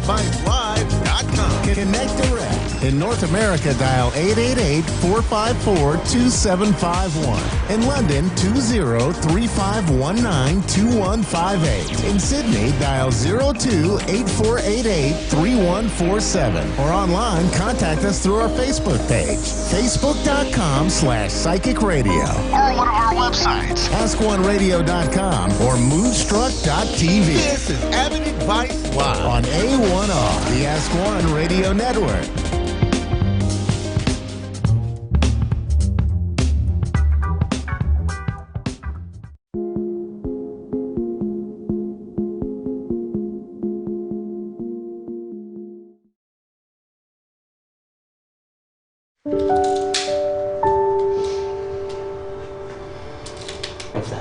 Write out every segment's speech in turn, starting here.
AvidViceLive.com. Connect direct. In North America, dial 888-454-2751. In London, 20-3519-2158. In Sydney, dial 02-8488-3147. Or online, contact us through our Facebook page, facebook.com/Psychic Radio. Or one of our websites, AskOneRadio.com or Moonstruck.tv. This is Avid Advice Live On A1R, the Ask One Radio Network.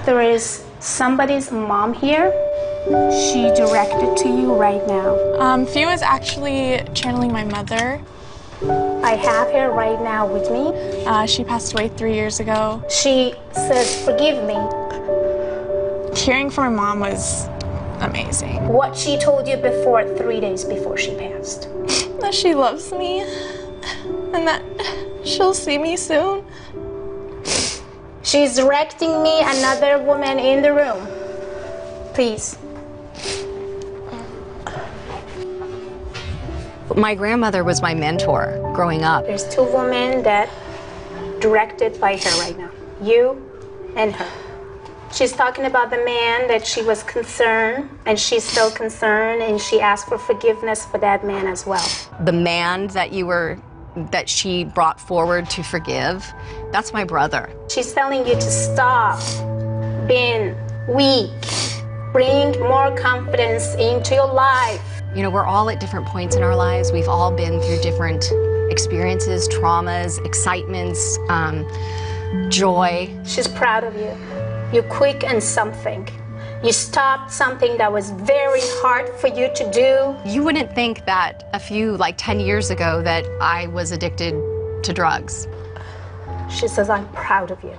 There is somebody's mom here. She directed to you right now. Fee was actually channeling my mother. I have her right now with me. She passed away 3 years ago. She says, forgive me. Hearing from my mom was amazing. What she told you before, 3 days before she passed. That she loves me and that she'll see me soon. She's directing me another woman in the room. Please. My grandmother was my mentor growing up. There's two women that directed by her right now. You and her. She's talking about the man that she was concerned, and she's still concerned, and she asked for forgiveness for that man as well. The man that she brought forward to forgive, that's my brother. She's telling you to stop being weak. Bring more confidence into your life. You know, we're all at different points in our lives. We've all been through different experiences, traumas, excitements, joy. She's proud of you. You're quick in something. You stopped something that was very hard for you to do. You wouldn't think that 10 years ago that I was addicted to drugs. She says, I'm proud of you.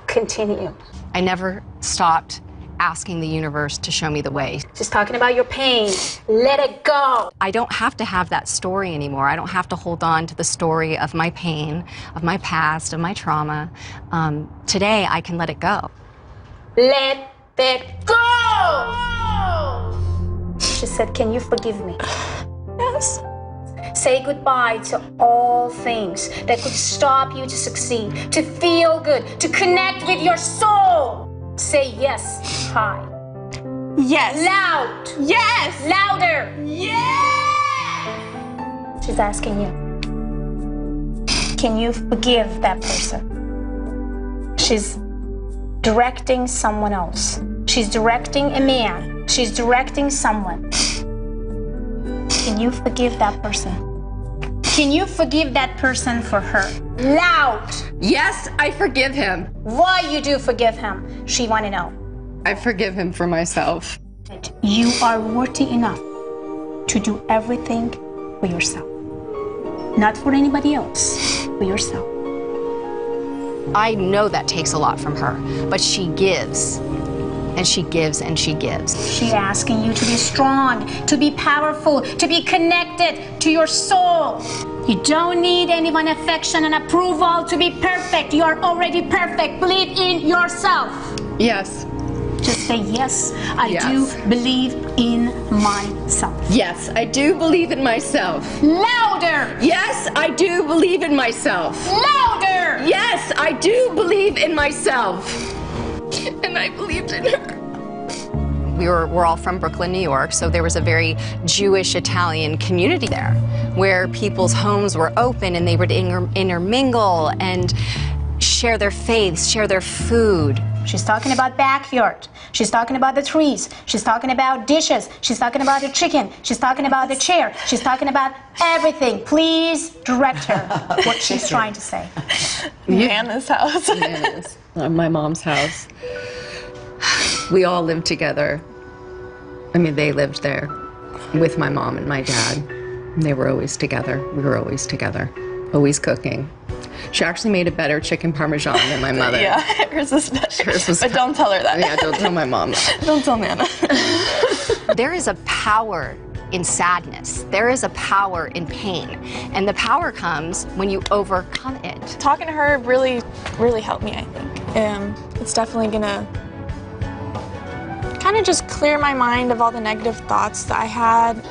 Continue. I never stopped asking the universe to show me the way. She's talking about your pain. Let it go. I don't have to have that story anymore. I don't have to hold on to the story of my pain, of my past, of my trauma. Today, I can let it go. Let it go! She said, can you forgive me? Yes. Say goodbye to all things that could stop you to succeed, to feel good, to connect with your soul. Say yes high. Yes. Loud. Yes. Louder. Yes. She's asking you, can you forgive that person? She's directing someone else. She's directing a man. She's directing someone. Can you forgive that person? Can you forgive that person for her? Loud. Yes, I forgive him. Why you do forgive him? She want to know. I forgive him for myself. You are worthy enough to do everything for yourself. Not for anybody else, for yourself. I know that takes a lot from her, but she gives, and she gives, and she gives. She's asking you to be strong, to be powerful, to be connected to your soul. You don't need anyone's affection and approval to be perfect. You are already perfect. Believe in yourself. Yes. Just say, yes, I do believe in myself. Yes, I do believe in myself. Louder! Yes, I do believe in myself. Louder! Yes, I do believe in myself. And I believed in her. We're all from Brooklyn, New York, so there was a very Jewish Italian community there where people's homes were open and they would intermingle and share their faiths, share their food. She's talking about backyard. She's talking about the trees. She's talking about dishes. She's talking about the chicken. She's talking about the chair. She's talking about everything. Please direct her what she's trying to say. Nana's house. Yes, my mom's house. We all lived together. I mean, they lived there with my mom and my dad. They were always together. We were always together, always cooking. She actually made a better chicken parmesan than my mother. Yeah, hers is better. But don't tell her that. Yeah, don't tell my mom that. Don't tell Nana. There is a power in sadness. There is a power in pain, and the power comes when you overcome it. Talking to her really, really helped me, I think. It's definitely gonna kind of just clear my mind of all the negative thoughts that I had.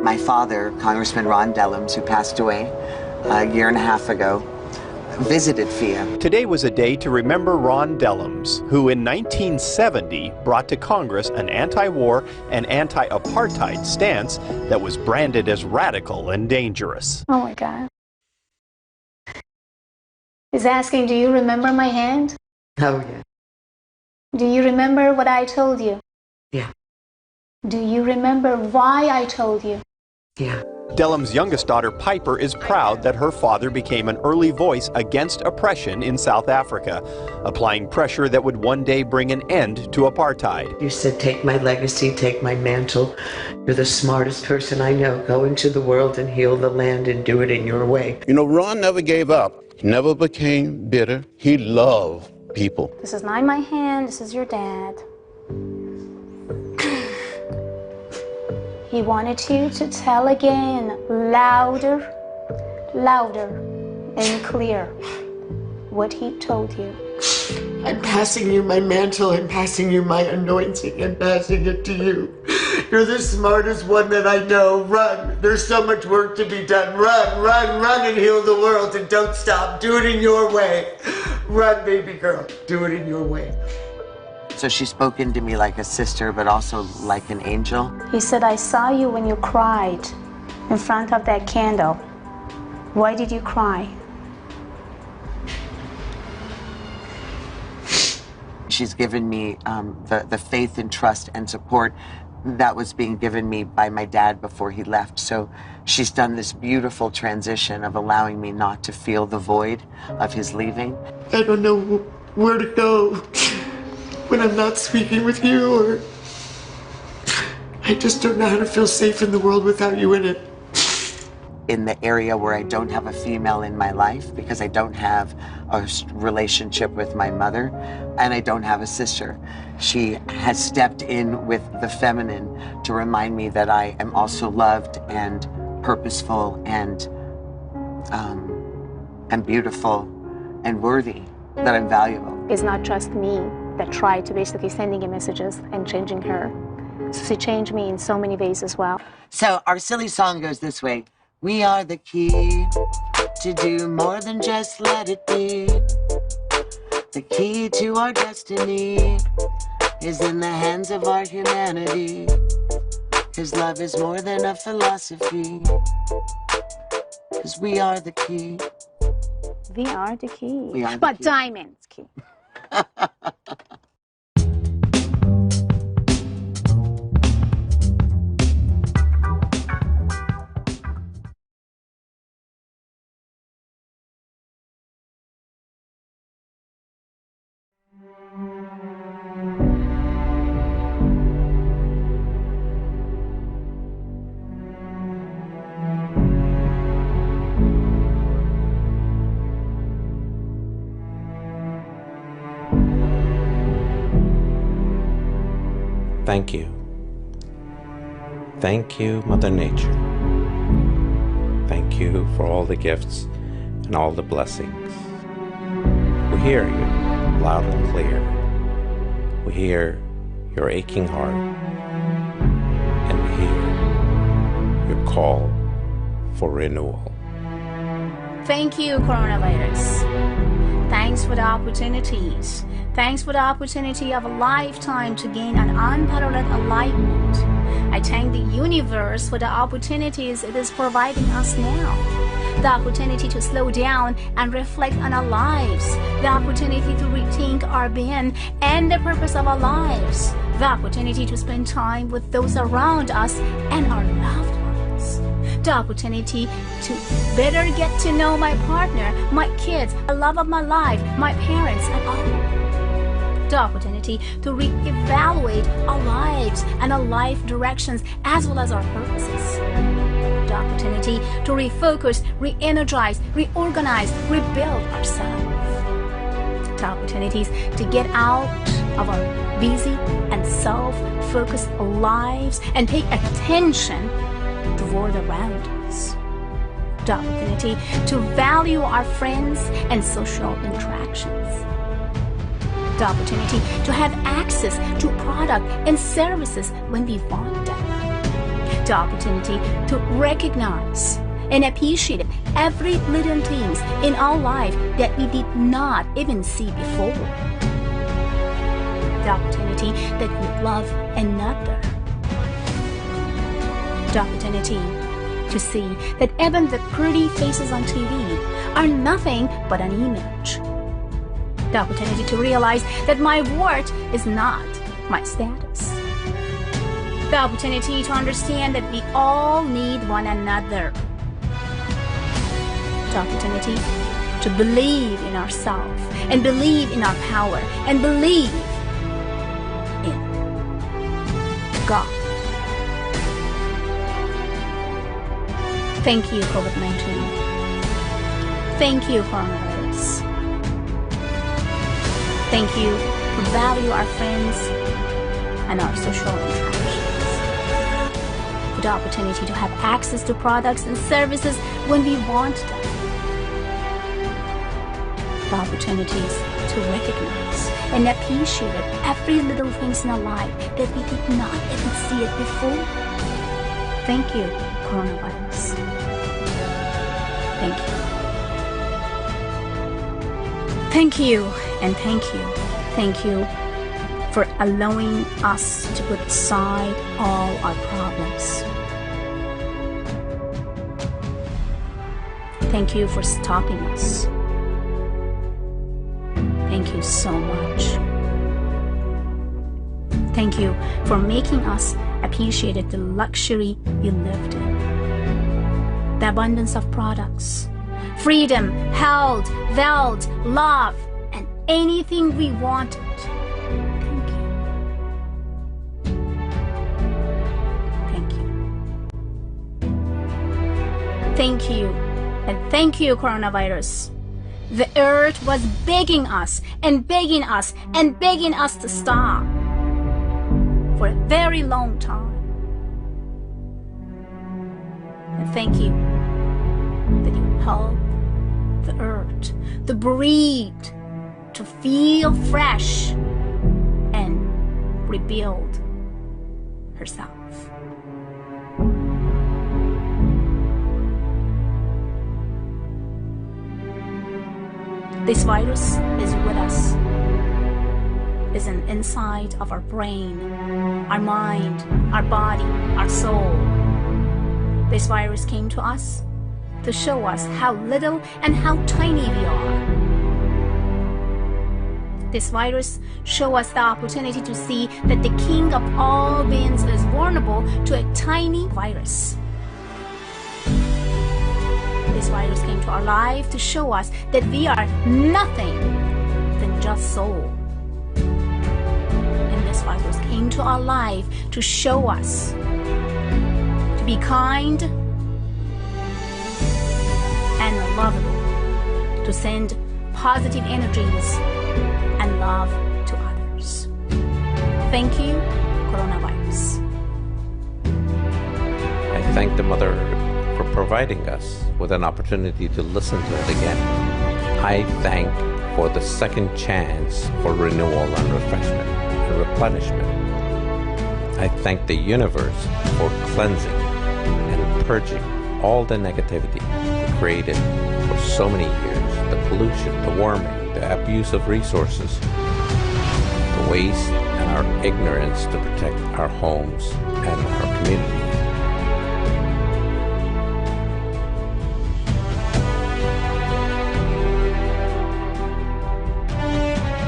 My father, Congressman Ron Dellums, who passed away a year and a half ago, visited FIA. Today was a day to remember Ron Dellums, who in 1970 brought to Congress an anti-war and anti-apartheid stance that was branded as radical and dangerous. Oh my God. He's asking, do you remember my hand? Oh, yeah. Do you remember what I told you? Yeah. Do you remember why I told you? Yeah. Dellums' youngest daughter, Piper, is proud that her father became an early voice against oppression in South Africa, applying pressure that would one day bring an end to apartheid. You said, take my legacy, take my mantle. You're the smartest person I know. Go into the world and heal the land and do it in your way. You know, Ron never gave up. He never became bitter. He loved people. This is not my hand, this is your dad. He wanted you to tell again, louder, louder and clear, what he told you. I'm passing you my mantle. I'm passing you my anointing. I'm passing it to you. You're the smartest one that I know. Run. There's so much work to be done. Run, run, run and heal the world, and don't stop. Do it in your way. Run, baby girl. Do it in your way. So she's spoken to me like a sister, but also like an angel. He said, I saw you when you cried in front of that candle. Why did you cry? She's given me the faith and trust and support that was being given me by my dad before he left. So she's done this beautiful transition of allowing me not to feel the void of his leaving. I don't know where to go when I'm not speaking with you, or I just don't know how to feel safe in the world without you in it. In the area where I don't have a female in my life, because I don't have a relationship with my mother, and I don't have a sister. She has stepped in with the feminine to remind me that I am also loved and purposeful and beautiful and worthy, that I'm valuable. It's not just me that tried to basically sending her messages and changing her. So she changed me in so many ways as well. So our silly song goes this way. We are the key to do more than just let it be. The key to our destiny is in the hands of our humanity. His love is more than a philosophy, 'cause we are the key. We are the key. We are the but key. Diamond's key. Thank you. Thank you, Mother Nature. Thank you for all the gifts and all the blessings. We hear you loud and clear. We hear your aching heart, and we hear your call for renewal. Thank you, coronavirus. Thanks for the opportunities. Thanks for the opportunity of a lifetime to gain an unparalleled enlightenment. I thank the universe for the opportunities it is providing us now. The opportunity to slow down and reflect on our lives. The opportunity to rethink our being and the purpose of our lives. The opportunity to spend time with those around us and our loved ones. The opportunity to better get to know my partner, my kids, the love of my life, my parents, and all. The opportunity to reevaluate our lives and our life directions as well as our purposes. The opportunity to refocus, re-energize, reorganize, rebuild ourselves. The opportunities to get out of our busy and self-focused lives and pay attention to the world around us. The opportunity to value our friends and social interactions. The opportunity to have access to product and services when we want them. The opportunity to recognize and appreciate every little things in our life that we did not even see before. The opportunity that we love another. The opportunity to see that even the pretty faces on TV are nothing but an image. The opportunity to realize that my worth is not my status. The opportunity to understand that we all need one another. The opportunity to believe in ourselves and believe in our power and believe in God. Thank you, COVID-19. Thank you, coronavirus. Thank you for value our friends and our social interactions. For the opportunity to have access to products and services when we want them. The opportunities to recognize and appreciate every little things in our life that we did not even see it before. Thank you, coronavirus. Thank you. Thank you and thank you. Thank you for allowing us to put aside all our problems. Thank you for stopping us. Thank you so much. Thank you for making us appreciate the luxury we lived in. The abundance of products, freedom, health, wealth, love, and anything we wanted. Thank you. Thank you. Thank you. And thank you, coronavirus. The earth was begging us and begging us and begging us to stop for a very long time. And thank you that you help the earth to breathe, to feel fresh and rebuild herself. This virus is with us, is an inside of our brain, our mind, our body, our soul. This virus came to us to show us how little and how tiny we are. This virus shows us the opportunity to see that the king of all beings is vulnerable to a tiny virus. This virus came to our life to show us that we are nothing than just soul. And this virus came to our life to show us to be kind and lovable, to send positive energies and love to others. Thank you, coronavirus. I thank the Mother for providing us with an opportunity to listen to it again. I thank for the second chance for renewal and refreshment and replenishment. I thank the universe for cleansing and purging all the negativity created for so many years, the pollution, the warming, the abuse of resources, the waste and our ignorance to protect our homes and our community.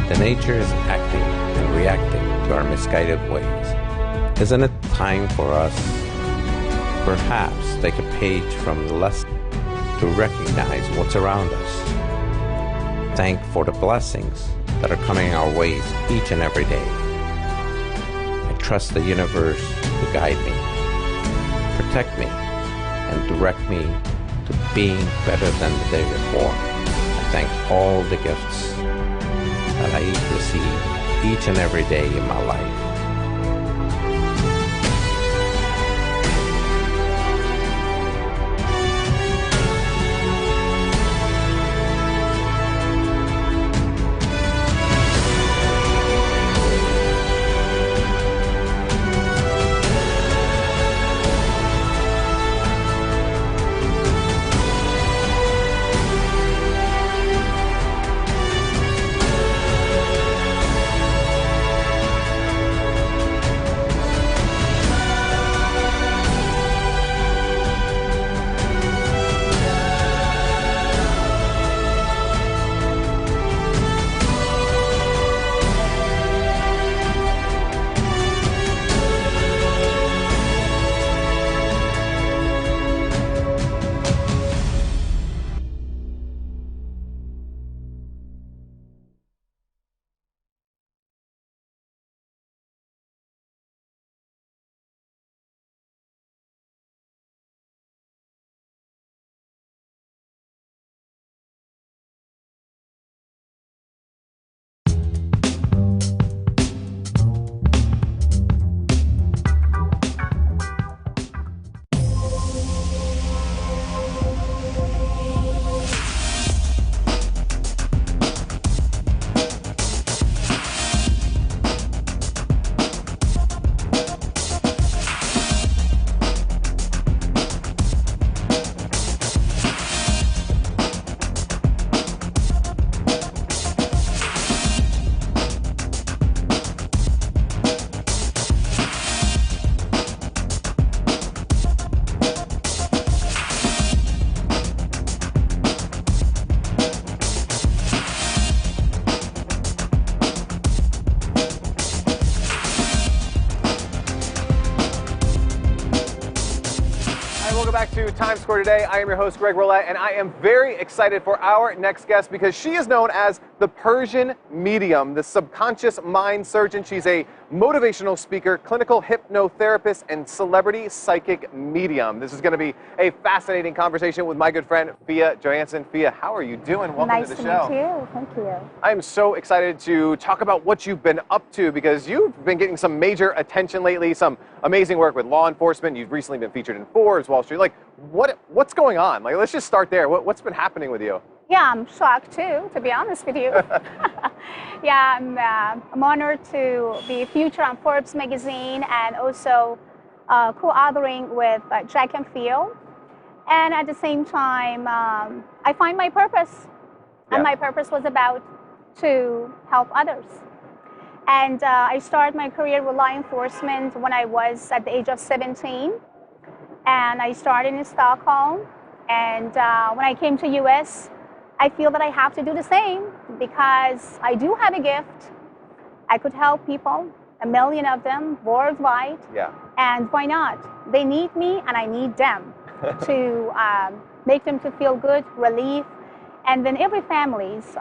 The nature is acting and reacting to our misguided ways. Isn't it time for us perhaps take a page from the lesson to recognize what's around us? Thank for the blessings that are coming our ways each and every day. I trust the universe to guide me, protect me, and direct me to being better than the day before. I thank all the gifts that I receive each and every day in my life. Back to Times Square today. I am your host, Greg Roulette, and I am very excited for our next guest because she is known as the Persian Medium, the subconscious mind surgeon. She's a motivational speaker, clinical hypnotherapist, and celebrity psychic medium. This is going to be a fascinating conversation with my good friend, Fia Johansson. Fia, how are you doing? Welcome to the show. Nice to meet you. Thank you. I am so excited to talk about what you've been up to because you've been getting some major attention lately, some amazing work with law enforcement. You've recently been featured in Forbes, Wall Street. Like, what's going on? Like, let's just start there. What's been happening with you? Yeah, I'm shocked too, to be honest with you. Yeah, I'm honored to be featured on Forbes magazine and also co-authoring with Jack and Phil. And at the same time, I find my purpose. And my purpose was about to help others. And I started my career with law enforcement when I was at the age of 17. And I started in Stockholm. And when I came to US, I feel that I have to do the same because I do have a gift. I could help people, 1 million of them worldwide. Yeah. And why not? They need me and I need them to make them to feel good, relief. And then every families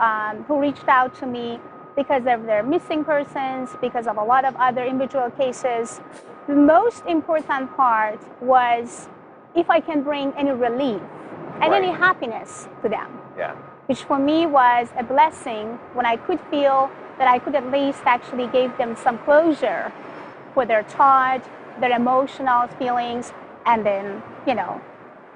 who reached out to me because of their missing persons, because of a lot of other individual cases, the most important part was if I can bring any relief and any happiness to them. Yeah. Which for me was a blessing when I could feel that I could at least actually give them some closure for their thought, their emotional feelings, and then, you know,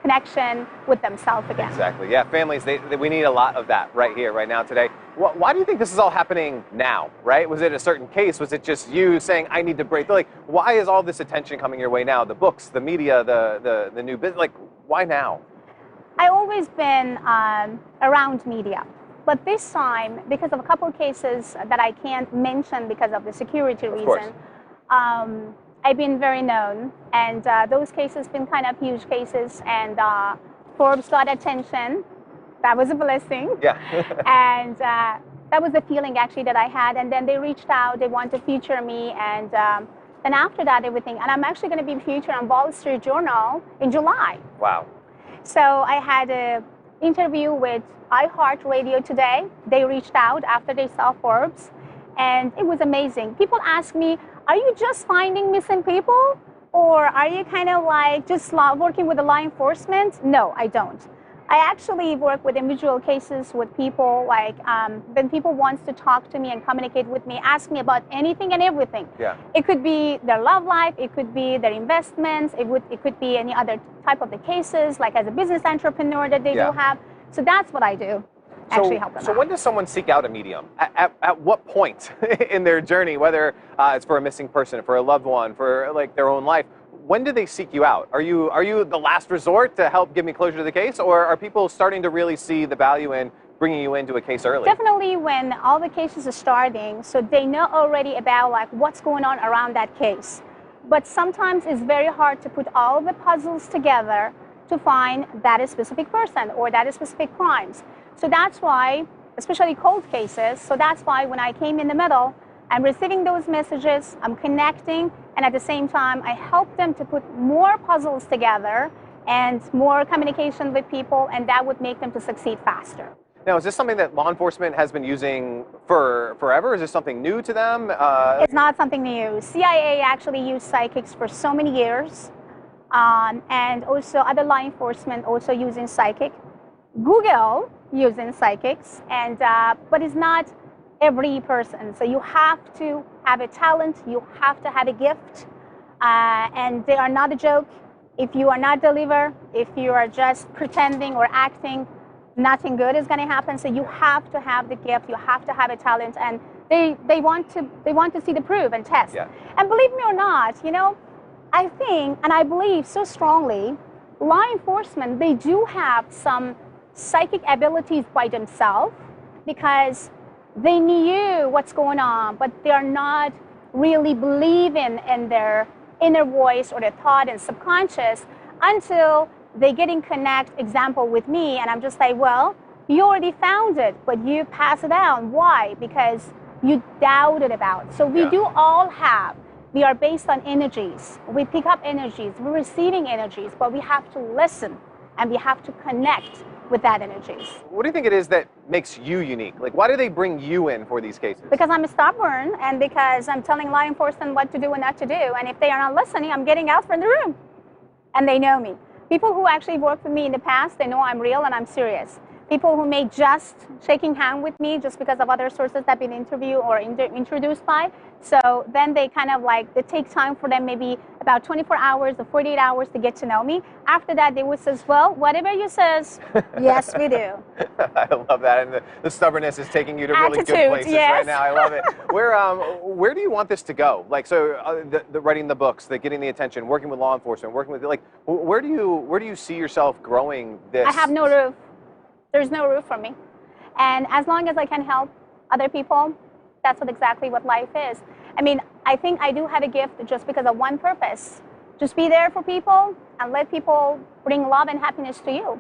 connection with themselves again. Exactly. Yeah, families, we need a lot of that right here, right now, today. Why do you think this is all happening now, right? Was it a certain case? Was it just you saying, I need to break? Like, why is all this attention coming your way now? The books, the media, the new business, like, why now? I've always been around media. But this time, because of a couple of cases that I can't mention because of the security reason, I've been very known. And those cases been kind of huge cases. And Forbes got attention. That was a blessing. Yeah. And that was the feeling actually that I had. And then they reached out, they wanted to feature me. And then after that, everything. And I'm actually going to be featured on Wall Street Journal in July. Wow. So I had an interview with iHeartRadio today. They reached out after they saw Forbes. And it was amazing. People ask me, are you just finding missing people? Or are you kind of like just working with the law enforcement? No, I don't. I actually work with individual cases with people, like when people want to talk to me and communicate with me, ask me about anything and everything. Yeah. It could be their love life, it could be their investments, it could be any other type of the cases, like as a business entrepreneur that they do have. So that's what I do. Actually help them So out. when does someone seek out a medium? At what point in their journey, whether it's for a missing person, for a loved one, for like their own life, when do they seek you out? Are you the last resort to help give me closure to the case, or are people starting to really see the value in bringing you into a case early? Definitely when all the cases are starting, so they know already about like what's going on around that case. But sometimes it's very hard to put all the puzzles together to find that specific person or that specific crimes. So that's why, especially cold cases, so that's why when I came in the middle, I'm receiving those messages, I'm connecting, and at the same time, I help them to put more puzzles together and more communication with people, and that would make them to succeed faster. Now, is this something that law enforcement has been using for forever? Is this something new to them? It's not something new. CIA actually used psychics for so many years, and also other law enforcement also using psychic. Google using psychics, and but it's not every person. So you have to have a talent, you have to have a gift, and they are not a joke. If you are not deliver, if you are just pretending or acting, nothing good is going to happen. So you have to have the gift, you have to have a talent, and they want to see the proof and test. Yeah. And believe me or not, you know, I think and I believe so strongly, law enforcement, they do have some psychic abilities by themselves because they knew what's going on, but they're not really believing in their inner voice or their thought and subconscious until they get in connect, example, with me, and I'm just like, well, you already found it, but you pass it down. Why? Because you doubted about it. So we do all have, we are based on energies. We pick up energies, we're receiving energies, but we have to listen and we have to connect with that energies. What do you think it is that makes you unique? Like, why do they bring you in for these cases? Because I'm stubborn and because I'm telling law enforcement what to do and not to do. And if they are not listening, I'm getting out from the room. And they know me. People who actually worked with me in the past, they know I'm real and I'm serious. People who may just shaking hand with me just because of other sources that have been interviewed or introduced by. So then they kind of like, it takes time for them, maybe about 24 hours or 48 hours to get to know me. After that, they would say, well, whatever you says, yes, we do. I love that. And the stubbornness is taking you to really good places right now. I love it. Where do you want this to go? Like, so the writing the books, the getting the attention, working with law enforcement, working with, like, where do you see yourself growing this? I have no roof. There's no roof for me. And as long as I can help other people, that's exactly what life is. I mean, I think I do have a gift just because of one purpose. Just be there for people and let people bring love and happiness to you.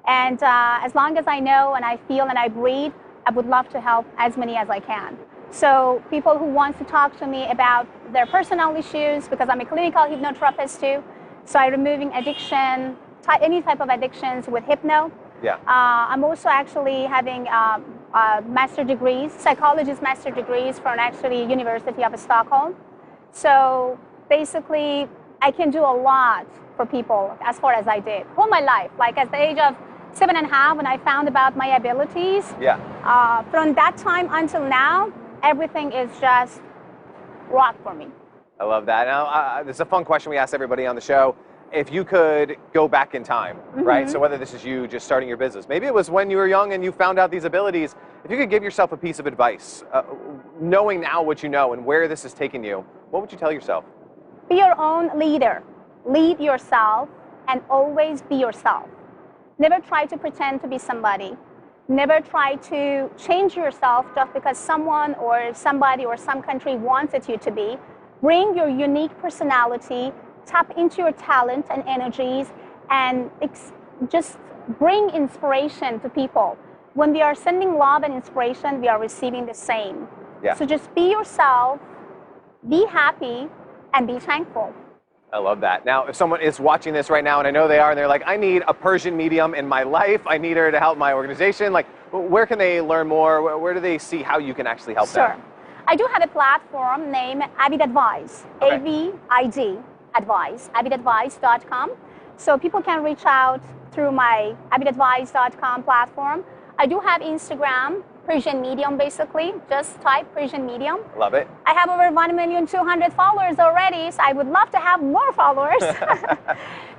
And as long as I know and I feel and I breathe, I would love to help as many as I can. So people who want to talk to me about their personal issues, because I'm a clinical hypnotherapist too, so I'm removing addiction, any type of addictions with hypno. Yeah. I'm also actually having master degrees, psychologist master degrees from actually University of Stockholm. So basically, I can do a lot for people as far as I did all my life. Like at the age of 7.5, when I found about my abilities. Yeah. From that time until now, everything is just rock for me. I love that. Now, this is a fun question we ask everybody on the show. If you could go back in time, right? So whether this is you just starting your business, maybe it was when you were young and you found out these abilities, if you could give yourself a piece of advice, knowing now what you know and where this has taken you, what would you tell yourself? Be your own leader. Lead yourself and always be yourself. Never try to pretend to be somebody. Never try to change yourself just because someone or somebody or some country wanted you to be. Bring your unique personality. Tap into your talent and energies and just bring inspiration to people. When we are sending love and inspiration, we are receiving the same. Yeah. So just be yourself, be happy, and be thankful. I love that. Now, if someone is watching this right now, and I know they are, and they're like, I need a Persian medium in my life, I need her to help my organization, like, where can they learn more? Where do they see how you can actually help them? I do have a platform named Avid Advice, Okay. AVID. advice, abidadvice.com. So people can reach out through my abidadvice.com platform. I do have Instagram, Persian Medium, basically. Just type Persian Medium. Love it. I have over 1,200,000 followers already, so I would love to have more followers.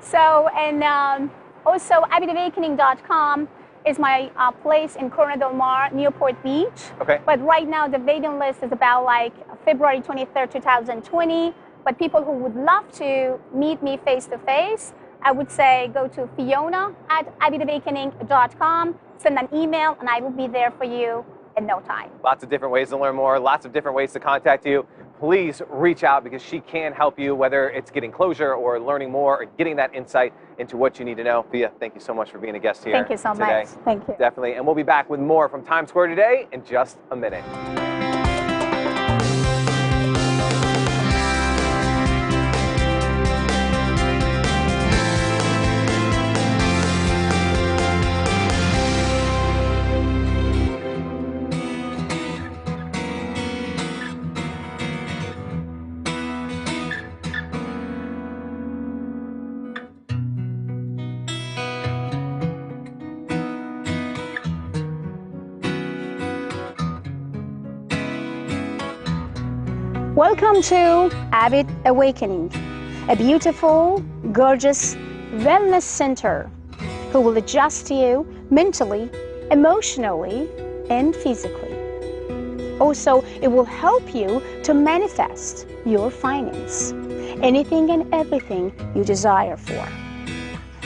So, and also abidawakening.com is my place in Corona Del Mar, Newport Beach. Okay. But right now the waiting list is about like February 23rd, 2020. But people who would love to meet me face to face, I would say go to fiona@abidawakening.com, send an email, and I will be there for you in no time. Lots of different ways to learn more, lots of different ways to contact you. Please reach out because she can help you, whether it's getting closure or learning more or getting that insight into what you need to know. Fia, thank you so much for being a guest here Thank you so today. much. Thank you. Definitely. And we'll be back with more from Times Square today in just a minute. Welcome to Abid Awakening, a beautiful, gorgeous wellness center who will adjust you mentally, emotionally, and physically. Also, it will help you to manifest your finance, anything and everything you desire for.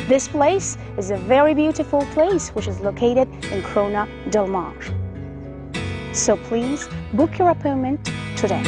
This place is a very beautiful place which is located in Corona Del Mar. So please book your appointment today.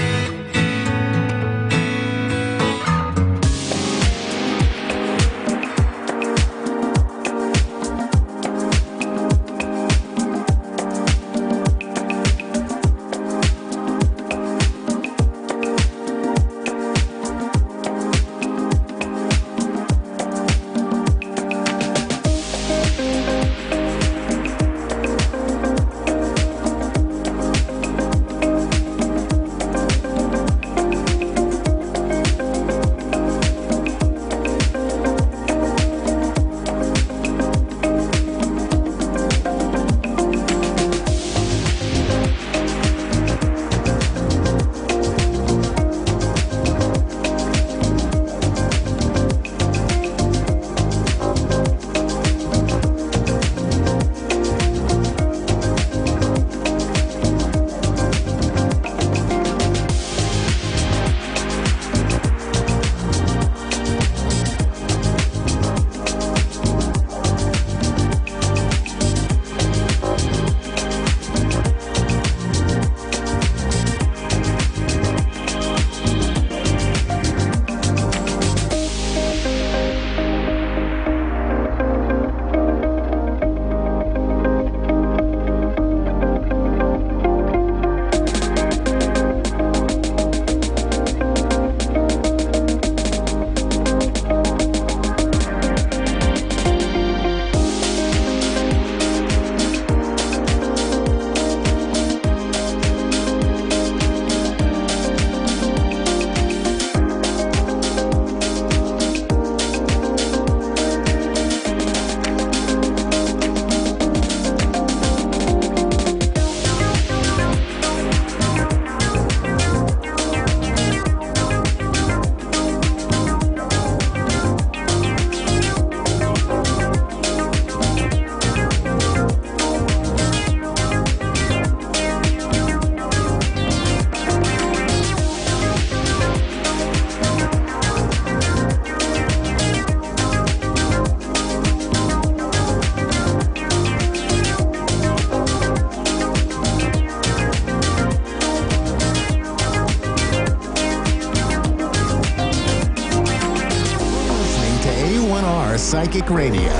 Psychic Radio.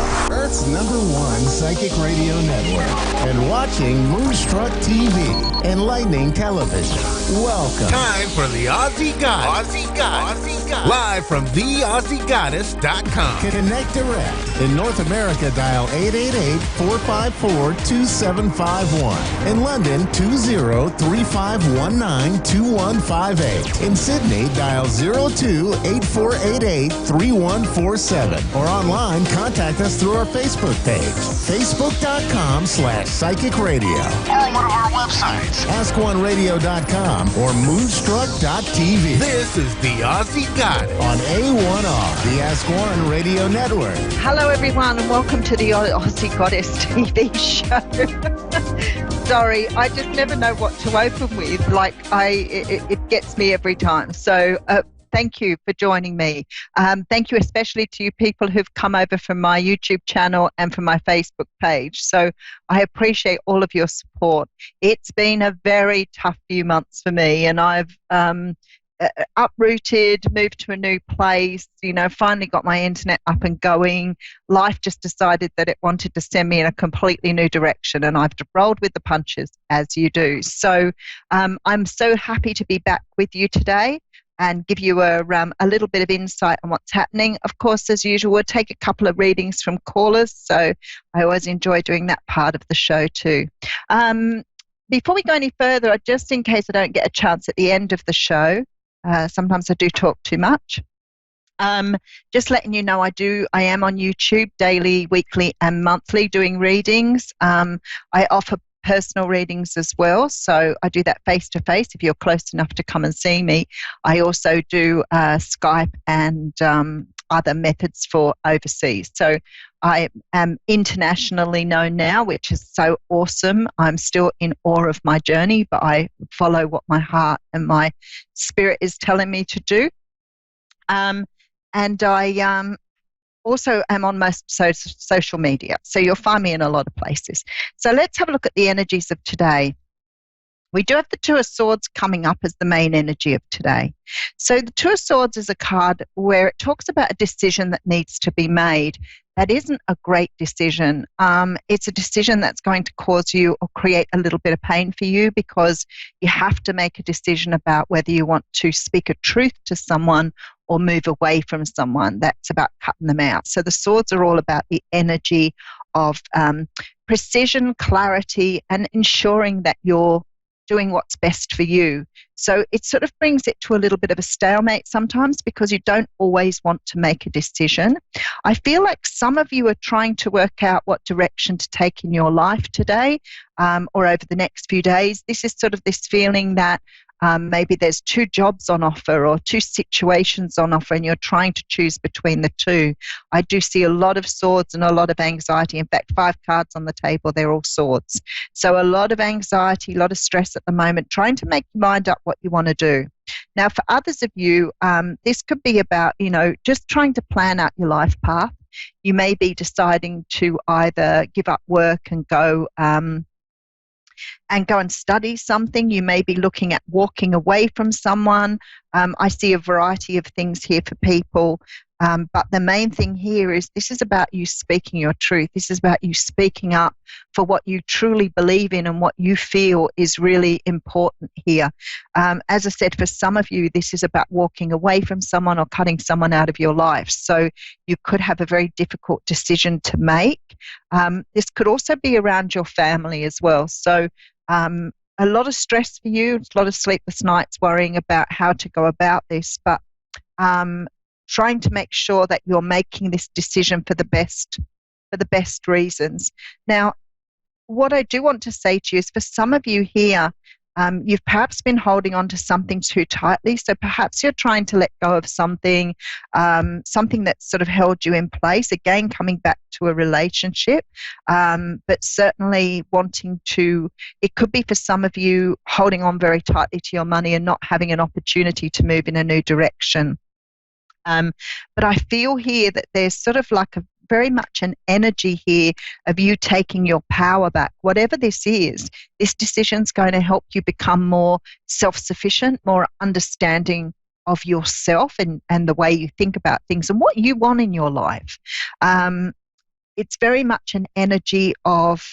Earth's #1 psychic radio network, and watching Moonstruck TV, enlightening television. Welcome. Time for the Aussie Goddess. Live from theaussiegoddess.com. Connect direct. In North America, dial 888-454-2751. In London, 20-3519-2158. In Sydney, dial 02-8488-3147. Or online, contact us through our Facebook page, facebook.com/psychic radio. Or one of our websites, askoneradio.com or moonstruck.tv. This is the Aussie Goddess on A1R, the Ask One Radio Network. Hello, everyone, and welcome to the Aussie Goddess TV show. Sorry, I just never know what to open with. It gets me every time. So thank you for joining me. Thank you especially to you people who've come over from my YouTube channel and from my Facebook page. So I appreciate all of your support. It's been a very tough few months for me, and I've uprooted, moved to a new place, finally got my internet up and going. Life just decided that it wanted to send me in a completely new direction, and I've rolled with the punches, as you do. So I'm so happy to be back with you today and give you a little bit of insight on what's happening. Of course, as usual, we'll take a couple of readings from callers, so I always enjoy doing that part of the show too. Before we go any further, just in case I don't get a chance at the end of the show, sometimes I do talk too much. Just letting you know, I am on YouTube daily, weekly, and monthly doing readings. I offer personal readings as well, so I do that face-to-face if you're close enough to come and see me. I also do Skype and other methods for overseas. So I am internationally known now, which is so awesome. I'm still in awe of my journey, but I follow what my heart and my spirit is telling me to do. And I also am on most social media, so you'll find me in a lot of places. So let's have a look at the energies of today. We do have the Two of Swords coming up as the main energy of today. So the Two of Swords is a card where it talks about a decision that needs to be made. That isn't a great decision. It's a decision that's going to cause you or create a little bit of pain for you, because you have to make a decision about whether you want to speak a truth to someone or move away from someone. That's about cutting them out. So the swords are all about the energy of precision, clarity, and ensuring that you're doing what's best for you. So it sort of brings it to a little bit of a stalemate sometimes, because you don't always want to make a decision. I feel like some of you are trying to work out what direction to take in your life today, or over the next few days. This is sort of this feeling that maybe there's two jobs on offer or two situations on offer, and you're trying to choose between the two. I do see a lot of swords and a lot of anxiety. In fact, 5 cards on the table, they're all swords. So a lot of anxiety, a lot of stress at the moment, trying to make your mind up what you want to do. Now, for others of you, this could be about, just trying to plan out your life path. You may be deciding to either give up work and go and study something. You may be looking at walking away from someone. I see a variety of things here for people. But the main thing here is this is about you speaking your truth. This is about you speaking up for what you truly believe in and what you feel is really important here. As I said, for some of you, this is about walking away from someone or cutting someone out of your life. So you could have a very difficult decision to make. This could also be around your family as well. So a lot of stress for you, a lot of sleepless nights worrying about how to go about this, but trying to make sure that you're making this decision for the best reasons. Now, what I do want to say to you is, for some of you here, you've perhaps been holding on to something too tightly. So perhaps you're trying to let go of something, something that's sort of held you in place. Again, coming back to a relationship, but certainly wanting to, it could be for some of you holding on very tightly to your money and not having an opportunity to move in a new direction. But I feel here that there's sort of like very much an energy here of you taking your power back. Whatever this is, this decision's going to help you become more self-sufficient, more understanding of yourself and the way you think about things and what you want in your life. it's very much an energy of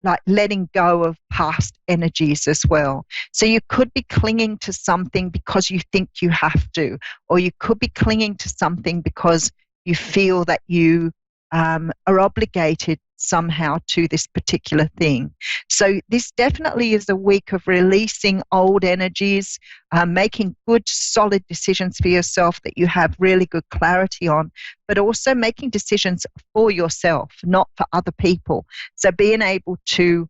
like letting go of past energies as well. So you could be clinging to something because you think you have to, or you could be clinging to something because you feel that you are obligated somehow to this particular thing. So this definitely is a week of releasing old energies, making good, solid decisions for yourself that you have really good clarity on, but also making decisions for yourself, not for other people. So being able to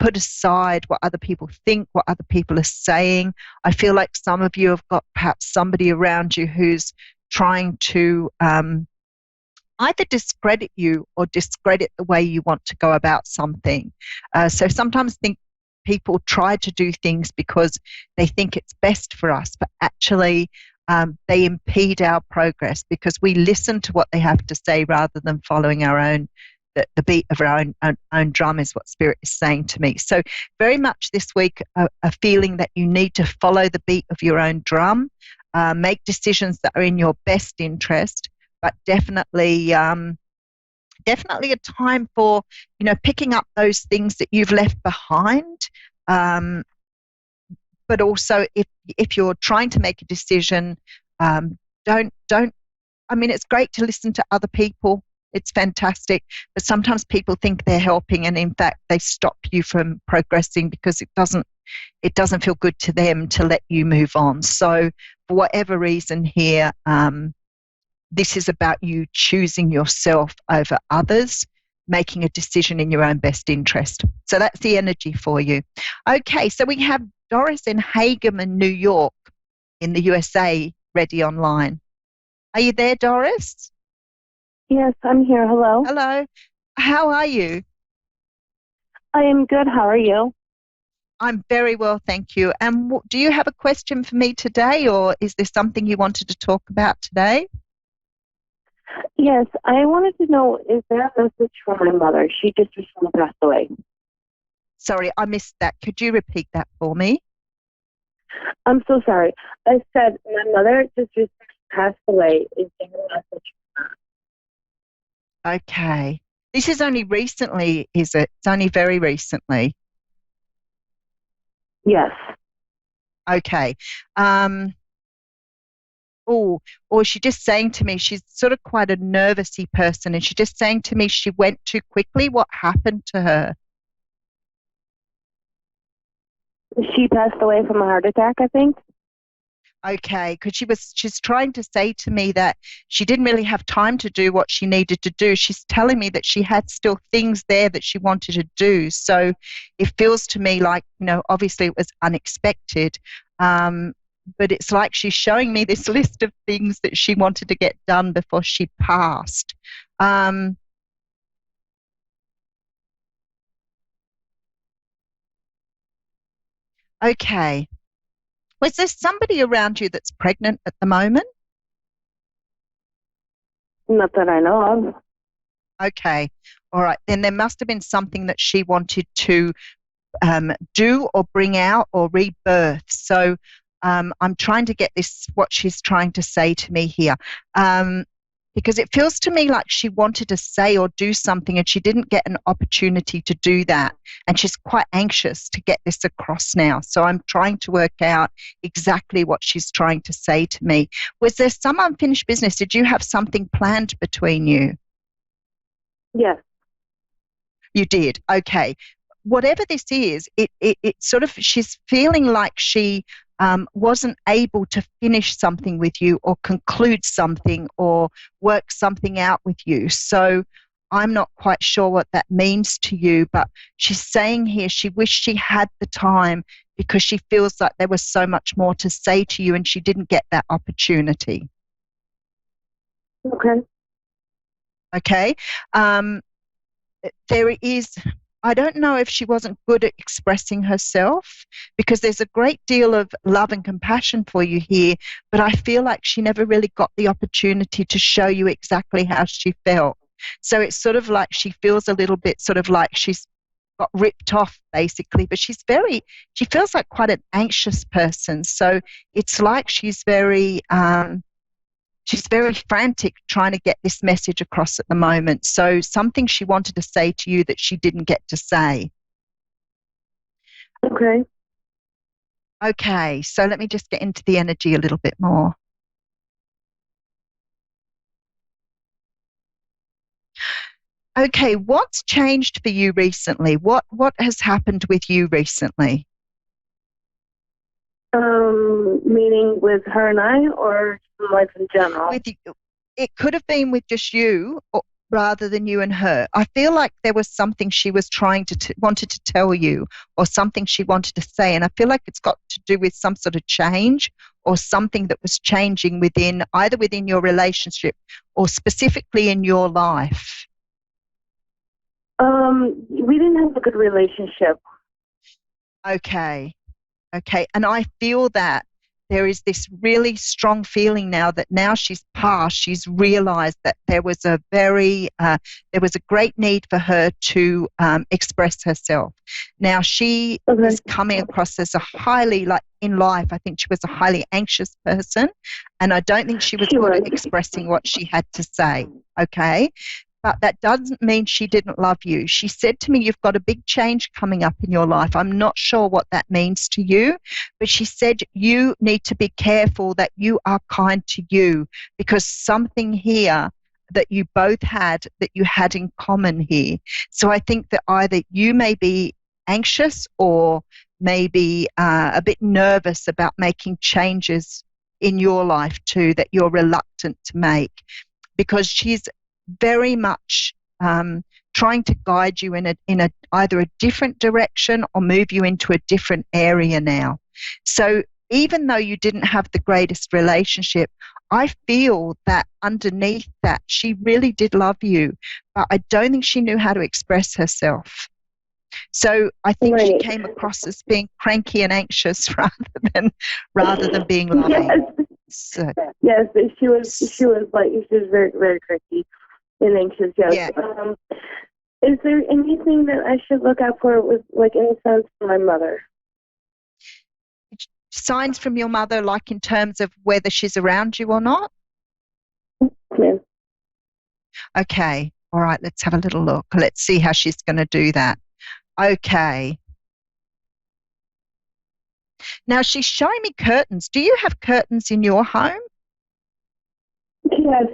put aside what other people think, what other people are saying. I feel like some of you have got perhaps somebody around you who's trying to either discredit you or discredit the way you want to go about something. So sometimes think people try to do things because they think it's best for us, but actually they impede our progress because we listen to what they have to say rather than following our own, the beat of our own drum is what Spirit is saying to me. So very much this week, a feeling that you need to follow the beat of your own drum, make decisions that are in your best interest, but definitely a time for, picking up those things that you've left behind. But also if you're trying to make a decision, don't, I mean, it's great to listen to other people. It's fantastic. But sometimes people think they're helping and in fact they stop you from progressing because it doesn't feel good to them to let you move on. So for whatever reason here, this is about you choosing yourself over others, making a decision in your own best interest. So that's the energy for you. Okay, so we have Doris in Hagerman, New York, in the USA, ready online. Are you there, Doris? Yes, I'm here. Hello. Hello. How are you? I am good. How are you? I'm very well, thank you. And do you have a question for me today, or is there something you wanted to talk about today? Yes, I wanted to know, is there a message for my mother? She just recently passed away. Sorry, I missed that. Could you repeat that for me? I'm so sorry. I said my mother just recently passed away. Is there a message for her? Okay. This is only recently, is it? It's only very recently. Yes. Okay. Or she's just saying to me, she's sort of quite a nervousy person, and she's just saying to me she went too quickly. What happened to her? She passed away from a heart attack, I think. Okay, because she's trying to say to me that she didn't really have time to do what she needed to do. She's telling me that she had still things there that she wanted to do. So it feels to me like, obviously it was unexpected. But it's like she's showing me this list of things that she wanted to get done before she passed. Okay. Was there somebody around you that's pregnant at the moment? Not that I know of. Okay. All right. Then there must have been something that she wanted to do or bring out or rebirth. So I'm trying to get this, what she's trying to say to me here. Because it feels to me like she wanted to say or do something and she didn't get an opportunity to do that. And she's quite anxious to get this across now. So I'm trying to work out exactly what she's trying to say to me. Was there some unfinished business? Did you have something planned between you? Yes. You did? Okay. Whatever this is, it sort of, she's feeling like she wasn't able to finish something with you or conclude something or work something out with you. So I'm not quite sure what that means to you, but she's saying here she wished she had the time because she feels like there was so much more to say to you and she didn't get that opportunity. Okay. Okay. There is, I don't know if she wasn't good at expressing herself because there's a great deal of love and compassion for you here, but I feel like she never really got the opportunity to show you exactly how she felt. So it's sort of like she feels a little bit sort of like she's got ripped off basically, but she feels like quite an anxious person. So it's like she's very, she's very frantic trying to get this message across at the moment. So something she wanted to say to you that she didn't get to say. Okay. Okay, so let me just get into the energy a little bit more. Okay, what's changed for you recently? What has happened with you recently? Meaning with her and I, or life in general? With you, it could have been with just you, rather than you and her. I feel like there was something she was trying to wanted to tell you, or something she wanted to say, and I feel like it's got to do with some sort of change or something that was changing either within your relationship or specifically in your life. We didn't have a good relationship. Okay. And I feel that there is this really strong feeling now that now she's passed, she's realized that there was a great need for her to express herself. Now she is coming across as a highly, like in life, I think she was a highly anxious person, and I don't think she was good at expressing what she had to say. Okay. But that doesn't mean she didn't love you. She said to me, you've got a big change coming up in your life. I'm not sure what that means to you, but she said you need to be careful that you are kind to you, because something here that you both had, that you had in common here. So I think that either you may be anxious or maybe a bit nervous about making changes in your life too, that you're reluctant to make, because she's very much trying to guide you in either a different direction or move you into a different area now. So even though you didn't have the greatest relationship, I feel that underneath that she really did love you, but I don't think she knew how to express herself. So I think she came across as being cranky and anxious rather than being loving. Yes, so. Yes, but she was very, very cranky and anxious. Yes. Yeah. Is there anything that I should look out for with, like, in a sense, for my mother? Signs from your mother, like in terms of whether she's around you or not? Yes. Okay. All right. Let's have a little look. Let's see how she's going to do that. Okay. Now she's showing me curtains. Do you have curtains in your home? Yes.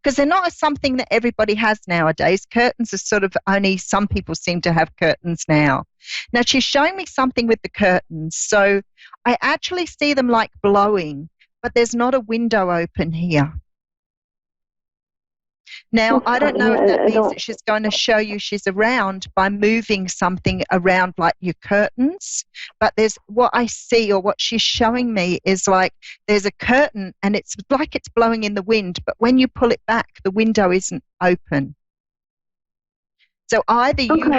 Because they're not something that everybody has nowadays. Curtains are sort of only some people seem to have curtains now. Now she's showing me something with the curtains. So I actually see them like blowing, but there's not a window open here. Now, I don't know if that means that she's going to show you she's around by moving something around like your curtains. But there's what I see, or what she's showing me, is like there's a curtain and it's like it's blowing in the wind. But when you pull it back, the window isn't open. So either you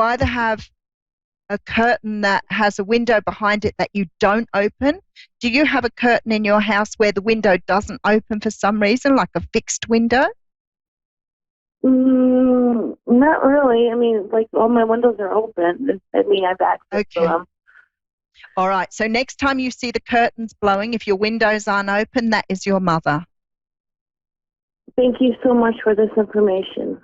either have a curtain that has a window behind it that you don't open. Do you have a curtain in your house where the window doesn't open for some reason, like a fixed window? Not really. I mean, like, all my windows are open. I mean, I've access to them. All right. So next time you see the curtains blowing, if your windows aren't open, that is your mother. Thank you so much for this information.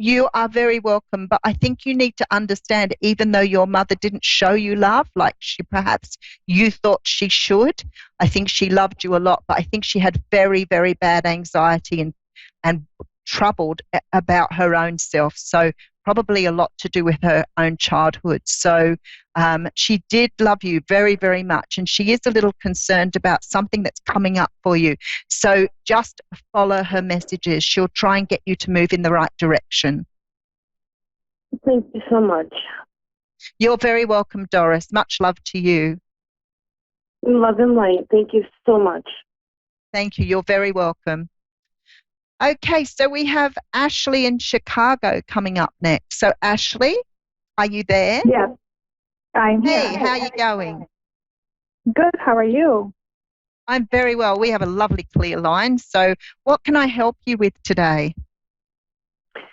You are very welcome, but I think you need to understand, even though your mother didn't show you love like perhaps you thought she should, I think she loved you a lot, but I think she had very, very bad anxiety and troubled about her own self. So probably a lot to do with her own childhood. So she did love you very, very much, and she is a little concerned about something that's coming up for you. So just follow her messages. She'll try and get you to move in the right direction. Thank you so much. You're very welcome, Doris. Much love to you. Love and light. Thank you so much. Thank you. You're very welcome. Okay, so we have Ashley in Chicago coming up next. So Ashley, are you there? Yes, I'm here. Hey, how are you going? Good, how are you? I'm very well. We have a lovely clear line. So what can I help you with today?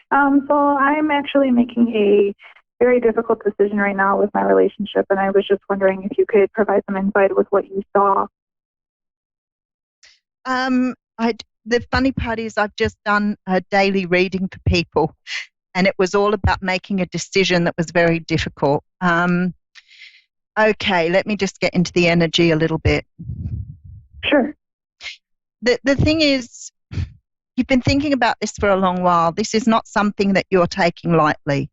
So I'm actually making a very difficult decision right now with my relationship, and I was just wondering if you could provide some insight with what you saw. The funny part is I've just done a daily reading for people, and it was all about making a decision that was very difficult. Okay, let me just get into the energy a little bit. Sure. The thing is, you've been thinking about this for a long while. This is not something that you're taking lightly.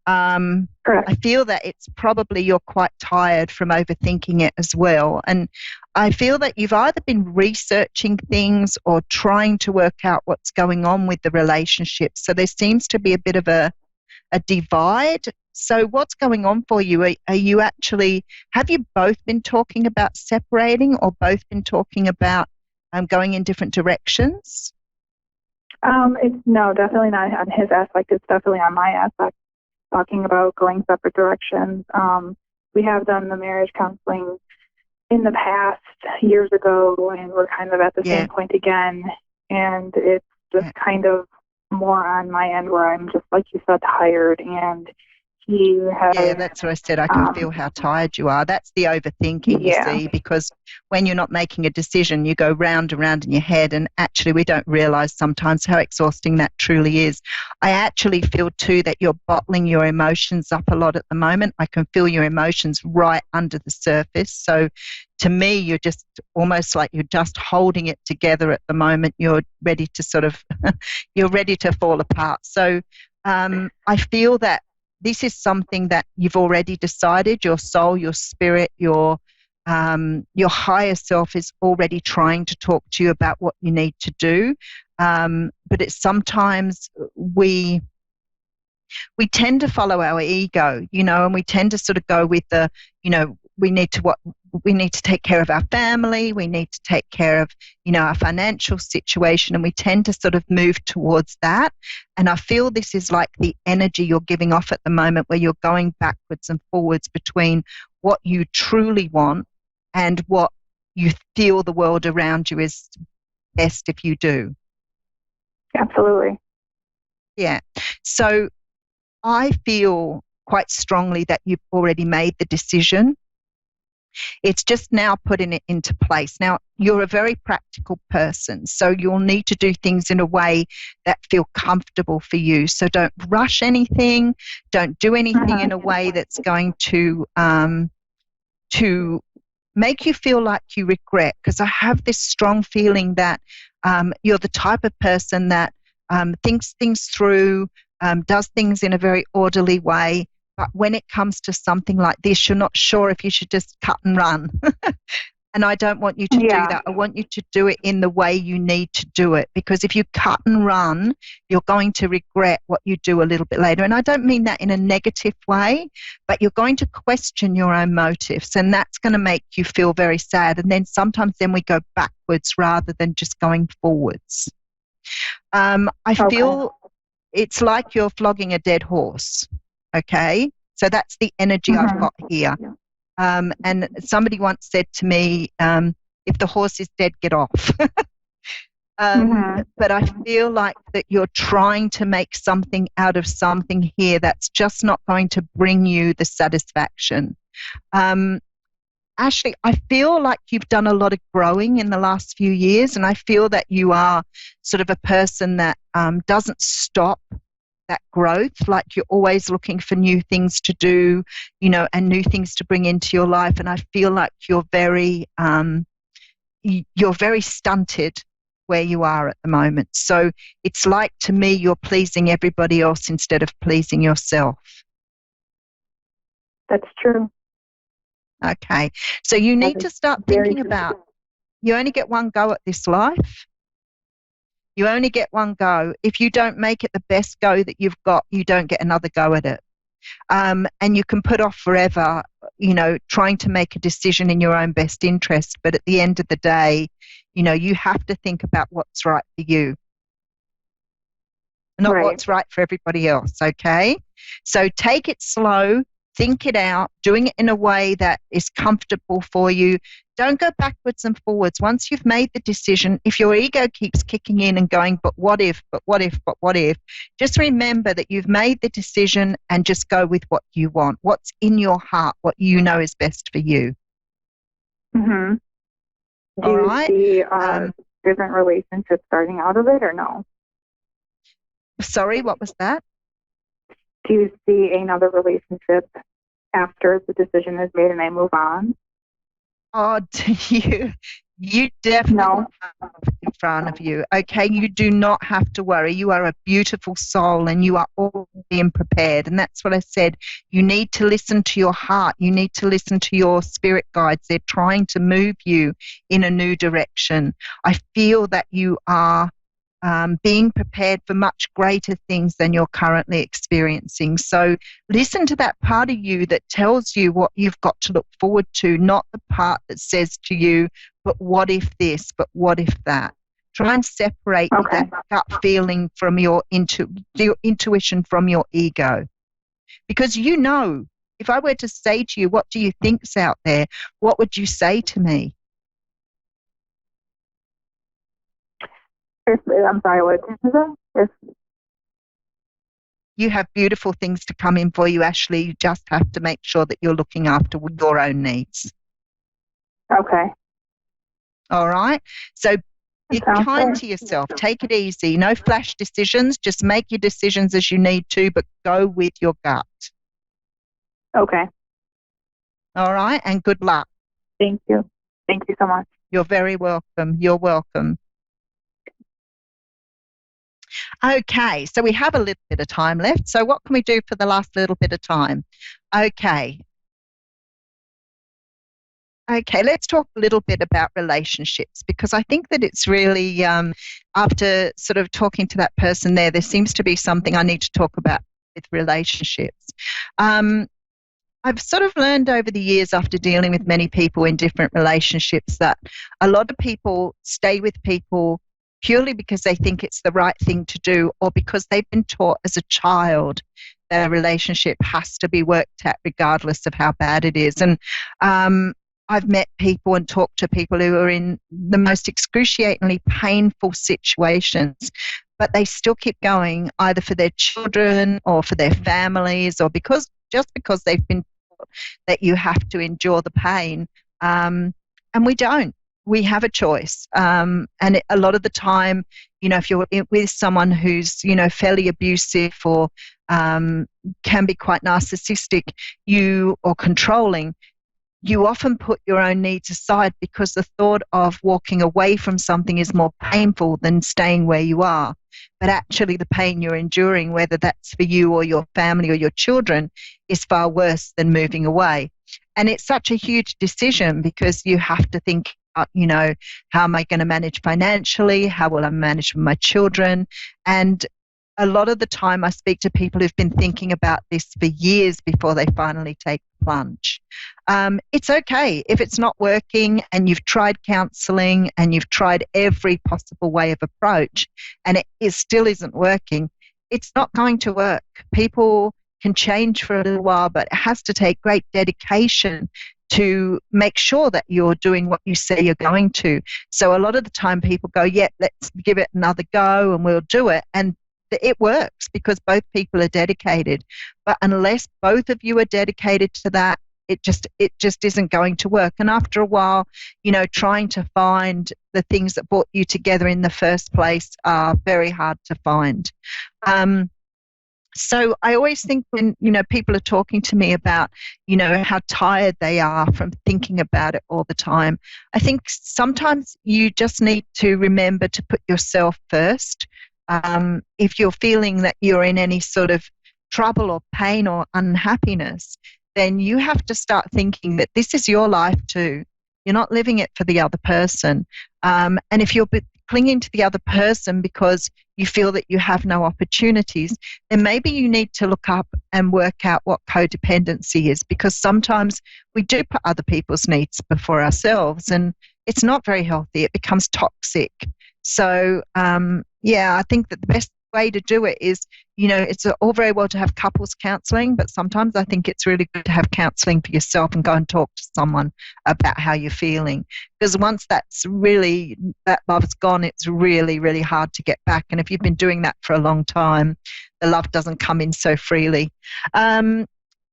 Correct. I feel that it's probably you're quite tired from overthinking it as well. And I feel that you've either been researching things or trying to work out what's going on with the relationship. So there seems to be a bit of a divide. So what's going on for you? Are you actually, have you both been talking about separating or both been talking about going in different directions? No, definitely not on his aspect. It's definitely on my aspect, talking about going separate directions. We have done the marriage counseling in the past years ago, and we're kind of at the same point again. And it's just kind of more on my end where I'm just, like you said, tired. And he has... Yeah, that's what I said. I can feel how tired you are. That's the overthinking, you see, because when you're not making a decision, you go round and round in your head, and actually we don't realize sometimes how exhausting that truly is. I actually feel too that you're bottling your emotions up a lot at the moment. I can feel your emotions right under the surface. So to me, you're just almost like you're just holding it together at the moment. You're ready to sort of, you're ready to fall apart. So I feel that this is something that you've already decided. Your soul, your spirit, your higher self is already trying to talk to you about what you need to do. But it's sometimes we tend to follow our ego, and we tend to sort of go with the, we need to take care of our family, we need to take care of, our financial situation, and we tend to sort of move towards that. And I feel this is like the energy you're giving off at the moment, where you're going backwards and forwards between what you truly want and what you feel the world around you is best if you do. Absolutely. Yeah. So I feel quite strongly that you've already made the decision. It's just now putting it into place. Now, you're a very practical person, so you'll need to do things in a way that feel comfortable for you. So don't rush anything. Don't do anything in a way that's going to make you feel like you regret, because I have this strong feeling that you're the type of person that thinks things through, does things in a very orderly way. But when it comes to something like this, you're not sure if you should just cut and run. And I don't want you to do that. I want you to do it in the way you need to do it, because if you cut and run, you're going to regret what you do a little bit later. And I don't mean that in a negative way, but you're going to question your own motives, and that's going to make you feel very sad. And then sometimes we go backwards rather than just going forwards. I feel it's like you're flogging a dead horse. Okay, so that's the energy I've got here. And somebody once said to me, if the horse is dead, get off. But I feel like that you're trying to make something out of something here that's just not going to bring you the satisfaction. Ashley, I feel like you've done a lot of growing in the last few years, and I feel that you are sort of a person that doesn't stop that growth. Like you're always looking for new things to do, and new things to bring into your life. And I feel like you're very stunted where you are at the moment. So it's like, to me, you're pleasing everybody else instead of pleasing yourself. That's true. Okay. So you need to start thinking about, you only get one go at this life. You only get one go. If you don't make it the best go that you've got, you don't get another go at it. And you can put off forever, trying to make a decision in your own best interest. But at the end of the day, you have to think about what's right for you, not what's right for everybody else, okay? So take it slow, think it out, doing it in a way that is comfortable for you. Don't go backwards and forwards. Once you've made the decision, if your ego keeps kicking in and going, but what if, just remember that you've made the decision and just go with what you want, what's in your heart, what you know is best for you. Do All you right. see different relationships starting out of it, or no? Sorry, what was that? Do you see another relationship after the decision is made and I move on? Oh, do you definitely have in front of you. Okay, you do not have to worry. You are a beautiful soul and you are all being prepared. And that's what I said. You need to listen to your heart. You need to listen to your spirit guides. They're trying to move you in a new direction. I feel that you are being prepared for much greater things than you're currently experiencing. So listen to that part of you that tells you what you've got to look forward to, not the part that says to you, but what if this, but what if that. Try and separate that gut feeling from your intuition from your ego. Because if I were to say to you, what do you think's out there, what would you say to me? I'm sorry, what is it? You have beautiful things to come in for you, Ashley. You just have to make sure that you're looking after your own needs. Okay. All right? So be kind to yourself. Take it easy. No flash decisions. Just make your decisions as you need to, but go with your gut. Okay. All right? And good luck. Thank you. Thank you so much. You're very welcome. You're welcome. Okay, so we have a little bit of time left. So what can we do for the last little bit of time? Okay, let's talk a little bit about relationships, because I think that it's really, after sort of talking to that person there seems to be something I need to talk about with relationships. I've sort of learned over the years, after dealing with many people in different relationships, that a lot of people stay with people purely because they think it's the right thing to do, or because they've been taught as a child that a relationship has to be worked at regardless of how bad it is. And I've met people and talked to people who are in the most excruciatingly painful situations, but they still keep going, either for their children or for their families, or just because they've been taught that you have to endure the pain. And we don't. We have a choice. And a lot of the time, if you're with someone who's, fairly abusive or can be quite narcissistic, or controlling, you often put your own needs aside because the thought of walking away from something is more painful than staying where you are. But actually the pain you're enduring, whether that's for you or your family or your children, is far worse than moving away. And it's such a huge decision because you have to think, how am I going to manage financially? How will I manage with my children? And a lot of the time I speak to people who've been thinking about this for years before they finally take the plunge. It's okay if it's not working and you've tried counseling and you've tried every possible way of approach and it still isn't working. It's not going to work. People can change for a little while, but it has to take great dedication to make sure that you're doing what you say you're going to. So a lot of the time people go, yeah, let's give it another go and we'll do it. And it works because both people are dedicated. But unless both of you are dedicated to that, it just isn't going to work. And after a while, trying to find the things that brought you together in the first place are very hard to find. So I always think when, people are talking to me about, how tired they are from thinking about it all the time, I think sometimes you just need to remember to put yourself first. If you're feeling that you're in any sort of trouble or pain or unhappiness, then you have to start thinking that this is your life too. You're not living it for the other person. And if you're clinging to the other person because you feel that you have no opportunities, then maybe you need to look up and work out what codependency is, because sometimes we do put other people's needs before ourselves and it's not very healthy. It becomes toxic. So, I think that the best way to do it is, it's all very well to have couples counseling, but sometimes I think it's really good to have counseling for yourself and go and talk to someone about how you're feeling. Because once that love's gone, it's really, really hard to get back. And if you've been doing that for a long time, the love doesn't come in so freely. And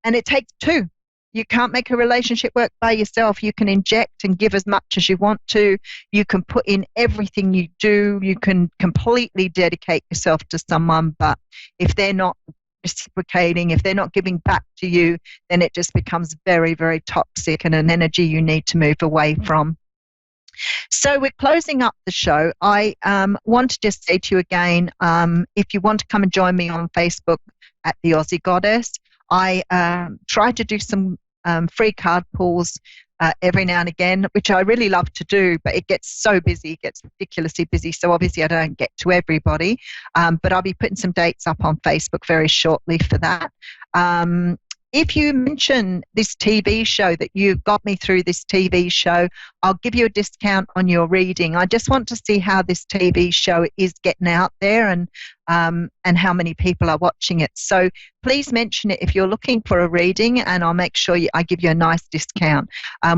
it takes two. You can't make a relationship work by yourself. You can inject and give as much as you want to. You can put in everything you do. You can completely dedicate yourself to someone, but if they're not reciprocating, if they're not giving back to you, then it just becomes very, very toxic and an energy you need to move away from. So we're closing up the show. I want to just say to you again, if you want to come and join me on Facebook at the Aussie Goddess, I try to do some free card pulls every now and again, which I really love to do, but it gets so busy, it gets ridiculously busy, so obviously I don't get to everybody, but I'll be putting some dates up on Facebook very shortly for that. If you mention this TV show, that you got me through this TV show, I'll give you a discount on your reading. I just want to see how this TV show is getting out there and how many people are watching it. So please mention it if you're looking for a reading, and I'll make sure I give you a nice discount.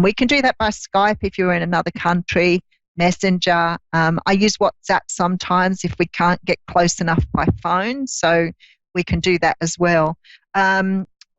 We can do that by Skype if you're in another country, Messenger. I use WhatsApp sometimes if we can't get close enough by phone, so we can do that as well.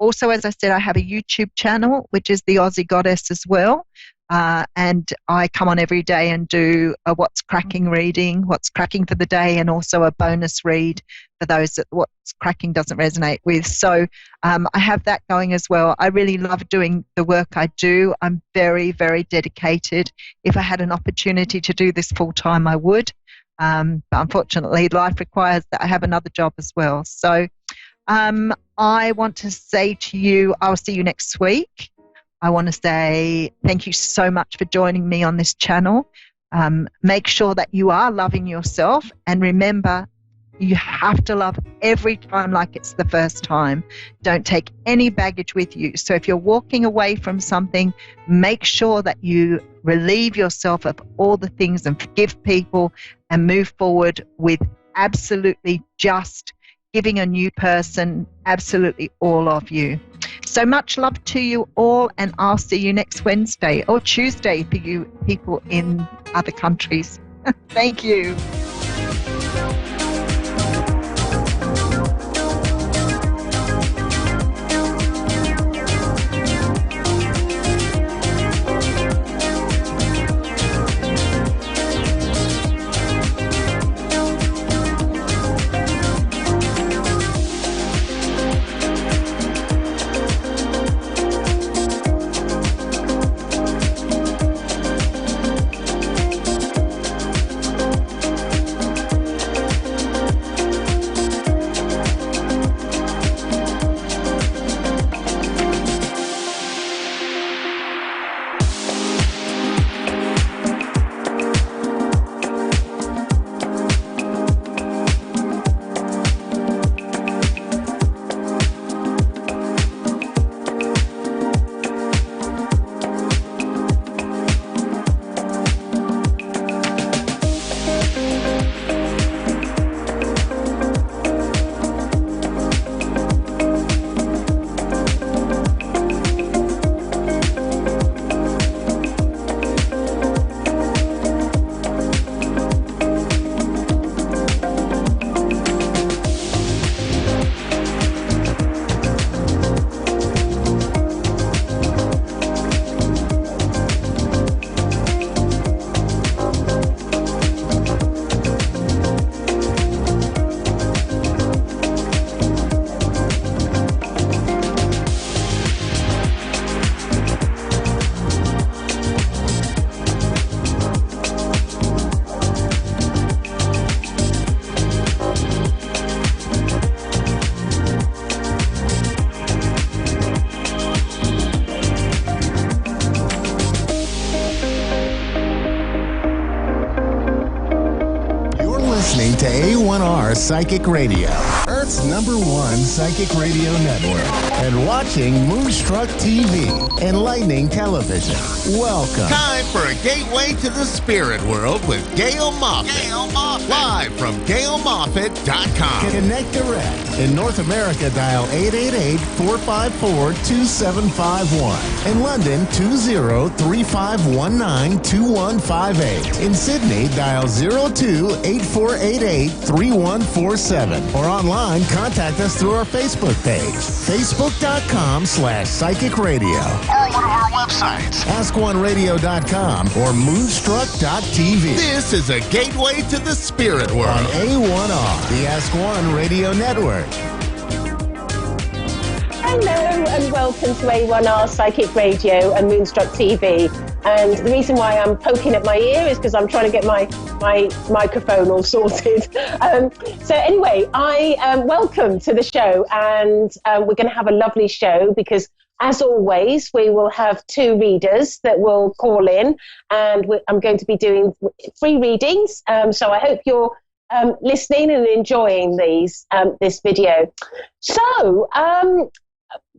Also, as I said, I have a YouTube channel, which is the Aussie Goddess as well. And I come on every day and do a What's Cracking reading, What's Cracking for the day, and also a bonus read for those that What's Cracking doesn't resonate with. So I have that going as well. I really love doing the work I do. I'm very, very dedicated. If I had an opportunity to do this full time, I would. But unfortunately, life requires that I have another job as well. So I want to say to you, I'll see you next week. I want to say thank you so much for joining me on this channel. Make sure that you are loving yourself, and remember, you have to love every time like it's the first time. Don't take any baggage with you. So if you're walking away from something, make sure that you relieve yourself of all the things and forgive people and move forward with absolutely just giving a new person absolutely all of you. So much love to you all, and I'll see you next Wednesday or Tuesday for you people in other countries. Thank you. listening to A1R Psychic Radio, Earth's #1 psychic radio network, and watching Moonstruck TV, enlightening television. Welcome. Time for a gateway to the spirit world with Gail Moffat. Live from GailMoffat.com. Connect direct. In North America, dial 888-454-2751. In London, 20-3519-2158. In Sydney, dial 02-8488-3147. Or online, contact us through our Facebook page, Facebook Facebook.com/Psychic Radio. Or one of our websites, AskOneRadio.com or Moonstruck.tv. This is a gateway to the spirit world on A1R, the Ask One Radio Network. Hello and welcome to A1R Psychic Radio and Moonstruck TV. And the reason why I'm poking at my ear is because I'm trying to get my microphone all sorted. So anyway, welcome to the show, and we're going to have a lovely show because, as always, we will have two readers that will call in, and I'm going to be doing free readings. So I hope you're listening and enjoying this video. So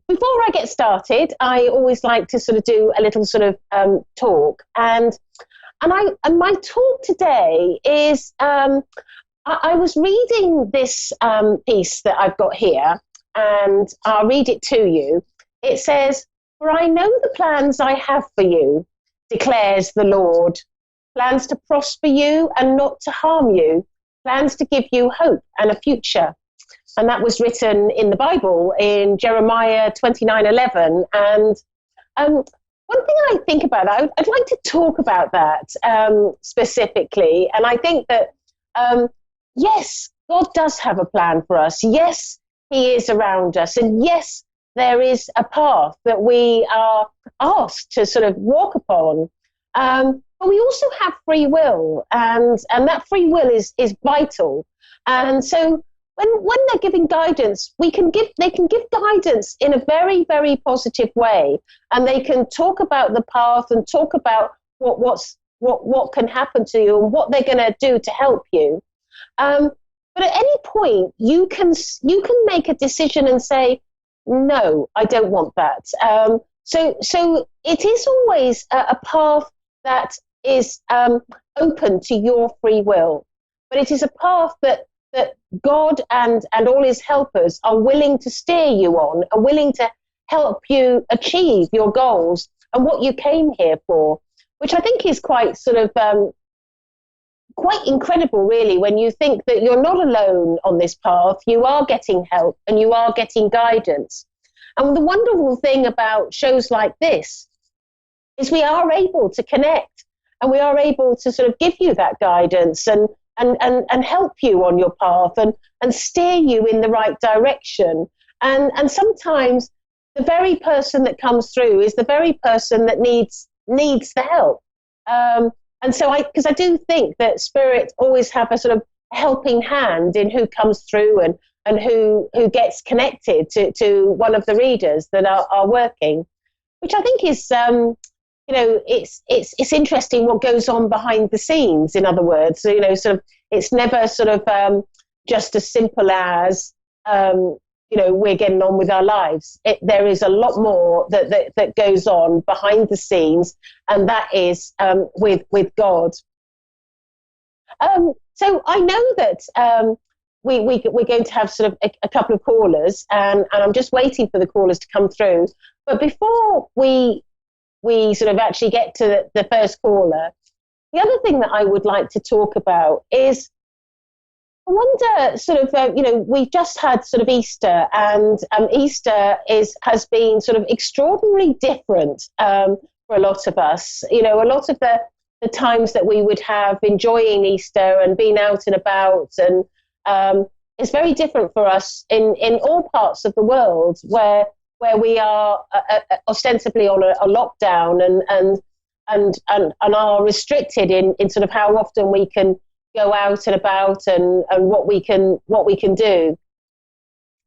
before I get started, I always like to sort of do a little sort of talk, and my talk today is I was reading this piece that I've got here, and I'll read it to you. It says, "For I know the plans I have for you, declares the Lord, plans to prosper you and not to harm you, plans to give you hope and a future." And that was written in the Bible in Jeremiah 29:11. And one thing I think about, I'd like to talk about that specifically. And I think that, yes, God does have a plan for us. Yes, he is around us. And yes, there is a path that we are asked to sort of walk upon. But we also have free will. And that free will is vital. And so when they're giving guidance, they can give guidance in a very, very positive way, and they can talk about the path and talk about what can happen to you and what they're going to do to help you. But at any point, you can make a decision and say, no, I don't want that. So it is always a path that is open to your free will, but it is a path that God and all his helpers are willing to steer you on, are willing to help you achieve your goals and what you came here for, which I think is quite sort of quite incredible, really, when you think that you're not alone on this path. You are getting help and you are getting guidance. And the wonderful thing about shows like this is we are able to connect, and we are able to sort of give you that guidance and help you on your path and steer you in the right direction. And sometimes the very person that comes through is the very person that needs the help. And so because I do think that spirit always have a sort of helping hand in who comes through and who gets connected to one of the readers that are working, which I think is it's interesting what goes on behind the scenes. In other words, sort of it's never sort of just as simple as we're getting on with our lives. There is a lot more that goes on behind the scenes, and that is with God. So I know that we're going to have sort of a couple of callers, and I'm just waiting for the callers to come through. But before we sort of actually get to the first caller, the other thing that I would like to talk about is, I wonder, sort of, we've just had sort of Easter, and Easter has been sort of extraordinarily different for a lot of us. A lot of the times that we would have enjoying Easter and being out and about, and it's very different for us in all parts of the world where we are ostensibly on a lockdown and are restricted in sort of how often we can go out and about and what we can do.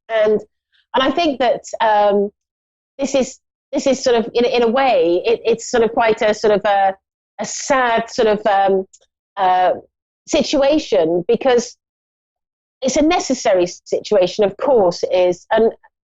And I think that this is sort of in a way it's sort of quite a sort of a sad sort of situation, because it's a necessary situation, of course it is,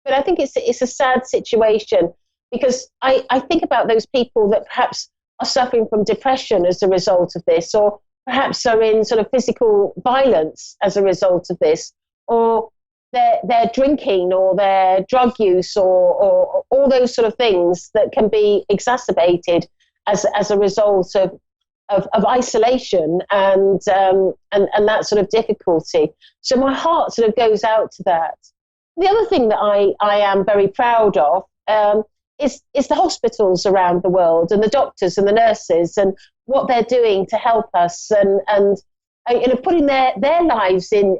but I think it's a sad situation, because I think about those people that perhaps are suffering from depression as a result of this, or perhaps are in sort of physical violence as a result of this, or their drinking or their drug use, or all those sort of things that can be exacerbated as a result of isolation and that sort of difficulty. So my heart sort of goes out to that. The other thing that I am very proud of is the hospitals around the world and the doctors and the nurses and what they're doing to help us and putting their lives in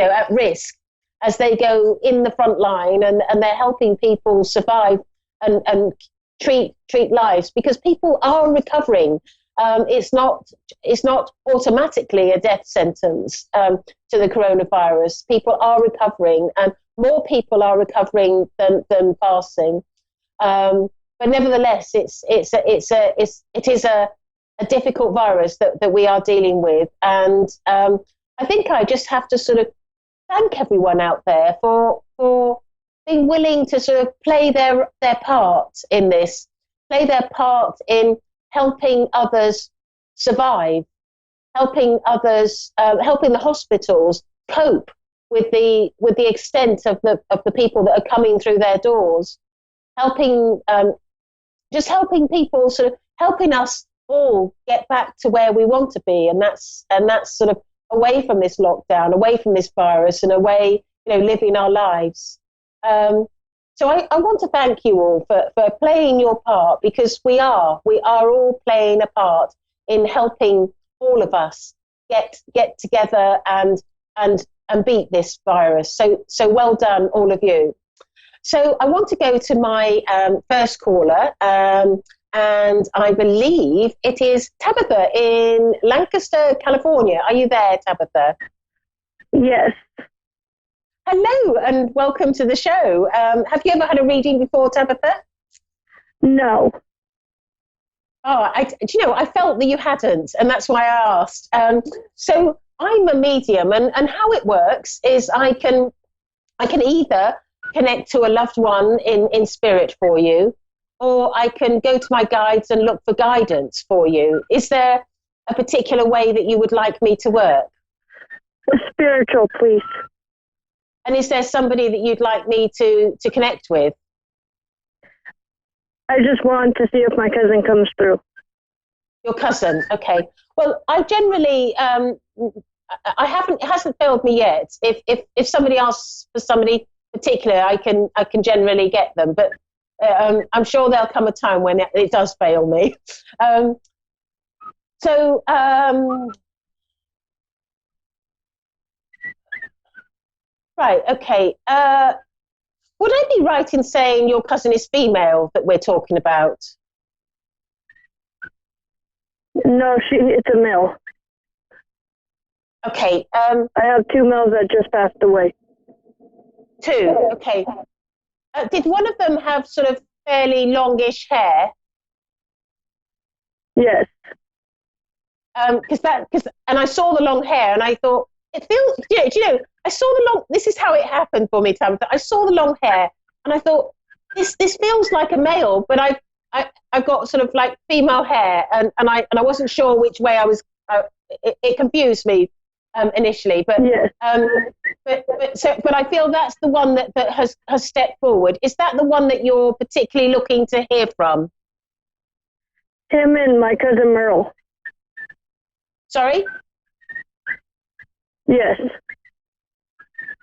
at risk as they go in the front line and they're helping people survive and treat lives, because people are recovering. It's not automatically a death sentence to the coronavirus. People are recovering, and more people are recovering than passing. But nevertheless, it is a difficult virus that we are dealing with, and I think I just have to sort of thank everyone out there for being willing to sort of play their part in this, play their part in helping others survive, helping others, helping the hospitals cope with the extent of the people that are coming through their doors, helping people, sort of helping us all get back to where we want to be, and that's sort of away from this lockdown, away from this virus, and away, living our lives. So I want to thank you all for playing your part, because we are all playing a part in helping all of us get together and beat this virus. So well done, all of you. So I want to go to my first caller, and I believe it is Tabitha in Lancaster, California. Are you there, Tabitha? Yes. Hello, and welcome to the show. Have you ever had a reading before, Tabitha? No. Oh, I felt that you hadn't, and that's why I asked. So I'm a medium, and how it works is I can either connect to a loved one in spirit for you, or I can go to my guides and look for guidance for you. Is there a particular way that you would like me to work? Spiritual, please. And is there somebody that you'd like me to connect with? I just want to see if my cousin comes through. Your cousin, okay. Well, I generally, it hasn't failed me yet. If somebody asks for somebody particular, I can generally get them, but I'm sure there'll come a time when it does fail me. Right, okay. Would I be right in saying your cousin is female that we're talking about? No, it's a male. Okay. I have two males that just passed away. Two, okay. Did one of them have sort of fairly longish hair? Yes. And I saw the long hair, and I thought, it feels, I saw the long, this is how it happened for me, Tabitha. I saw the long hair, and I thought, this feels like a male, but I've got sort of like female hair, and I wasn't sure which way I was, it confused me initially, but yes. But I feel that's the one that has stepped forward. Is that the one that you're particularly looking to hear from? Him and my cousin Merle. Sorry? Yes.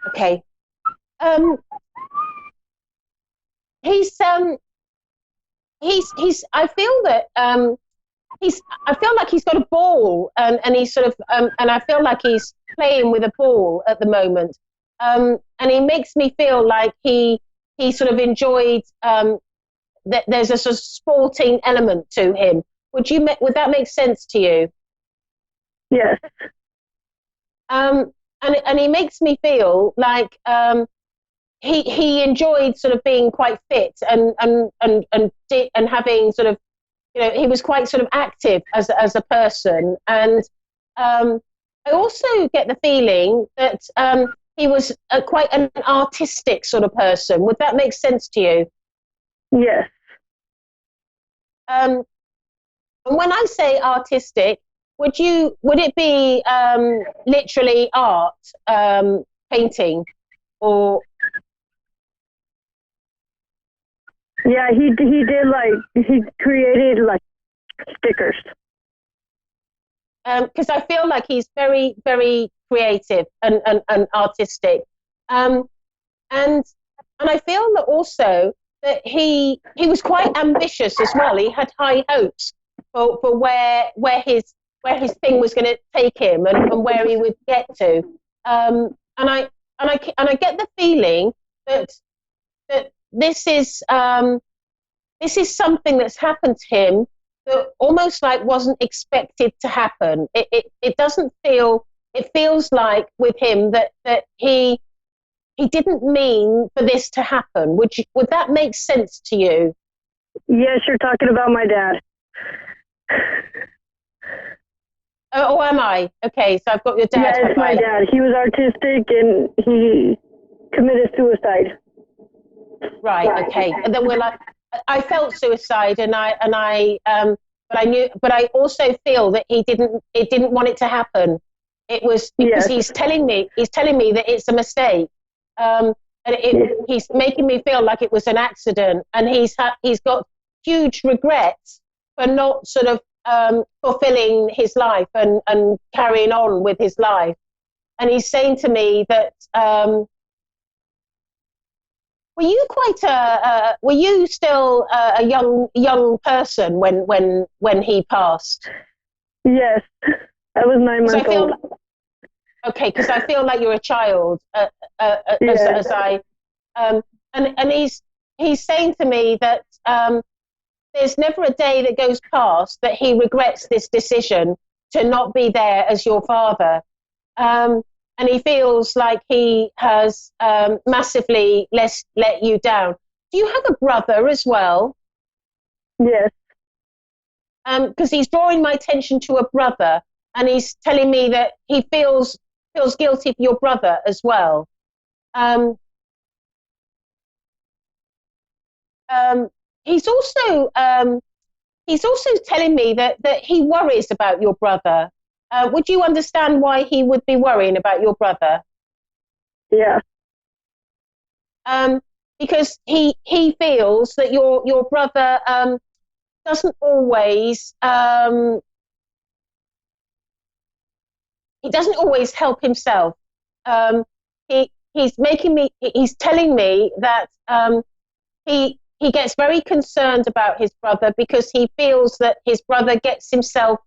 Okay. He's I feel that I feel like he's got a ball, and he's sort of and I feel like he's playing with a ball at the moment, and he makes me feel like he sort of enjoyed that there's a sort of sporting element to him. Would that make sense to you? Yes. And he makes me feel like he enjoyed sort of being quite fit and having sort of, he was quite sort of active as a person. And I also get the feeling that he was quite an artistic sort of person. Would that make sense to you? Yes. And when I say artistic, would it be literally art, painting, or? Yeah, he created like stickers. Because I feel like he's very, very creative and artistic. And and I feel that also that he was quite ambitious as well. He had high hopes for where his thing was going to take him and where he would get to. And I get the feeling that this is something that's happened to him that almost like wasn't expected to happen. It doesn't feel. It feels like with him that he didn't mean for this to happen. Would that make sense to you? Yes, you're talking about my dad. Oh, am I? Okay, so I've got your dad. Yeah, it's my dad. He was artistic and he committed suicide. Right. Okay. And then we're like, I felt suicide, but I also feel that he didn't want it to happen. It was because he's telling me that it's a mistake. He's making me feel like it was an accident, and he's got huge regrets for not sort of fulfilling his life and carrying on with his life. And he's saying to me that, were you still a young person when he passed? Yes, I was 9 months old. Okay, because I feel like you're a child, as I, and he's saying to me that there's never a day that goes past that he regrets this decision to not be there as your father, and he feels like he has massively let you down. Do you have a brother as well? Yes. Because he's drawing my attention to a brother, and he's telling me that he feels guilty for your brother as well. He's also telling me that he worries about your brother. Would you understand why he would be worrying about your brother? Yeah. Because he feels that your brother doesn't always he doesn't always help himself. He's telling me that he gets very concerned about his brother because he feels that his brother gets himself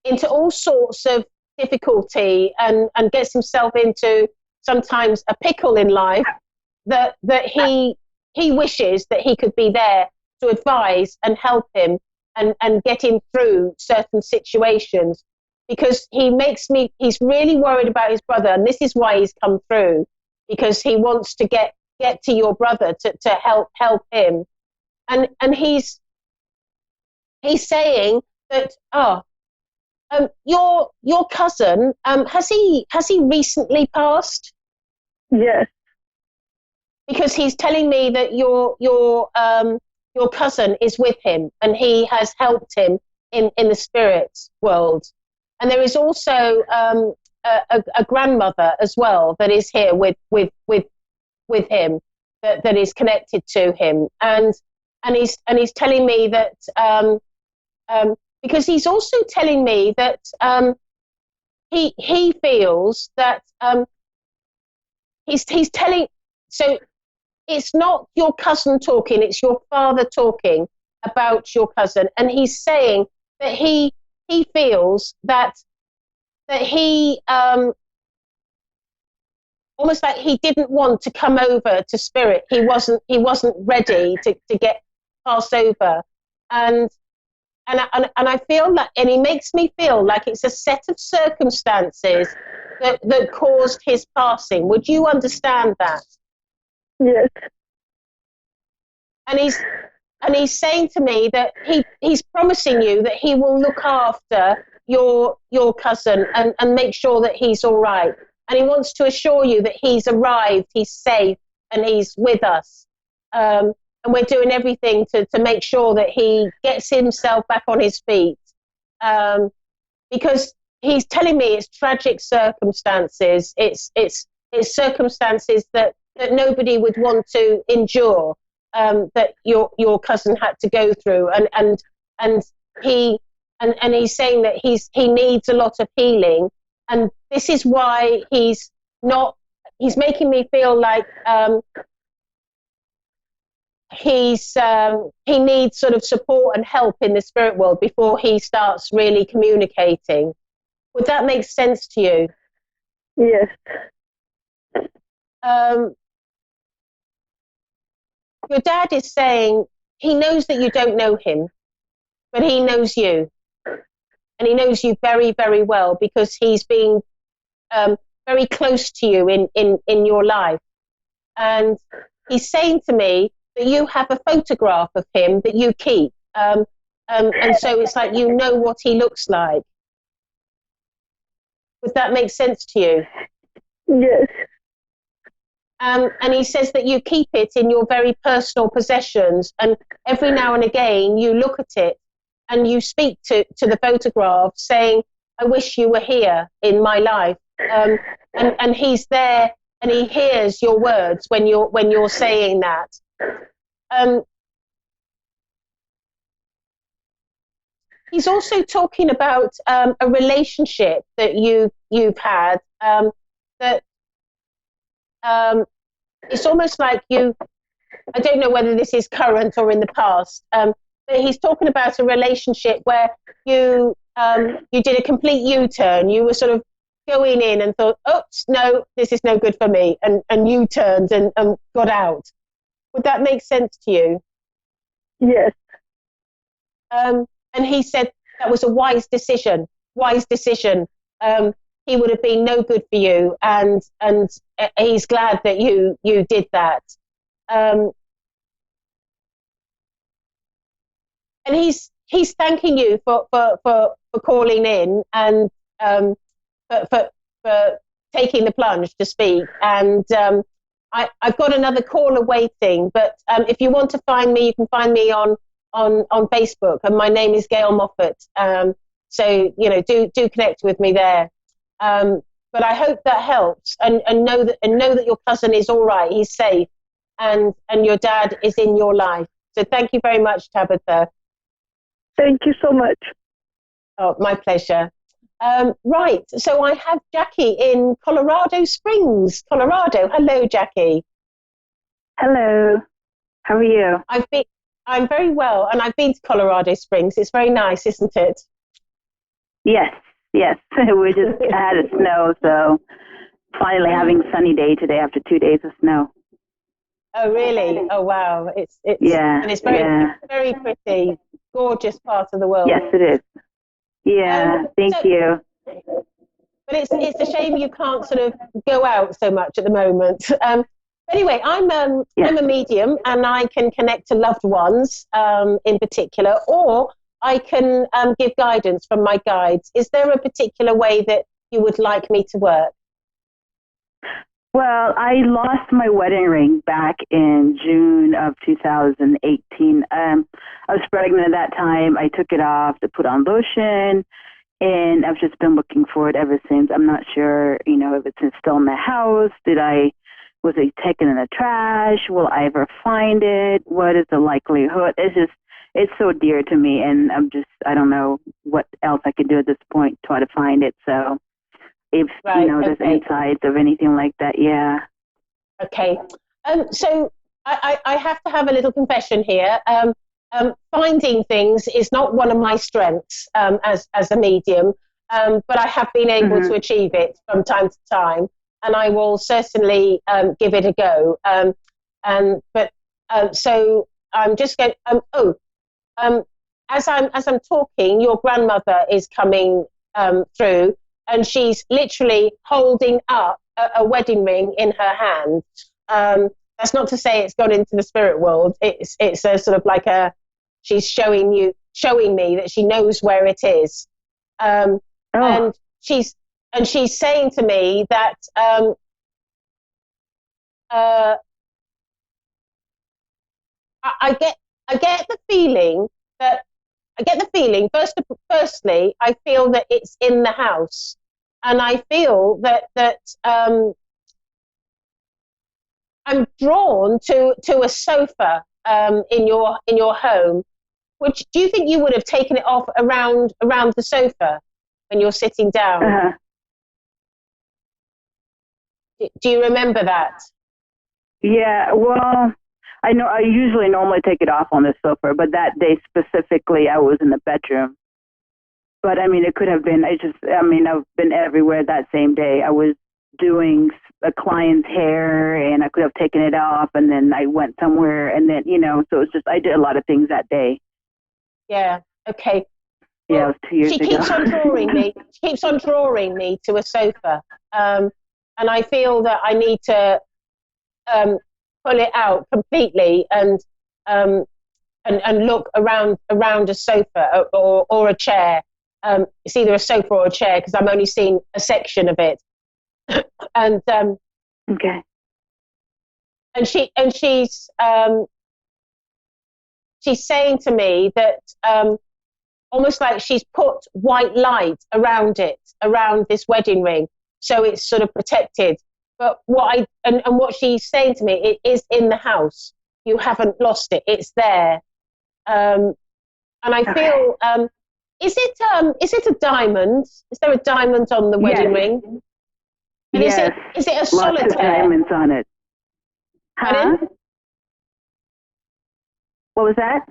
into all sorts of difficulty and gets himself into sometimes a pickle in life that he wishes that he could be there to advise and help him and get him through certain situations, because he's really worried about his brother, and this is why he's come through, because he wants to get to your brother to help him, and he's saying that your cousin, has he recently passed? Yes. Because he's telling me that your cousin is with him and he has helped him in the spirit world. And there is also a grandmother as well that is here with him, that is connected to him, and he's telling me that because he's also telling me that he feels that he's telling, so it's not your cousin talking, it's your father talking about your cousin, and he's saying that he feels that he almost like he didn't want to come over to spirit. He wasn't ready to get passed over, and I feel that, and he makes me feel like it's a set of circumstances that caused his passing. Would you understand that? Yes. And he's saying to me that he's promising you that he will look after your cousin and make sure that he's all right. And he wants to assure you that he's arrived, he's safe, and he's with us. And we're doing everything to make sure that he gets himself back on his feet. Because he's telling me it's tragic circumstances. It's circumstances that nobody would want to endure, that your cousin had to go through. And he's saying that he needs a lot of healing. And this is why he's he's making me feel like he needs sort of support and help in the spirit world before he starts really communicating. Would that make sense to you? Yes. Your dad is saying he knows that you don't know him, but he knows you. And he knows you very, very well because he's been very close to you in your life. And he's saying to me that you have a photograph of him that you keep. And so it's like you know what he looks like. Would that make sense to you? Yes. And he says that you keep it in your very personal possessions, and every now and again you look at it and you speak to the photograph saying, I wish you were here in my life. And he's there and he hears your words when you're saying that. He's also talking about a relationship that you've had that it's almost like I don't know whether this is current or in the past, but he's talking about a relationship where you did a complete U-turn. You were sort of going in and thought, oops, no, this is no good for me, and U-turned and got out. Would that make sense to you? Yes. And he said that was a wise decision. He would have been no good for you, and he's glad that you did that. And he's thanking you for calling in and for taking the plunge to speak. And I've got another caller waiting, but if you want to find me, you can find me on Facebook, and my name is Gail Moffat. So do connect with me there. But I hope that helps, and know that your cousin is all right. He's safe, and your dad is in your life. So thank you very much, Tabitha. Thank you so much. Oh, my pleasure. Right, so I have Jackie in Colorado Springs, Colorado. Hello, Jackie. Hello. How are you? I'm very well, and I've been to Colorado Springs. It's very nice, isn't it? Yes. We just had a snow, so finally having a sunny day today after 2 days of snow. Oh, really? Oh, wow. It's yeah, and it's very pretty, gorgeous part of the world. Yes, it is. Yeah, thank you. But it's a shame you can't sort of go out so much at the moment. Anyway, I'm a medium, and I can connect to loved ones in particular, or I can give guidance from my guides. Is there a particular way that you would like me to work? Well, I lost my wedding ring back in June of 2018. I was pregnant at that time. I took it off to put on lotion, and I've just been looking for it ever since. I'm not sure, if it's still in the house. Was it taken in the trash? Will I ever find it? What is the likelihood? It's so dear to me, and I don't know what else I can do at this point to try to find it. So if, there's insights of anything like that, yeah. Okay. So I have to have a little confession here. Finding things is not one of my strengths as a medium, but I have been able to achieve it from time to time, and I will certainly give it a go. So I'm just going. As I'm talking, your grandmother is coming through, and she's literally holding up a wedding ring in her hand. That's not to say it's gone into the spirit world. It's a sort of like she's showing me that she knows where it is. And she's saying to me that I get the feeling firstly, I feel that it's in the house, and I feel that I'm drawn to a sofa in your home. Which do you think you would have taken it off around the sofa when you're sitting down? Do you remember that? Yeah, well, I know I usually normally take it off on the sofa, but that day specifically I was in the bedroom. But I mean, it could have been, I've been everywhere that same day. I was doing a client's hair and I could have taken it off and then I went somewhere and then, so it's just, I did a lot of things that day. Yeah. Okay. Yeah, it was 2 years ago. She keeps on drawing me to a sofa. And I feel that I need to pull it out completely and look around a sofa or a chair. It's either a sofa or a chair because I'm only seeing a section of it. And okay. And she's saying to me that almost like she's put white light around this wedding ring, so it's sort of protected. But what she's saying to me, it is in the house. You haven't lost it. It's there. And I feel, is it a diamond? Is there a diamond on the wedding ring? And yes. Is it a solitaire? Lots of diamonds on it. Huh? What was that?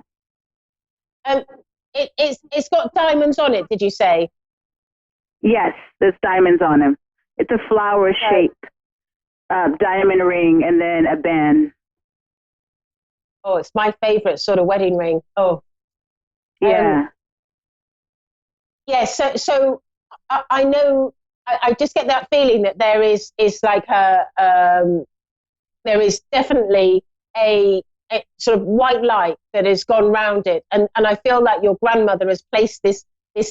It's got diamonds on it, did you say? Yes, there's diamonds on them. It's a flower shape, diamond ring, and then a band. Oh, it's my favorite sort of wedding ring. Oh. Yeah. Yeah, so I know, I just get that feeling that there is like there is definitely a sort of white light that has gone round it. And I feel like your grandmother has placed this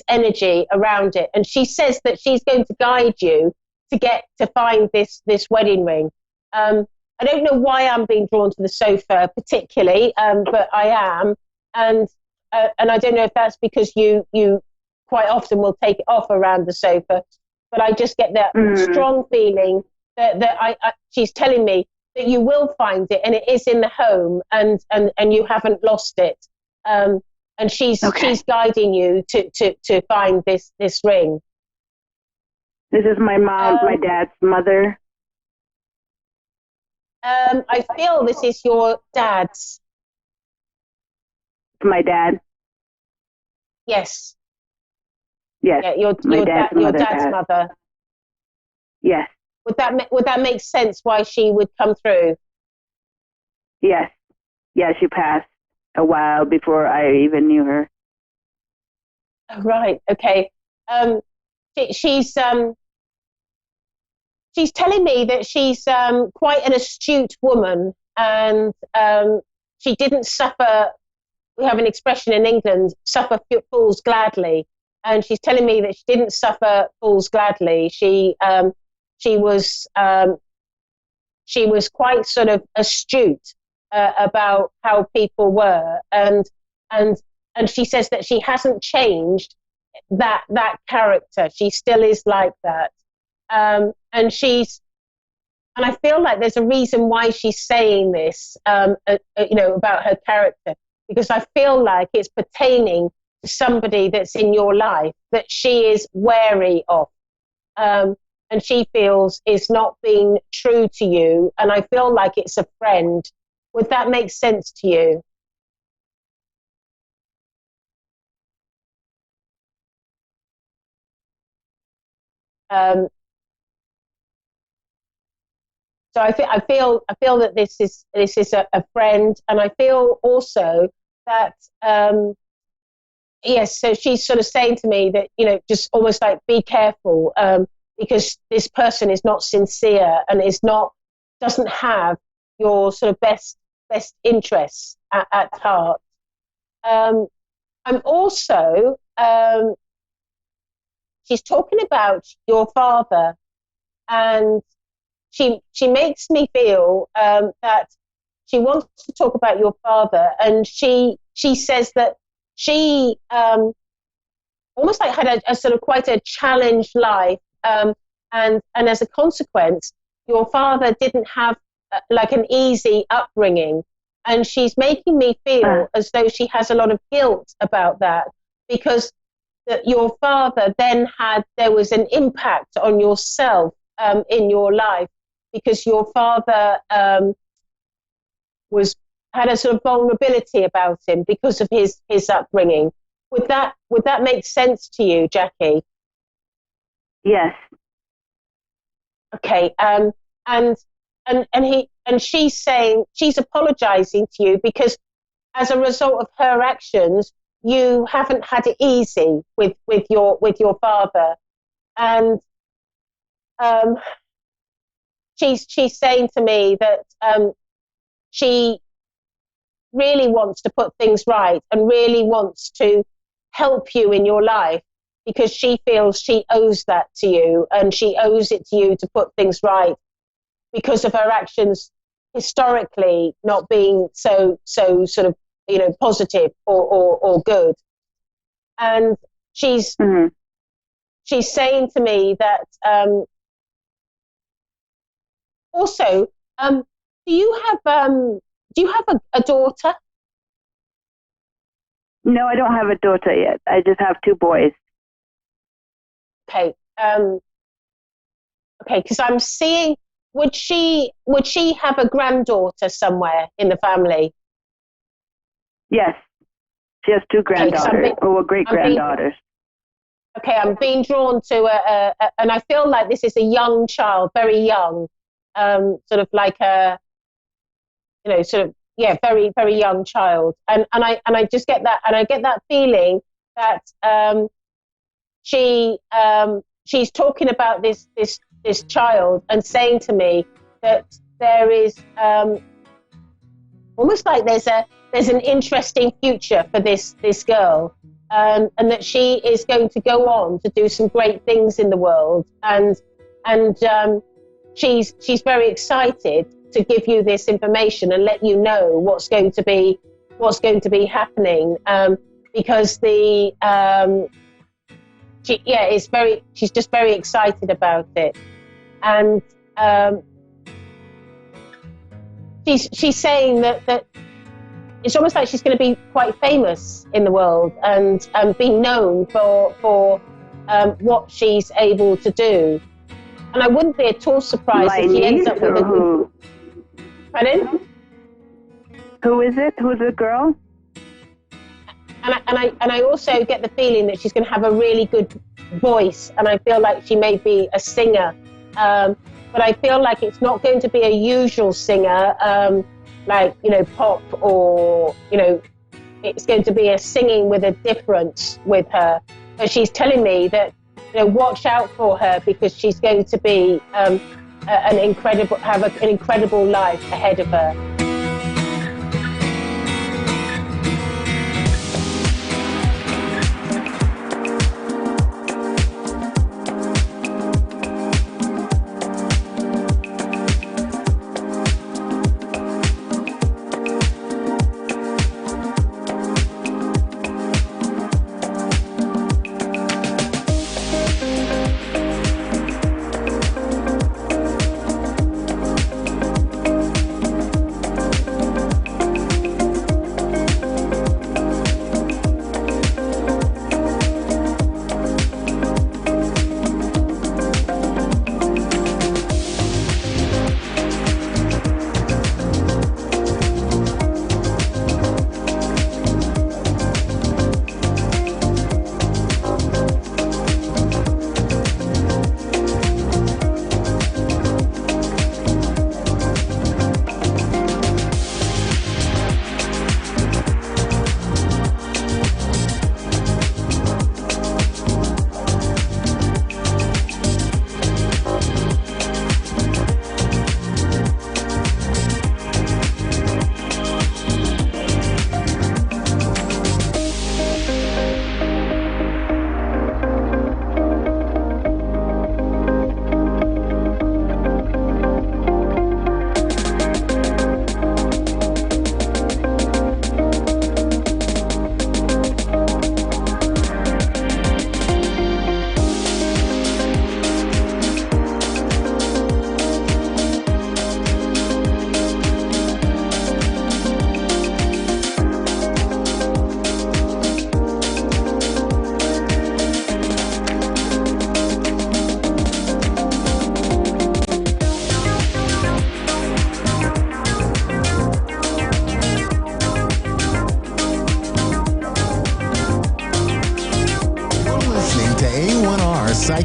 energy around it. And she says that she's going to guide you to find this wedding ring. I don't know why I'm being drawn to the sofa particularly, but I am. And I don't know if that's because you quite often will take it off around the sofa, but I just get that strong feeling that she's telling me that you will find it and it is in the home and you haven't lost it. And she's guiding you to find this ring. This is my mom, my dad's mother. I feel this is your dad's. My dad? Yes. Yes. Yeah, your dad's mother. Yes. Would that make sense why she would come through? Yes. Yeah, she passed a while before I even knew her. Right. Okay. She's telling me that she's quite an astute woman, and she didn't suffer. We have an expression in England: "Suffer fools gladly." And she's telling me that she didn't suffer fools gladly. She was quite sort of astute about how people were, and she says that she hasn't changed that character. She still is like that, and I feel like there's a reason why she's saying this, about her character, because I feel like it's pertaining to somebody that's in your life that she is wary of. And she feels is not being true to you, and I feel like it's a friend. Would that make sense to you? So I feel that this is a friend, and I feel also that yes. So she's sort of saying to me that just almost like be careful. Because this person is not sincere and doesn't have your sort of best interests at heart. I'm also, she's talking about your father, and she makes me feel that she wants to talk about your father, and she says that she almost like had a sort of quite a challenged life. And as a consequence, your father didn't have like an easy upbringing, and she's making me feel as though she has a lot of guilt about that, because your father then there was an impact on yourself in your life, because your father had a sort of vulnerability about him because of his upbringing. Would that make sense to you, Jackie? Yes. Okay. And she's saying, she's apologizing to you because as a result of her actions, you haven't had it easy with your father. And she's saying to me that she really wants to put things right and really wants to help you in your life because she feels she owes that to you, and she owes it to you to put things right because of her actions historically not being so sort of, you know, positive or good. And she's saying to me that also, do you have a daughter? No, I don't have a daughter yet. I just have 2 boys. Okay. Okay, because I'm seeing, would she have a granddaughter somewhere in the family? Yes. She has 2 granddaughters, or great-granddaughters. Okay, I'm being drawn to and I feel like this is a young child, very young, sort of like a, you know, sort of, yeah, very, very young child. And I just get that, and I get that feeling that she's talking about this child and saying to me that there is almost like there's an interesting future for this girl, and that she is going to go on to do some great things in the world, and she's very excited to give you this information and let you know what's going to be happening, because she's just very excited about it. And she's saying that it's almost like she's going to be quite famous in the world and be known for what she's able to do. And I wouldn't be at all surprised if she ends up with a... Pardon? Who is it? Who's the girl? And I also get the feeling that she's going to have a really good voice, and I feel like she may be a singer. But I feel like it's not going to be a usual singer, like, you know, pop, or, you know, it's going to be a singing with a difference with her. But she's telling me that, you know, watch out for her because she's going to be have an incredible life ahead of her.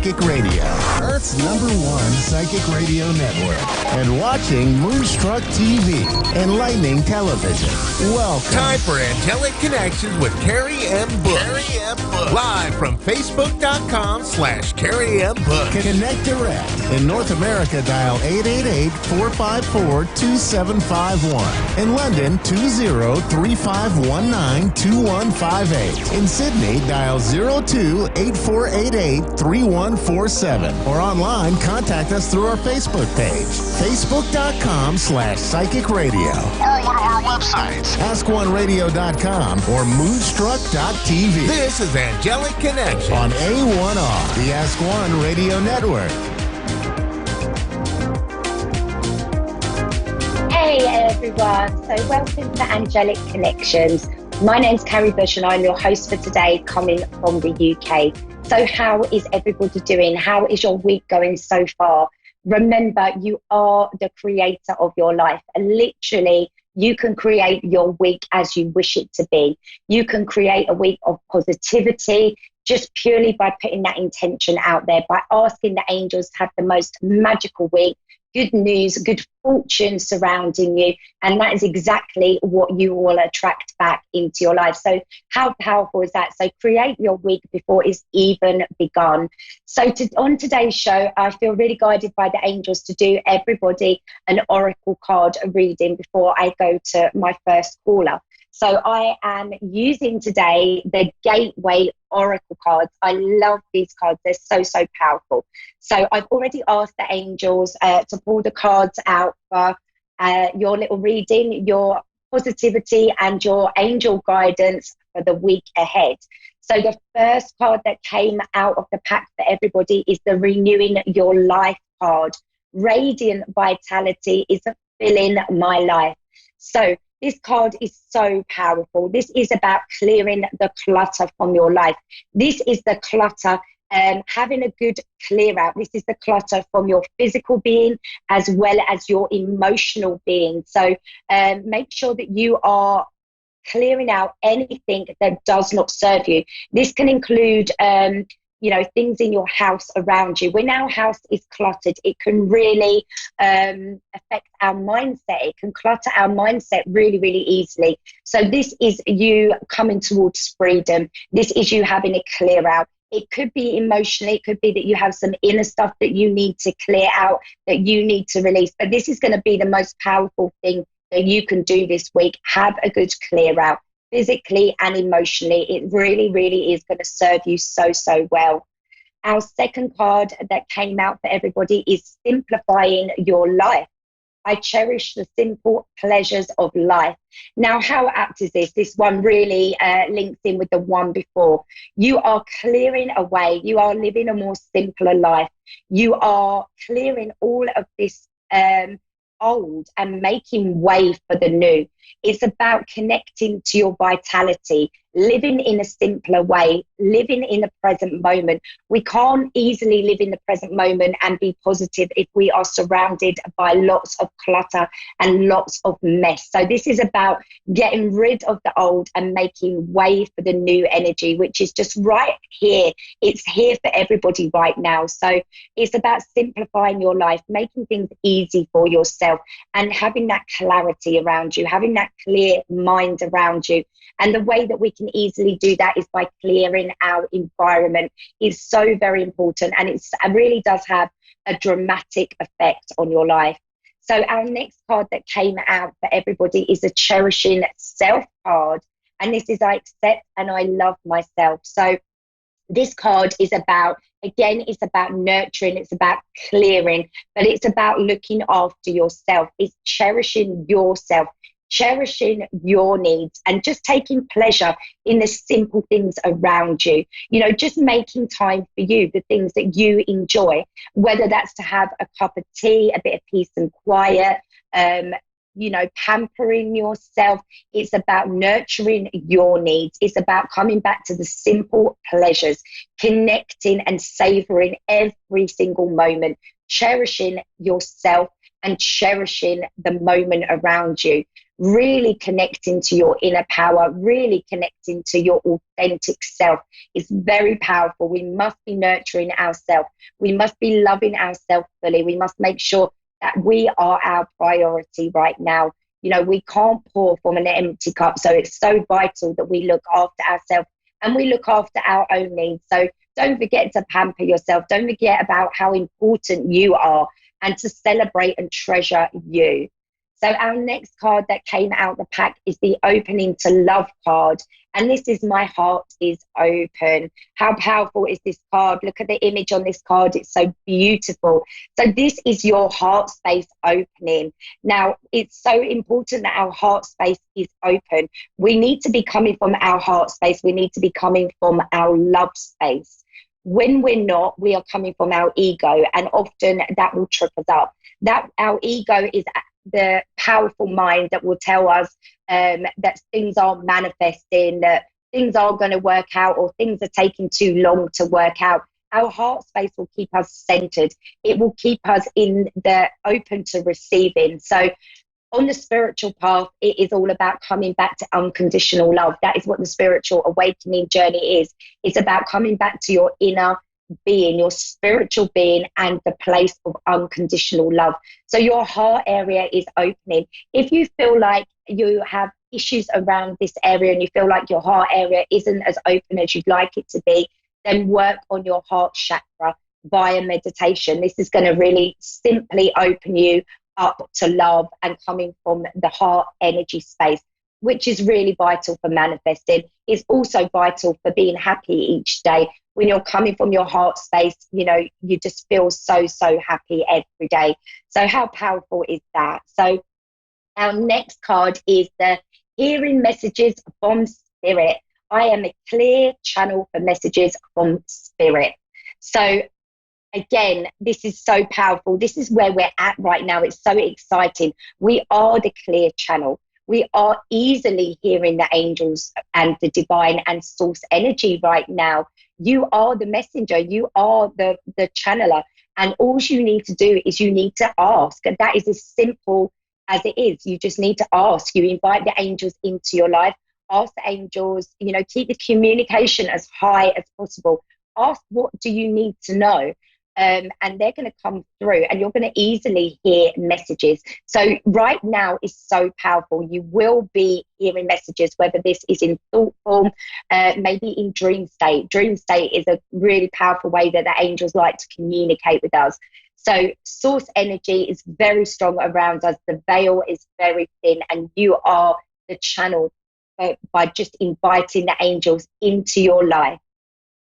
Psychic Radio, Earth's #1 psychic radio network, and watching Moonstruck TV, enlightening television. Welcome. Time for Angelic Connections with Carrie M. Bush. Live from Facebook.com/Carrie M. Bush. Connect direct. In North America, dial 888-454-2751. In London, 20-3519-2158. In Sydney, dial 02-8488-3147. Or online, contact us through our Facebook page, Facebook.com/Psychic Radio. Or one of our websites, AskOneRadio.com or Moonstruck.tv. This is Angelic Connection on A1R, the Ask One Radio Network. Hey everyone, so welcome to Angelic Connections. My name's Carrie Bush and I'm your host for today, coming from the UK. So how is everybody doing? How is your week going so far? Remember, you are the creator of your life. And literally, you can create your week as you wish it to be. You can create a week of positivity just purely by putting that intention out there, by asking the angels to have the most magical week, good news, good fortune surrounding you. And that is exactly what you will attract back into your life. So how powerful is that? So create your week before it's even begun. So on today's show, I feel really guided by the angels to do everybody an oracle card reading before I go to my first caller. So I am using today the Gateway Oracle cards. I love these cards. They're so, so powerful. So I've already asked the angels to pull the cards out for your little reading, your positivity and your angel guidance for the week ahead. So the first card that came out of the pack for everybody is the Renewing Your Life card. Radiant vitality is filling my life. So this card is so powerful. This is about clearing the clutter from your life. This is the clutter, having a good clear out. This is the clutter from your physical being as well as your emotional being. So make sure that you are clearing out anything that does not serve you. This can include things in your house around you. When our house is cluttered, it can really affect our mindset. It can clutter our mindset really, really easily. So this is you coming towards freedom. This is you having a clear out. It could be emotionally. It could be that you have some inner stuff that you need to clear out, that you need to release. But this is going to be the most powerful thing that you can do this week. Have a good clear out. Physically and emotionally, it really, really is going to serve you so, so well. Our second card that came out for everybody is Simplifying Your Life. I cherish the simple pleasures of life. Now, how apt is this? This one really links in with the one before. You are clearing away. You are living a more simpler life. You are clearing all of this old and making way for the new. It's about connecting to your vitality, living in a simpler way, living in the present moment. We can't easily live in the present moment and be positive if we are surrounded by lots of clutter and lots of mess. So this is about getting rid of the old and making way for the new energy, which is just right here. It's here for everybody right now. So it's about simplifying your life, making things easy for yourself and having that clarity around you, having that clear mind around you. And the way that we can easily do that is by clearing our environment. It's so very important, and it really does have a dramatic effect on your life. So our next card that came out for everybody is a Cherishing Self card. And this is I accept and I love myself. So this card is about, again, it's about nurturing, it's about clearing, but it's about looking after yourself. It's cherishing yourself, cherishing your needs, and just taking pleasure in the simple things around you. You know, just making time for you, the things that you enjoy, whether that's to have a cup of tea, a bit of peace and quiet, pampering yourself. It's about nurturing your needs. It's about coming back to the simple pleasures, connecting and savoring every single moment, cherishing yourself and cherishing the moment around you. really connecting to your inner power, really connecting to your authentic self is very powerful. We must be nurturing ourselves. We must be loving ourselves fully. We must make sure that we are our priority right now. You know, we can't pour from an empty cup. So it's so vital that we look after ourselves and we look after our own needs. So don't forget to pamper yourself. Don't forget about how important you are and to celebrate and treasure you. So our next card that came out the pack is the Opening to Love card. And this is My Heart is Open. How powerful is this card? Look at the image on this card. It's so beautiful. So this is your heart space opening. Now, it's so important that our heart space is open. We need to be coming from our heart space. We need to be coming from our love space. When we're not, we are coming from our ego, and often that will trip us up. That our ego is the powerful mind that will tell us that things aren't manifesting, that things aren't going to work out, or things are taking too long to work out. Our heart space will keep us centered. It will keep us in the open to receiving. So on the spiritual path, it is all about coming back to unconditional love. That is what the spiritual awakening journey is. It's about coming back to your inner being, your spiritual being, and the place of unconditional love. So your heart area is opening. If you feel like you have issues around this area and you feel like your heart area isn't as open as you'd like it to be, then work on your heart chakra via meditation. This is going to really simply open you up to love and coming from the heart energy space, which is really vital for manifesting. It's also vital for being happy each day. When you're coming from your heart space, you know, you just feel so, so happy every day. So how powerful is that? So our next card is the Hearing Messages from Spirit. I am a clear channel for messages from Spirit. So again, this is so powerful. This is where we're at right now. It's so exciting. We are the clear channel. We are easily hearing the angels and the divine and source energy right now. You are the messenger. You are the channeler. And all you need to do is you need to ask. And that is as simple as it is. You just need to ask. You invite the angels into your life. Ask the angels, you know, keep the communication as high as possible. Ask, what do you need to know? And they're going to come through and you're going to easily hear messages. So right now is so powerful. You will be hearing messages, whether this is in thought form, maybe in dream state. Dream state is a really powerful way that the angels like to communicate with us. So source energy is very strong around us. The veil is very thin and you are the channel by just inviting the angels into your life.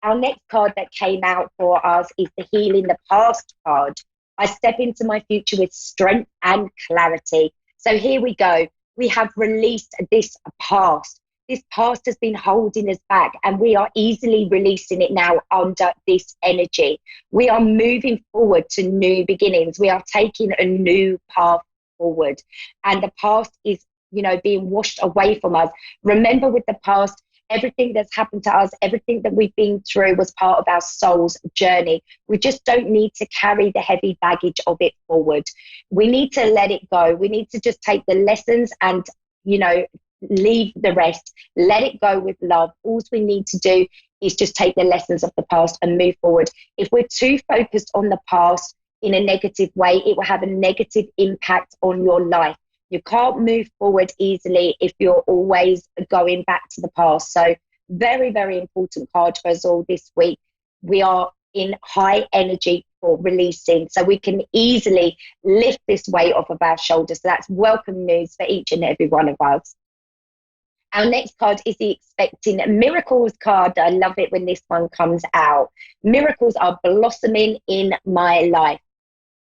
Our next card that came out for us is the Healing the Past card. I step into my future with strength and clarity. So here we go. We have released this past. This past has been holding us back and we are easily releasing it now under this energy. We are moving forward to new beginnings. We are taking a new path forward. And the past is, you know, being washed away from us. Remember, with the past, everything that's happened to us, everything that we've been through was part of our soul's journey. We just don't need to carry the heavy baggage of it forward. We need to let it go. We need to just take the lessons and, you know, leave the rest. Let it go with love. All we need to do is just take the lessons of the past and move forward. If we're too focused on the past in a negative way, it will have a negative impact on your life. You can't move forward easily if you're always going back to the past. So very, very important card for us all this week. We are in high energy for releasing, so we can easily lift this weight off of our shoulders. So that's welcome news for each and every one of us. Our next card is the Expecting Miracles card. I love it when this one comes out. Miracles are blossoming in my life.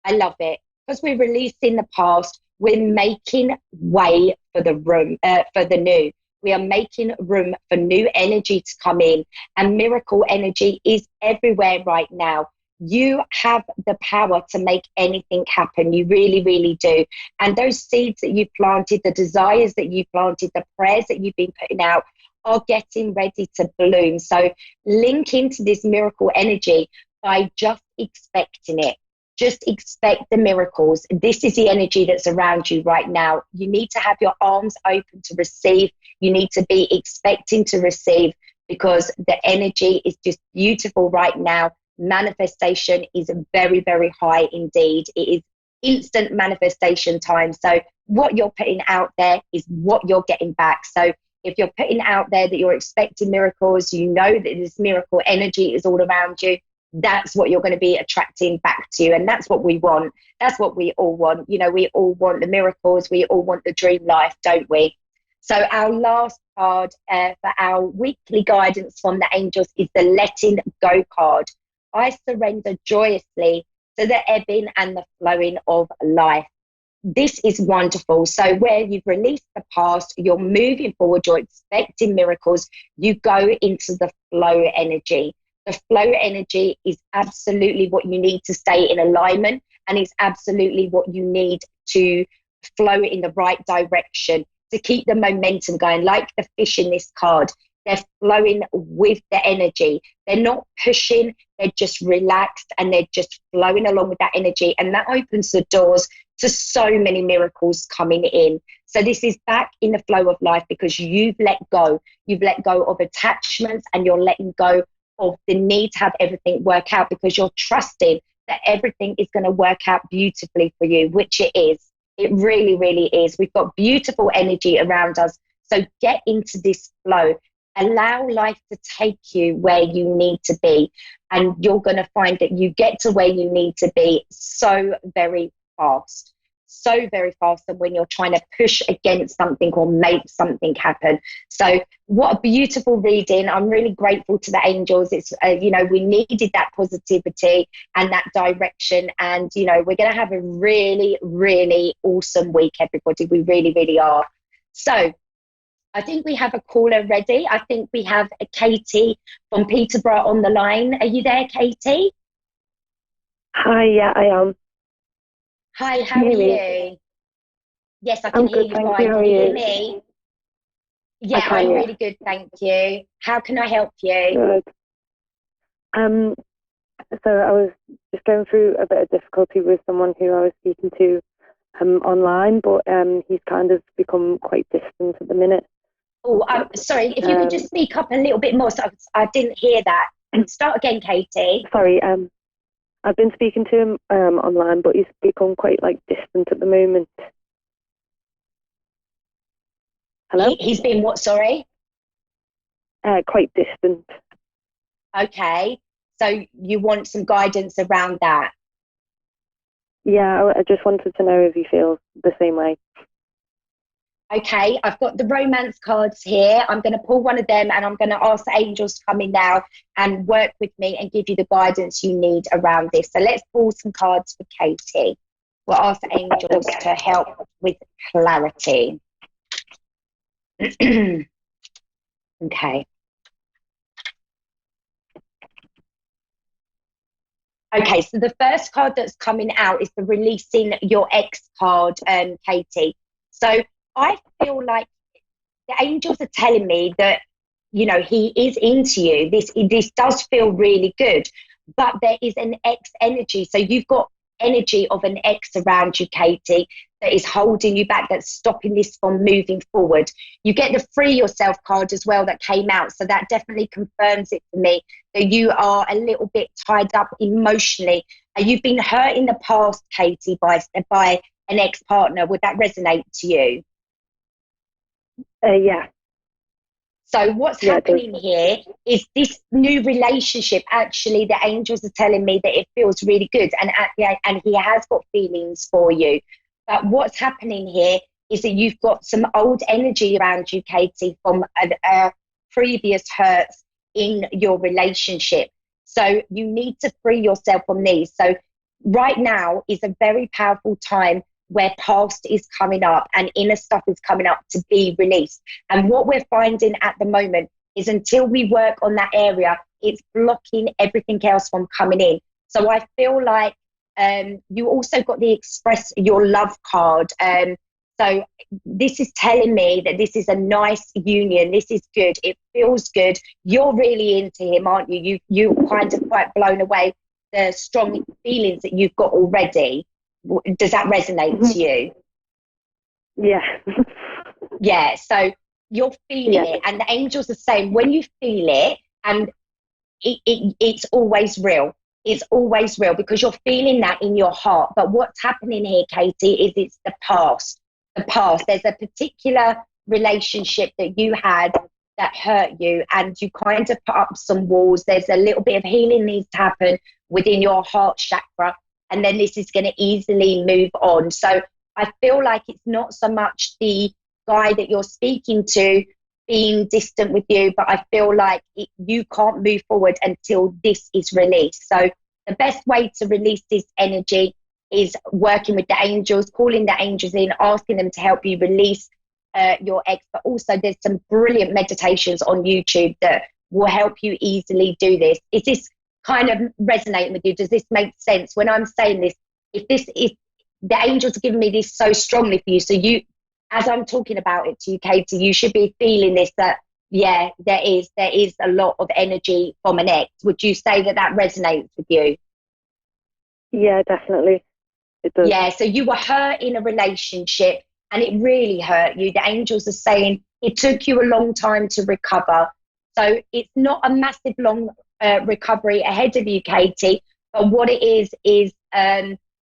I love it because we're releasing the past. We're making way for the new. We are making room for new energy to come in, and miracle energy is everywhere right now. You have the power to make anything happen. You really, really do. And those seeds that you've planted, the desires that you've planted, the prayers that you've been putting out are getting ready to bloom. So link into this miracle energy by just expecting it. just expect the miracles. This is the energy that's around you right now. You need to have your arms open to receive. You need to be expecting to receive, because the energy is just beautiful right now. Manifestation is very, very high indeed. It is instant manifestation time. So what you're putting out there is what you're getting back. So if you're putting out there that you're expecting miracles, you know that this miracle energy is all around you, that's what you're going to be attracting back to you. And that's what we want. That's what we all want. You know, we all want the miracles. We all want the dream life, don't we? So our last card for our weekly guidance from the angels is the letting go card. I surrender joyously to the ebbing and the flowing of life. This is wonderful. So where you've released the past, you're moving forward, you're expecting miracles, you go into the flow energy. The flow energy is absolutely what you need to stay in alignment, and it's absolutely what you need to flow in the right direction, to keep the momentum going. Like the fish in this card, they're flowing with the energy. They're not pushing, they're just relaxed, and they're just flowing along with that energy. And that opens the doors to so many miracles coming in. So this is back in the flow of life, because you've let go. You've let go of attachments, and you're letting go of the need to have everything work out, because you're trusting that everything is going to work out beautifully for you, which it is. It really, really is. We've got beautiful energy around us. So get into this flow. Allow life to take you where you need to be. And you're going to find that you get to where you need to be so very fast. So very fast than when you're trying to push against something or make something happen. So what a beautiful reading. I'm really grateful to the angels. It's, you know, we needed that positivity and that direction. And, you know, we're going to have a really, really awesome week, everybody. We really, really are. So I think we have a caller ready. I think we have a Katie from Peterborough on the line. Are you there, Katie? Hi, yeah, I am. Hi, how are you? Yes, I can I'm hear good, you thank fine. you. How Can are you hear you? me? Yeah, I can, I'm yeah. really good, thank you. How can I help you? Good. So I was just going through a bit of difficulty with someone who I was speaking to online, but he's kind of become quite distant at the minute. Oh, I'm sorry, if you could just speak up a little bit more. So I didn't hear that. Start again, Katie. Sorry, I've been speaking to him online, but he's become quite like distant at the moment. Hello? He's been what, sorry? Quite distant. Okay, so you want some guidance around that? Yeah, I just wanted to know if he feels the same way. Okay, I've got the romance cards here. I'm going to pull one of them, and I'm going to ask the angels to come in now and work with me and give you the guidance you need around this. So let's pull some cards for Katie. We'll ask the angels to help with clarity. Okay. Okay, so the first card that's coming out is the releasing your ex card, Katie. So I feel like the angels are telling me that, you know, he is into you. This does feel really good, but there is an ex energy. So you've got energy of an ex around you, Katie, that is holding you back, that's stopping this from moving forward. You get the free yourself card as well that came out. So that definitely confirms it for me, that you are a little bit tied up emotionally. You've been hurt in the past, Katie, by an ex-partner. Would that resonate to you? Yeah. So what's happening here is this new relationship, actually, the angels are telling me that it feels really good, and he has got feelings for you. But what's happening here is that you've got some old energy around you, Katie, from previous hurts in your relationship. So you need to free yourself from these. So right now is a very powerful time where past is coming up and inner stuff is coming up to be released. And what we're finding at the moment is until we work on that area, it's blocking everything else from coming in. So I feel like you also got the express your love card. So this is telling me that this is a nice union. This is good. It feels good. You're really into him, aren't you? You're kind of quite blown away the strong feelings that you've got already. Does that resonate to you? Yeah. Yeah, so you're feeling it, and the angels are saying when you feel it, and it's always real. It's always real because you're feeling that in your heart. But what's happening here, Katie, is it's the past. The past. There's a particular relationship that you had that hurt you, and you kind of put up some walls. There's a little bit of healing needs to happen within your heart chakra, and then this is going to easily move on. So I feel like it's not so much the guy that you're speaking to being distant with you, but I feel like you can't move forward until this is released. So the best way to release this energy is working with the angels, calling the angels in, asking them to help you release your ex. But also there's some brilliant meditations on YouTube that will help you easily do this. Is this kind of resonating with you? Does this make sense when I'm saying this? If the angels are giving me this so strongly for you, so you, as I'm talking about it to you, Katie, you should be feeling this, that, yeah, there is a lot of energy from an ex. Would you say that resonates with you? Yeah, definitely. It does. Yeah, so you were hurt in a relationship and it really hurt you. The angels are saying it took you a long time to recover. So it's not a massive long recovery ahead of you, Katie, but what it is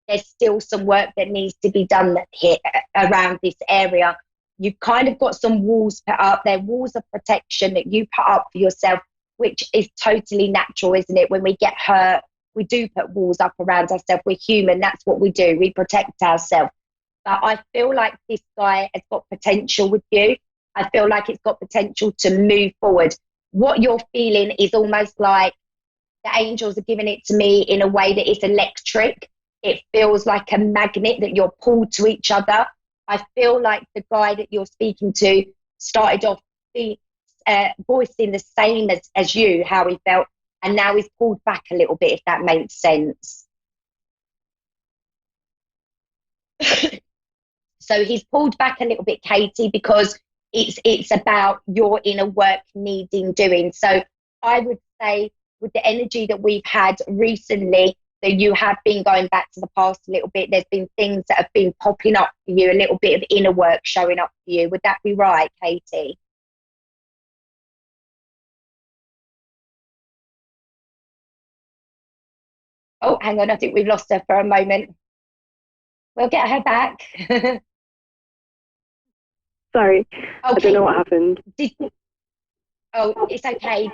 there's still some work that needs to be done here around this area. You've kind of got some walls put up. They're walls of protection that you put up for yourself, which is totally natural, isn't it? When we get hurt, we do put walls up around ourselves. We're human. That's what we do. We protect ourselves. But I feel like this guy has got potential with you. I feel like it's got potential to move forward. What you're feeling is almost like the angels are giving it to me in a way that it's electric. It feels like a magnet that you're pulled to each other. I feel like the guy that you're speaking to started off voicing the same as you, how he felt, and now he's pulled back a little bit, if that makes sense. So he's pulled back a little bit, Katie, because it's about your inner work needing doing. So I would say with the energy that we've had recently, that you have been going back to the past a little bit. There's been things that have been popping up for you, a little bit of inner work showing up for you. Would that be right, Katie? Oh, hang on. I think we've lost her for a moment. We'll get her back. Sorry. Okay. I don't know what happened. Oh, it's okay.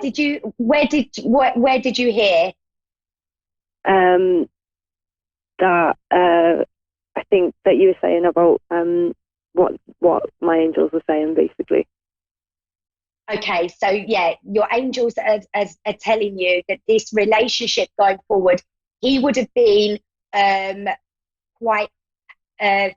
Where did you hear? That I think that you were saying about what my angels were saying, basically. Okay, so yeah, your angels are telling you that this relationship going forward, he would have been quite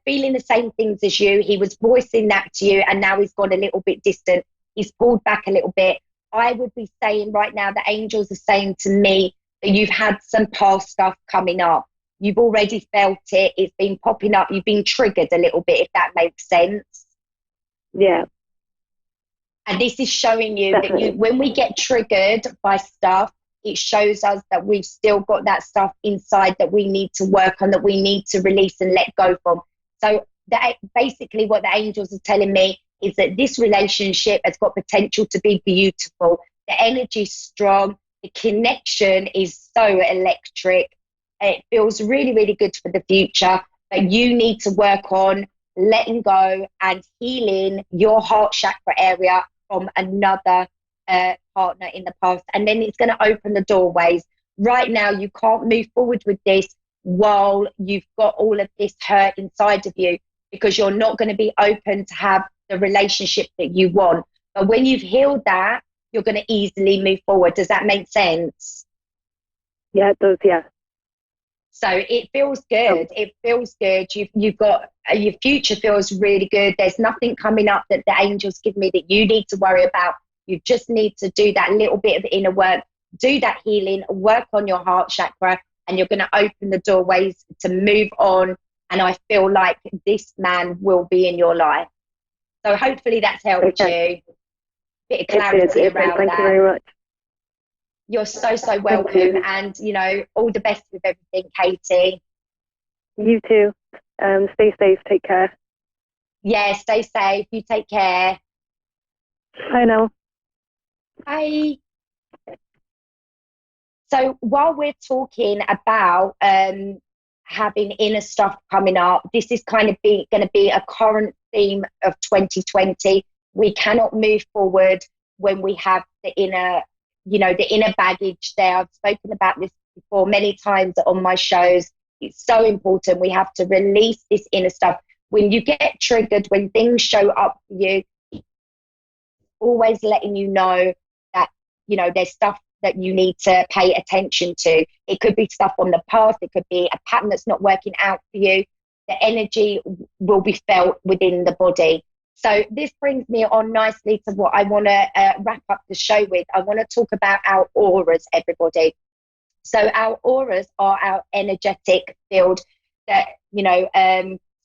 feeling the same things as you. He was voicing that to you, and now he's gone a little bit distant. He's pulled back a little bit. I would be saying right now, the angels are saying to me that you've had some past stuff coming up. You've already felt it. It's been popping up. You've been triggered a little bit, if that makes sense. Yeah. And this is showing you Definitely. that when we get triggered by stuff, it shows us that we've still got that stuff inside that we need to work on, that we need to release and let go from. So basically what the angels are telling me is that this relationship has got potential to be beautiful. The energy's strong. The connection is so electric. It feels really, really good for the future. But you need to work on letting go and healing your heart chakra area from another partner in the past. And then it's going to open the doorways. Right now, you can't move forward with this while you've got all of this hurt inside of you, because you're not going to be open to have the relationship that you want. But when you've healed that, you're going to easily move forward. Does that make sense? Yeah, it does, yeah. So it feels good. It feels good. You've got your future feels really good. There's nothing coming up that the angels give me that you need to worry about. You just need to do that little bit of inner work, do that healing, work on your heart chakra, and you're going to open the doorways to move on. And I feel like this man will be in your life. So hopefully that's helped you. Bit of clarity around that. Thank you very much. You're so Thank welcome. you. And, you know, all the best with everything, Katie. You too. Stay safe. Take care. Yeah, stay safe. You take care. Bye now. Bye. So while we're talking about having inner stuff coming up, this is kind of going to be a current theme of 2020. We cannot move forward when we have the inner, you know, the inner baggage there. I've spoken about this before many times on my shows. It's so important. We have to release this inner stuff. When you get triggered, when things show up for you, always letting you know that, you know, there's stuff that you need to pay attention to. It could be stuff from the past. It could be a pattern that's not working out for you. The energy will be felt within the body. So this brings me on nicely to what I want to wrap up the show with. I want to talk about our auras, everybody. So our auras are our energetic field that, you know,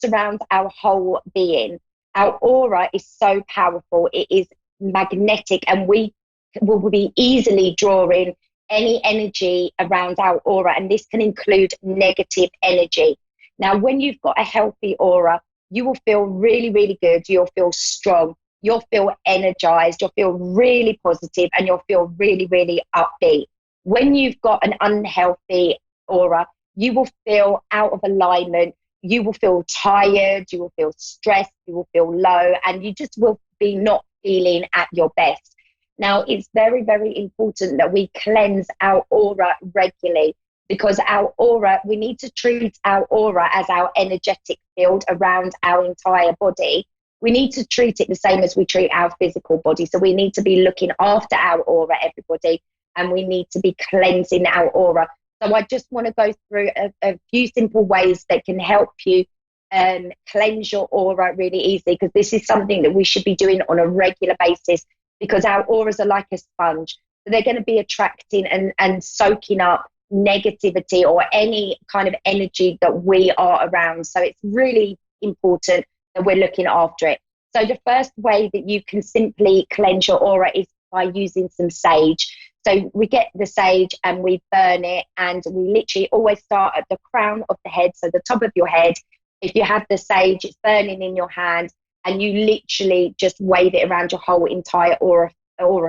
surrounds our whole being. Our aura is so powerful. It is magnetic, and we will be easily drawing any energy around our aura, and this can include negative energy. Now, when you've got a healthy aura, you will feel really, really good. You'll feel strong. You'll feel energized. You'll feel really positive, and you'll feel really, really upbeat. When you've got an unhealthy aura, you will feel out of alignment. You will feel tired. You will feel stressed. You will feel low, and you just will be not feeling at your best. Now, it's very, very important that we cleanse our aura regularly, because our aura, we need to treat our aura as our energetic field around our entire body. We need to treat it the same as we treat our physical body. So we need to be looking after our aura, everybody, and we need to be cleansing our aura. So I just want to go through a few simple ways that can help you cleanse your aura really easily, because this is something that we should be doing on a regular basis, because our auras are like a sponge. So they're going to be attracting and soaking up negativity or any kind of energy that we are around. So it's really important that we're looking after it. So the first way that you can simply cleanse your aura is by using some sage. So we get the sage and we burn it, and we literally always start at the crown of the head, so the top of your head. If you have the sage, it's burning in your hand, and you literally just wave it around your whole entire aura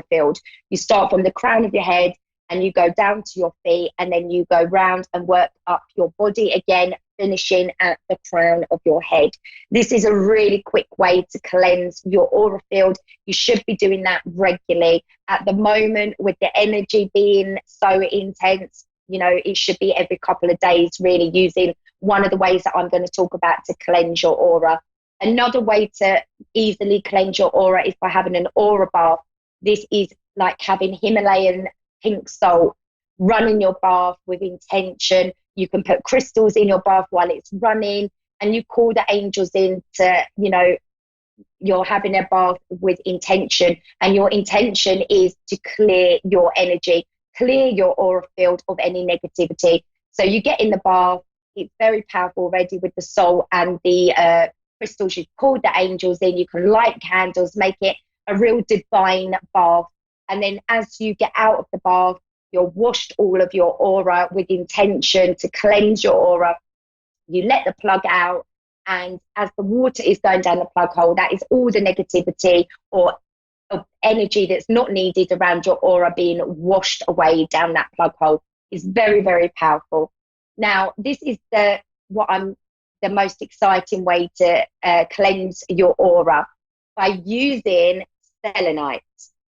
field. You start from the crown of your head and you go down to your feet, and then you go round and work up your body again, finishing at the crown of your head. This is a really quick way to cleanse your aura field. You should be doing that regularly. At the moment, with the energy being so intense, you know, it should be every couple of days, really using one of the ways that I'm going to talk about to cleanse your aura. Another way to easily cleanse your aura is by having an aura bath. This is like having Himalayan pink salt, run in your bath with intention. You can put crystals in your bath while it's running, and you call the angels in to, you know, you're having a bath with intention, and your intention is to clear your energy, clear your aura field of any negativity. So you get in the bath. It's very powerful already with the salt and the crystals. You've called the angels in. You can light candles, make it a real divine bath. And then as you get out of the bath, you're washed all of your aura with intention to cleanse your aura. You let the plug out, and as the water is going down the plug hole, that is all the negativity or energy that's not needed around your aura being washed away down that plug hole. It's very, very powerful. Now, this is the most exciting way to cleanse your aura, by using selenite.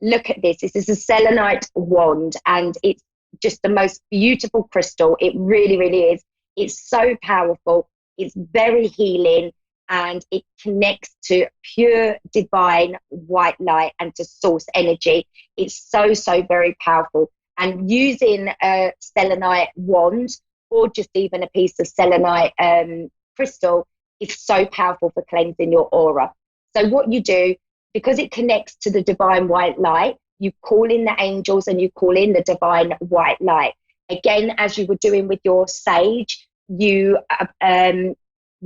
Look at this. This is a selenite wand, and it's just the most beautiful crystal. It really, really is. It's so powerful. It's very healing, and it connects to pure divine white light and to source energy. It's so, so very powerful. And using a selenite wand, or just even a piece of selenite crystal, is so powerful for cleansing your aura. So what you do, because it connects to the divine white light, you call in the angels and you call in the divine white light. Again, as you were doing with your sage, you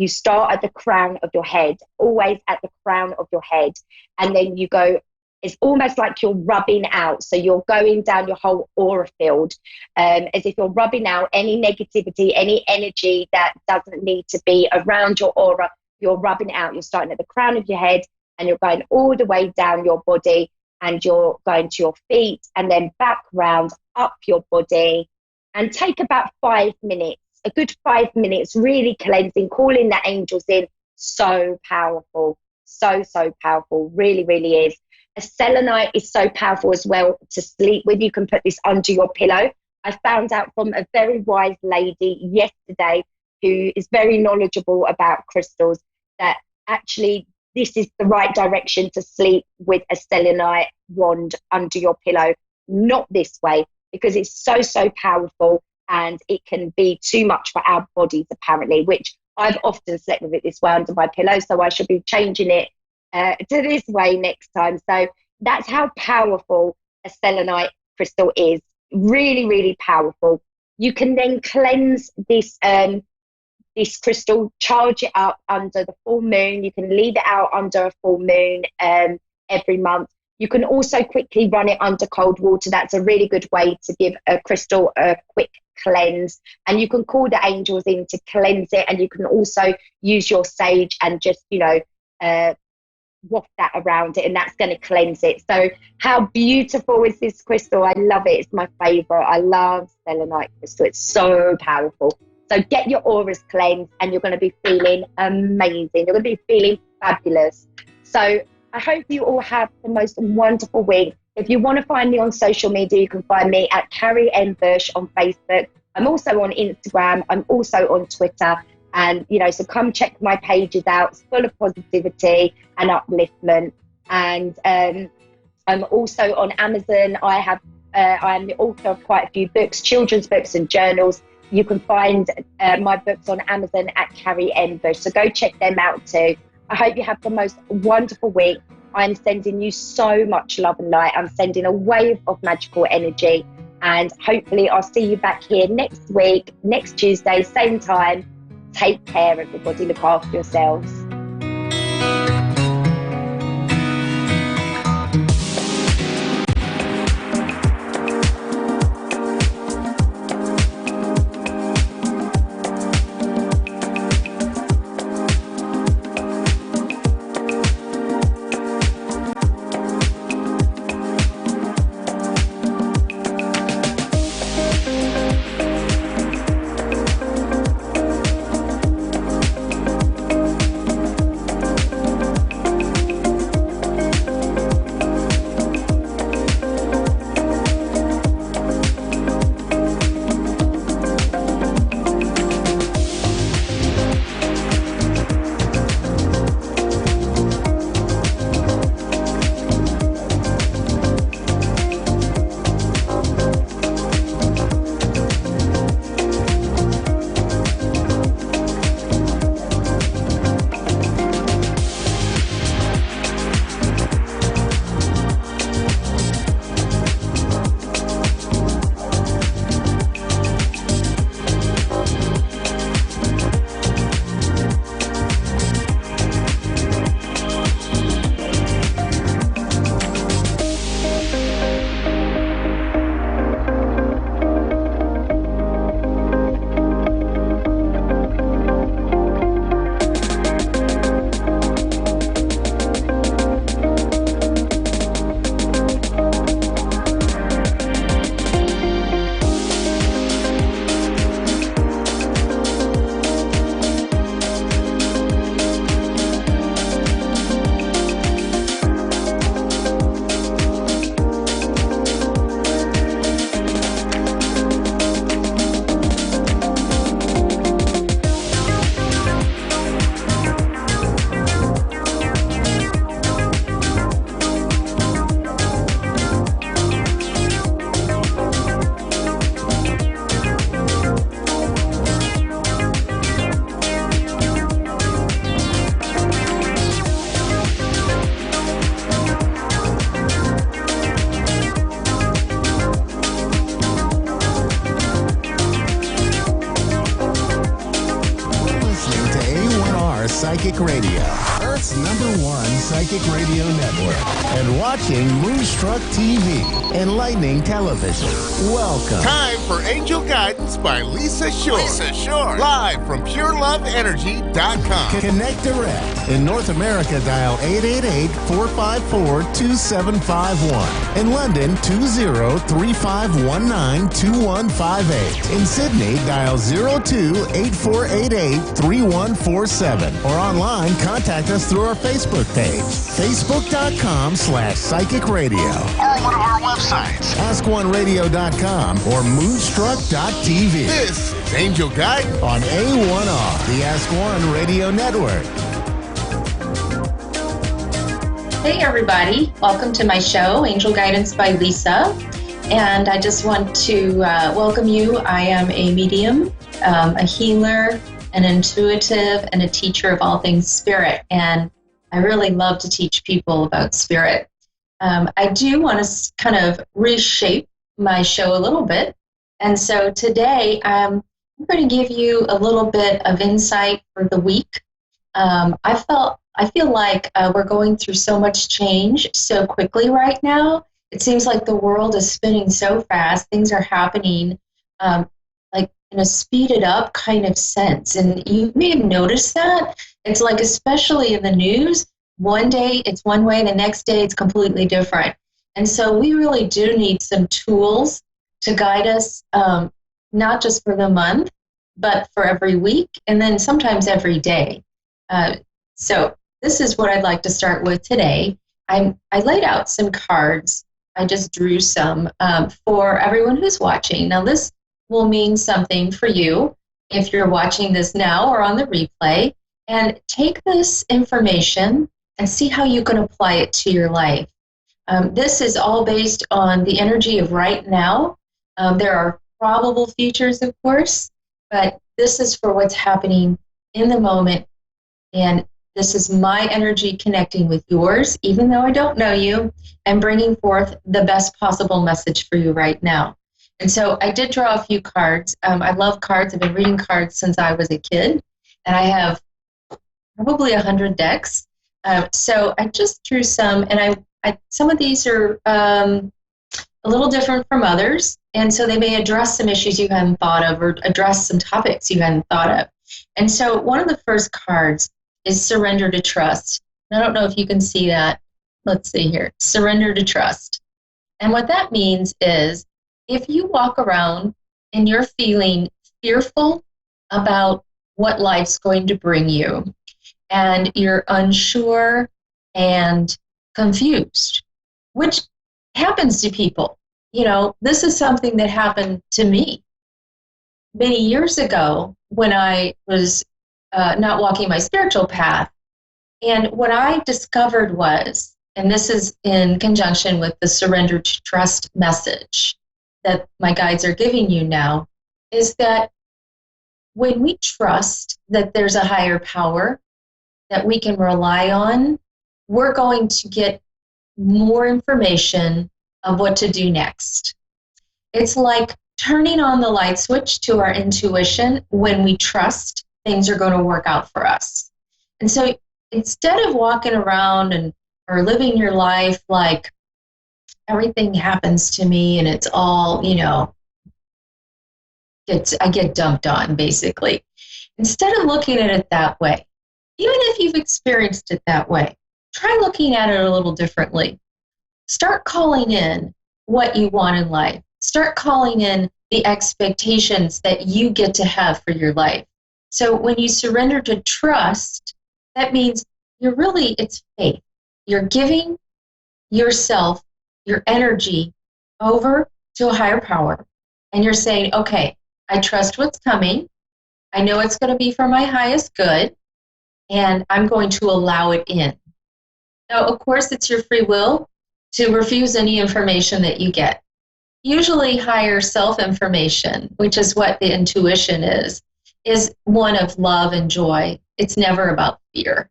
start at the crown of your head, always at the crown of your head, and then you go It's almost like you're rubbing out. So you're going down your whole aura field, as if you're rubbing out any negativity, any energy that doesn't need to be around your aura. You're rubbing it out. You're starting at the crown of your head and you're going all the way down your body, and you're going to your feet and then back round up your body, and take about 5 minutes, a good 5 minutes, really cleansing, calling the angels in. So powerful. So powerful. Really, really is. A selenite is so powerful as well to sleep with. You can put this under your pillow. I found out from a very wise lady yesterday who is very knowledgeable about crystals that actually this is the right direction to sleep with a selenite wand under your pillow, not this way, because it's so powerful and it can be too much for our bodies apparently, which I've often slept with it this way under my pillow, so I should be changing it to this way next time. So that's how powerful a selenite crystal is. Really, really powerful. You can then cleanse this this crystal, charge it up under the full moon. You can leave it out under a full moon every month. You can also quickly run it under cold water. That's a really good way to give a crystal a quick cleanse. And you can call the angels in to cleanse it. And you can also use your sage and just, waft that around it, and that's going to cleanse it. So how beautiful is this crystal? I love it. It's my favorite. I love selenite crystal. It's so powerful. So get your auras cleansed and you're going to be feeling amazing. You're going to be feeling fabulous. So I hope you all have the most wonderful week. If you want to find me on social media, you can find me at Carrie M. Bush on Facebook. I'm also on Instagram. I'm also on Twitter. And, so come check my pages out. It's full of positivity and upliftment. And I'm also on Amazon. I'm the author of quite a few books, children's books and journals. You can find my books on Amazon at Carrie M. Bush. So go check them out too. I hope you have the most wonderful week. I'm sending you so much love and light. I'm sending a wave of magical energy. And hopefully I'll see you back here next week, next Tuesday, same time. Take care, everybody. Look after yourselves. Psychic Radio, Earth's #1 psychic radio network, and watching Moonstruck TV, enlightening television. Welcome. Time for Angel Guidance by Lisa Shore. Lisa Shore. Live from PureLoveEnergy.com. Connect direct. In North America, dial 888-454-2751. In London, 20-3519-2158. In Sydney, dial 02-8488-3147. Or online, contact us through our Facebook page, facebook.com/psychic radio. Or one of our websites, AskOneRadio.com or Moonstruck.tv. This is Angel Guidance on A1R, the Ask One Radio Network. Hey everybody, welcome to my show, Angel Guidance by Lisa. And I just want to welcome you. I am a medium, a healer, an intuitive, and a teacher of all things spirit. And I really love to teach people about spirit. I do want to kind of reshape my show a little bit. And so today I'm going to give you a little bit of insight for the week. I feel like we're going through so much change so quickly right now. It seems like the world is spinning so fast. Things are happening like in a speeded up kind of sense. And you may have noticed that. It's like, especially in the news, one day it's one way, the next day it's completely different. And so we really do need some tools to guide us, not just for the month, but for every week, and then sometimes every day. So this is what I'd like to start with today. I laid out some cards. I just drew some for everyone who's watching. Now this will mean something for you if you're watching this now or on the replay. And take this information and see how you can apply it to your life. This is all based on the energy of right now. There are probable futures, of course, but this is for what's happening in the moment. And this is my energy connecting with yours, even though I don't know you, and bringing forth the best possible message for you right now. And so I did draw a few cards. I love cards. I've been reading cards since I was a kid, and I have probably 100 decks. So I just drew some, and some of these are a little different from others, and so they may address some issues you hadn't thought of or address some topics you hadn't thought of. And so one of the first cards is surrender to trust. I don't know if you can see that. Let's see here. Surrender to trust. And what that means is if you walk around and you're feeling fearful about what life's going to bring you, and you're unsure and confused, which happens to people. You know, this is something that happened to me many years ago when I was not walking my spiritual path. And what I discovered was, and this is in conjunction with the surrender to trust message that my guides are giving you now, is that when we trust that there's a higher power that we can rely on, we're going to get more information of what to do next. It's like turning on the light switch to our intuition. When we trust, things are going to work out for us. And so instead of walking around or living your life like everything happens to me and it's all, I get dumped on, basically. Instead of looking at it that way, even if you've experienced it that way, try looking at it a little differently. Start calling in what you want in life. Start calling in the expectations that you get to have for your life. So when you surrender to trust, that means it's faith. You're giving yourself, your energy over to a higher power. And you're saying, okay, I trust what's coming. I know it's going to be for my highest good. And I'm going to allow it in. Now, of course, it's your free will to refuse any information that you get. Usually higher self-information, which is what the intuition is one of love and joy. It's never about fear.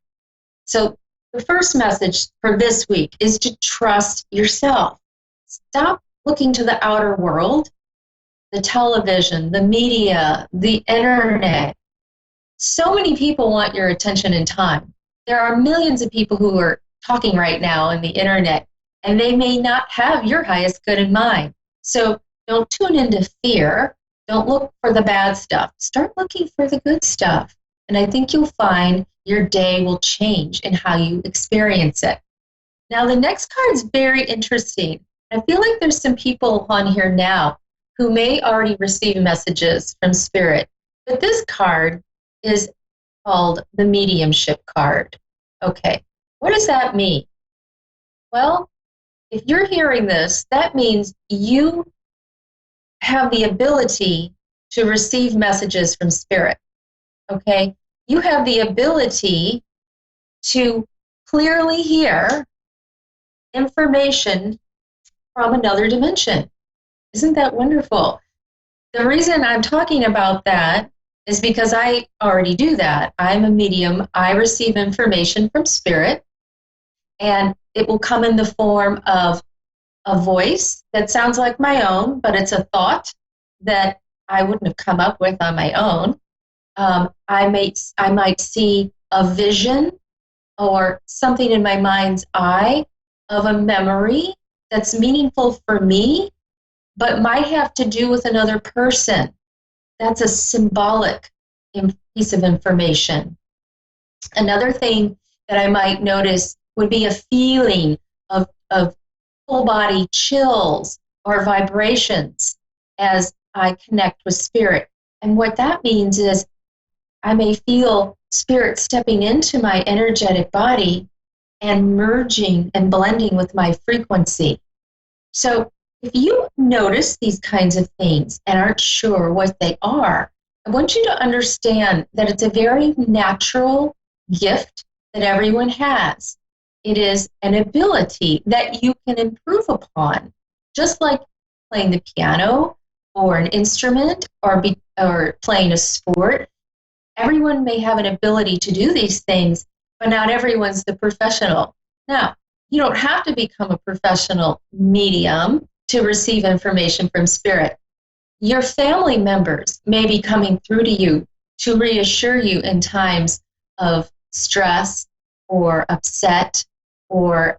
So the first message for this week is to trust yourself. Stop looking to the outer world, the television, the media, the internet. So many people want your attention and time. there are millions of people who are talking right now on the internet, and they may not have your highest good in mind. So don't tune into fear. Don't look for the bad stuff. Start looking for the good stuff. And I think you'll find your day will change in how you experience it. Now, the next card is very interesting. I feel like there's some people on here now who may already receive messages from Spirit. But this card is called the mediumship card. Okay, what does that mean? Well, if you're hearing this, that means you have the ability to receive messages from Spirit. Okay, you have the ability to clearly hear information from another dimension. Isn't that wonderful? The reason I'm talking about that is because I already do that. I'm a medium. I receive information from Spirit, and it will come in the form of a voice that sounds like my own, but it's a thought that I wouldn't have come up with on my own. I might see a vision or something in my mind's eye of a memory that's meaningful for me, but might have to do with another person. That's a symbolic piece of information. Another thing that I might notice would be a feeling of full body chills or vibrations as I connect with Spirit. And what that means is I may feel Spirit stepping into my energetic body and merging and blending with my frequency. So if you notice these kinds of things and aren't sure what they are, I want you to understand that it's a very natural gift that everyone has. It is an ability that you can improve upon, just like playing the piano or an instrument or playing a sport. Everyone may have an ability to do these things, but not everyone's the professional. Now, you don't have to become a professional medium to receive information from Spirit. Your family members may be coming through to you to reassure you in times of stress or upset or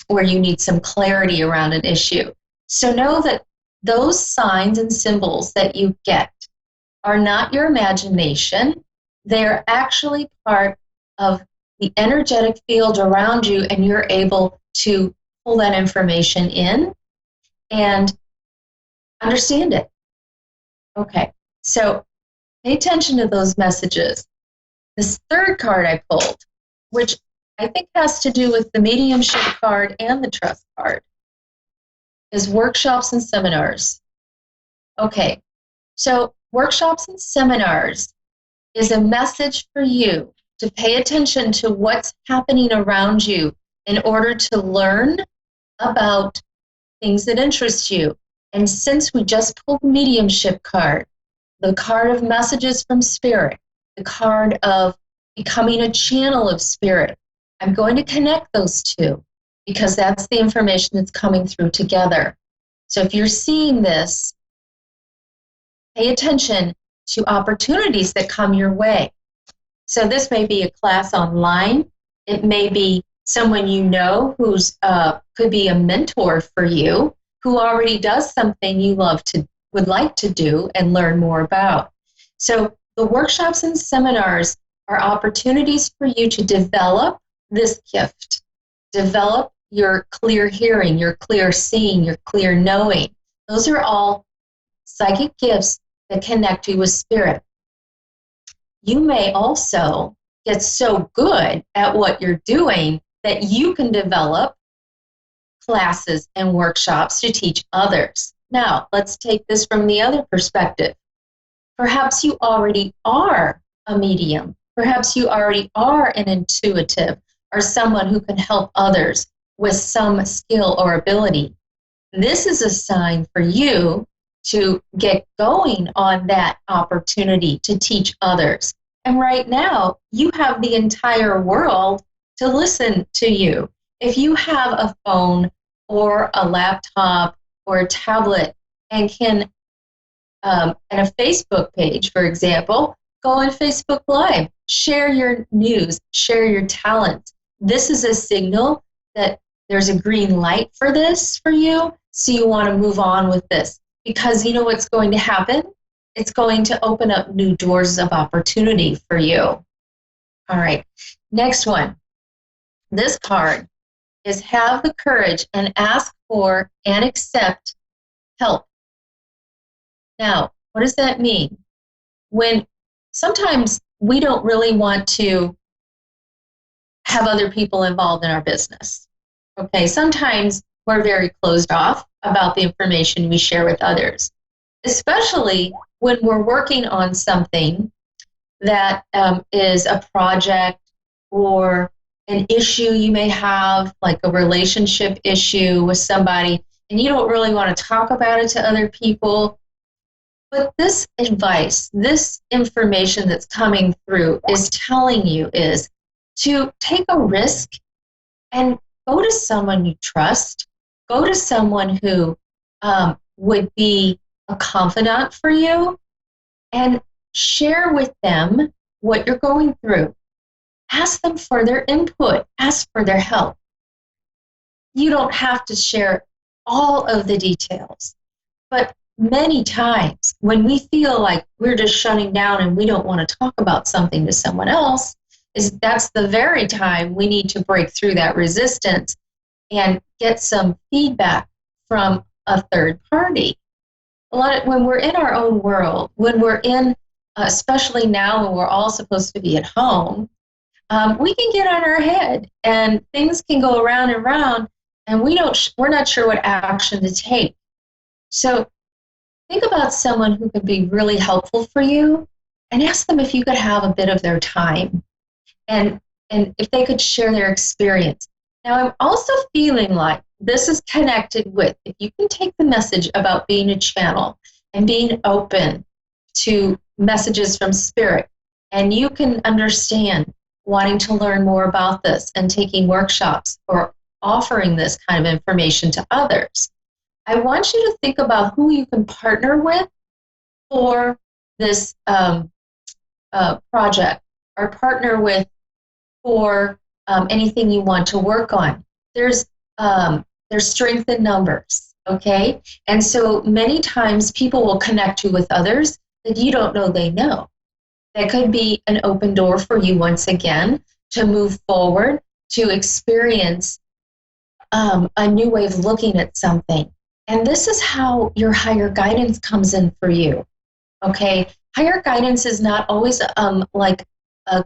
where you need some clarity around an issue. So know that those signs and symbols that you get are not your imagination. They're actually part of the energetic field around you, and you're able to pull that information in and understand it. Okay, so pay attention to those messages. This third card I pulled, which I think has to do with the mediumship card and the trust card, is workshops and seminars. Okay, so workshops and seminars is a message for you to pay attention to what's happening around you in order to learn about things that interest you. And since we just pulled the mediumship card, the card of messages from Spirit, the card of becoming a channel of Spirit, I'm going to connect those two because that's the information that's coming through together. So if you're seeing this, pay attention to opportunities that come your way. So this may be a class online. It may be someone you know who's could be a mentor for you who already does something you would like to do and learn more about. So the workshops and seminars are opportunities for you to develop this gift, develop your clear hearing, your clear seeing, your clear knowing. Those are all psychic gifts that connect you with Spirit. You may also get so good at what you're doing that you can develop classes and workshops to teach others. Now, let's take this from the other perspective. Perhaps you already are a medium. Perhaps you already are an intuitive or someone who can help others with some skill or ability. This is a sign for you to get going on that opportunity to teach others. And right now, you have the entire world to listen to you. If you have a phone or a laptop or a tablet and and a Facebook page, for example, go on Facebook Live. share your news, share your talent. This is a signal that there's a green light for this for you, so you want to move on with this. Because you know what's going to happen? It's going to open up new doors of opportunity for you. All right, next one. This card is have the courage and ask for and accept help. Now, what does that mean? When sometimes we don't really want to have other people involved in our business. Okay, sometimes we're very closed off about the information we share with others, especially when we're working on something that is a project or an issue you may have, like a relationship issue with somebody, and you don't really want to talk about it to other people. But this advice, this information that's coming through is telling you is to take a risk and go to someone you trust, go to someone who would be a confidant for you, and share with them what you're going through. Ask them for their input, ask for their help. You don't have to share all of the details, but many times when we feel like we're just shutting down and we don't want to talk about something to someone else, that's the very time we need to break through that resistance and get some feedback from a third party. When we're in our own world, when we're in, especially now when we're all supposed to be at home, we can get on our head and things can go around and around, and we're not sure what action to take. So think about someone who could be really helpful for you and ask them if you could have a bit of their time and if they could share their experience. Now, I'm also feeling like this is connected with, if you can take the message about being a channel and being open to messages from spirit, and you can understand wanting to learn more about this and taking workshops or offering this kind of information to others, I want you to think about who you can partner with for this project, or partner with for anything you want to work on. There's strength in numbers, okay? And so many times people will connect you with others that you don't know they know. That could be an open door for you once again to move forward, to experience a new way of looking at something. And this is how your higher guidance comes in for you, okay? Higher guidance is not always like a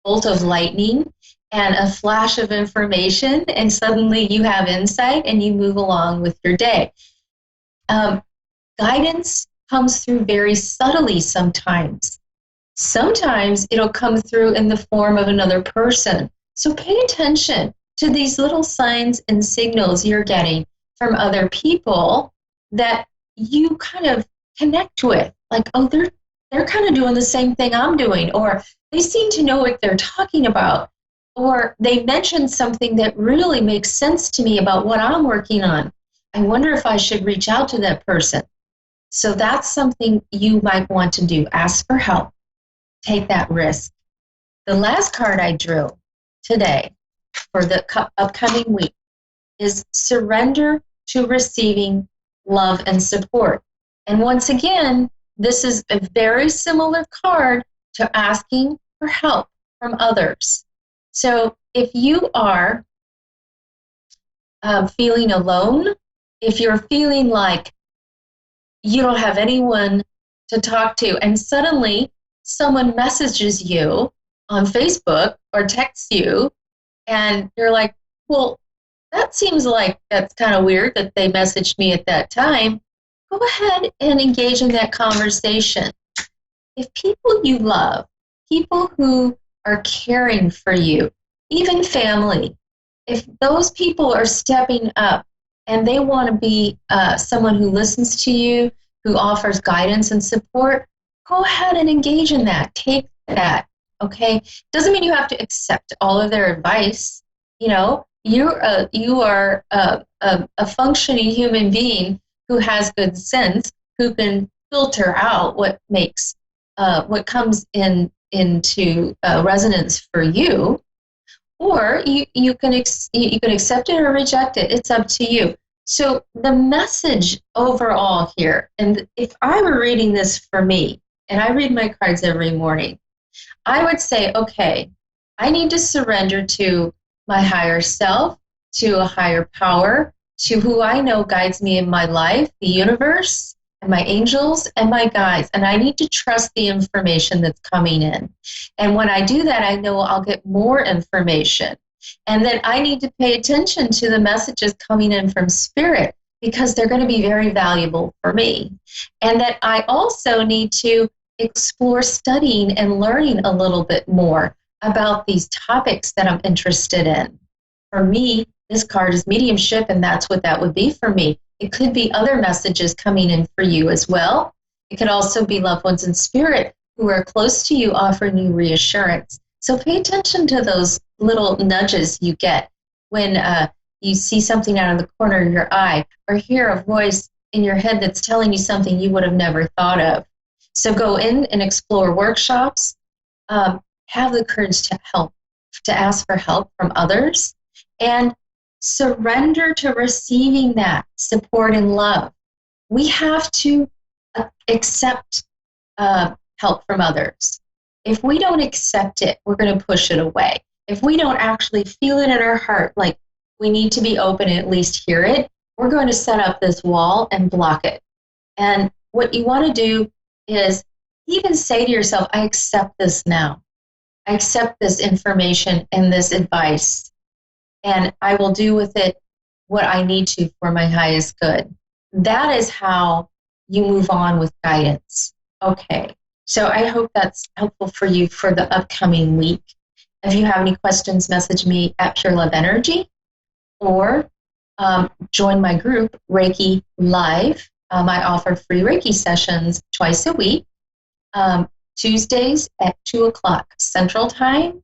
bolt of lightning and a flash of information, and suddenly you have insight and you move along with your day. Guidance comes through very subtly sometimes. Sometimes it'll come through in the form of another person. So pay attention to these little signs and signals you're getting from other people that you kind of connect with. Like, oh, they're kind of doing the same thing I'm doing, or they seem to know what they're talking about, or they mentioned something that really makes sense to me about what I'm working on. I wonder if I should reach out to that person. So that's something you might want to do. Ask for help. Take that risk. The last card I drew today for the upcoming week is surrender to receiving love and support. And once again, this is a very similar card to asking for help from others. So if you are feeling alone, if you're feeling like you don't have anyone to talk to, and suddenly someone messages you on Facebook or texts you, and you're like, well, that seems like that's kind of weird that they messaged me at that time, go ahead and engage in that conversation. If people you love, people who are caring for you, even family, if those people are stepping up and they want to be someone who listens to you, who offers guidance and support, go ahead and engage in that. Take that, okay? Doesn't mean you have to accept all of their advice. You know, you are a functioning human being who has good sense, who can filter out what makes what comes in into resonance for you, or you can accept it or reject it. It's up to you. So the message overall here, and if I were reading this for me, and I read my cards every morning, I would say, okay, I need to surrender to my higher self, to a higher power, to who I know guides me in my life, the universe, and my angels, and my guides. And I need to trust the information that's coming in. And when I do that, I know I'll get more information. And then I need to pay attention to the messages coming in from Spirit, because they're going to be very valuable for me. And that I also need to explore studying and learning a little bit more about these topics that I'm interested in. For me, this card is mediumship, and that's what that would be for me. It could be other messages coming in for you as well. It could also be loved ones in spirit who are close to you offering you reassurance. So pay attention to those little nudges you get when you see something out of the corner of your eye, or hear a voice in your head that's telling you something you would have never thought of. So go in and explore workshops. Have the courage to help, to ask for help from others, and surrender to receiving that support and love. We have to accept help from others. If we don't accept it, we're going to push it away. If we don't actually feel it in our heart, like we need to be open and at least hear it, we're going to set up this wall and block it. And what you want to do is even say to yourself, I accept this now. I accept this information and this advice, and I will do with it what I need to for my highest good. That is how you move on with guidance. Okay, so I hope that's helpful for you for the upcoming week. If you have any questions, message me at Pure Love Energy, or join my group, Reiki Live. I offer free Reiki sessions twice a week. Tuesdays at 2 o'clock Central Time,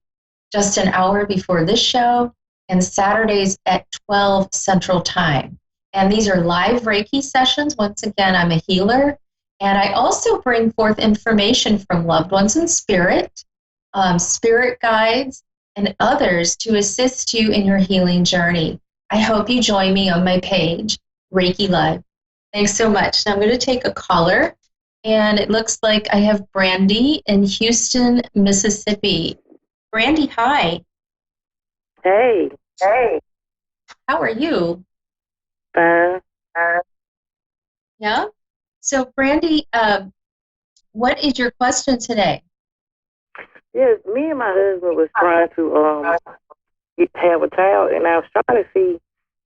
just an hour before this show, and Saturdays at 12 Central Time. And these are live Reiki sessions. Once again, I'm a healer, and I also bring forth information from loved ones in spirit, spirit guides, and others to assist you in your healing journey. I hope you join me on my page, Reiki Live. Thanks so much. Now I'm going to take a caller. And it looks like I have Brandy in Houston, Mississippi. Brandy, hi. Hey. Hey. How are you? Yeah? So, Brandy, what is your question today? Yes, me and my husband was trying to have a child, and I was trying to see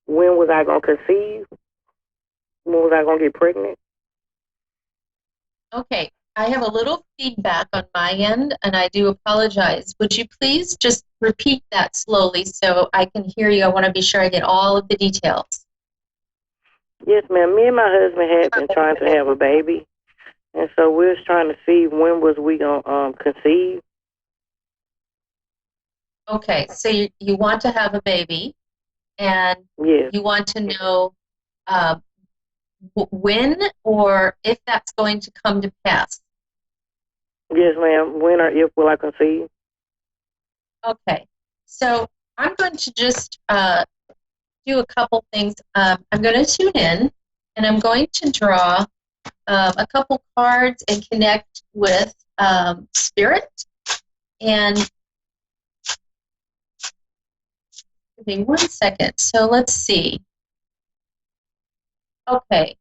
when was I going to conceive, when was I going to get pregnant. Okay, I have a little feedback on my end, and I do apologize. Would you please just repeat that slowly so I can hear you? I want to be sure I get all of the details. Yes, ma'am. Me and my husband had been trying to have a baby, and so we was trying to see when was we going to conceive. Okay, so you want to have a baby, and yes, you want to know when or if that's going to come to pass. Yes, ma'am. When or if will I conceive? Okay. So I'm going to just do a couple things. I'm going to tune in, and I'm going to draw a couple cards and connect with Spirit. And give me 1 second. So let's see. Okay.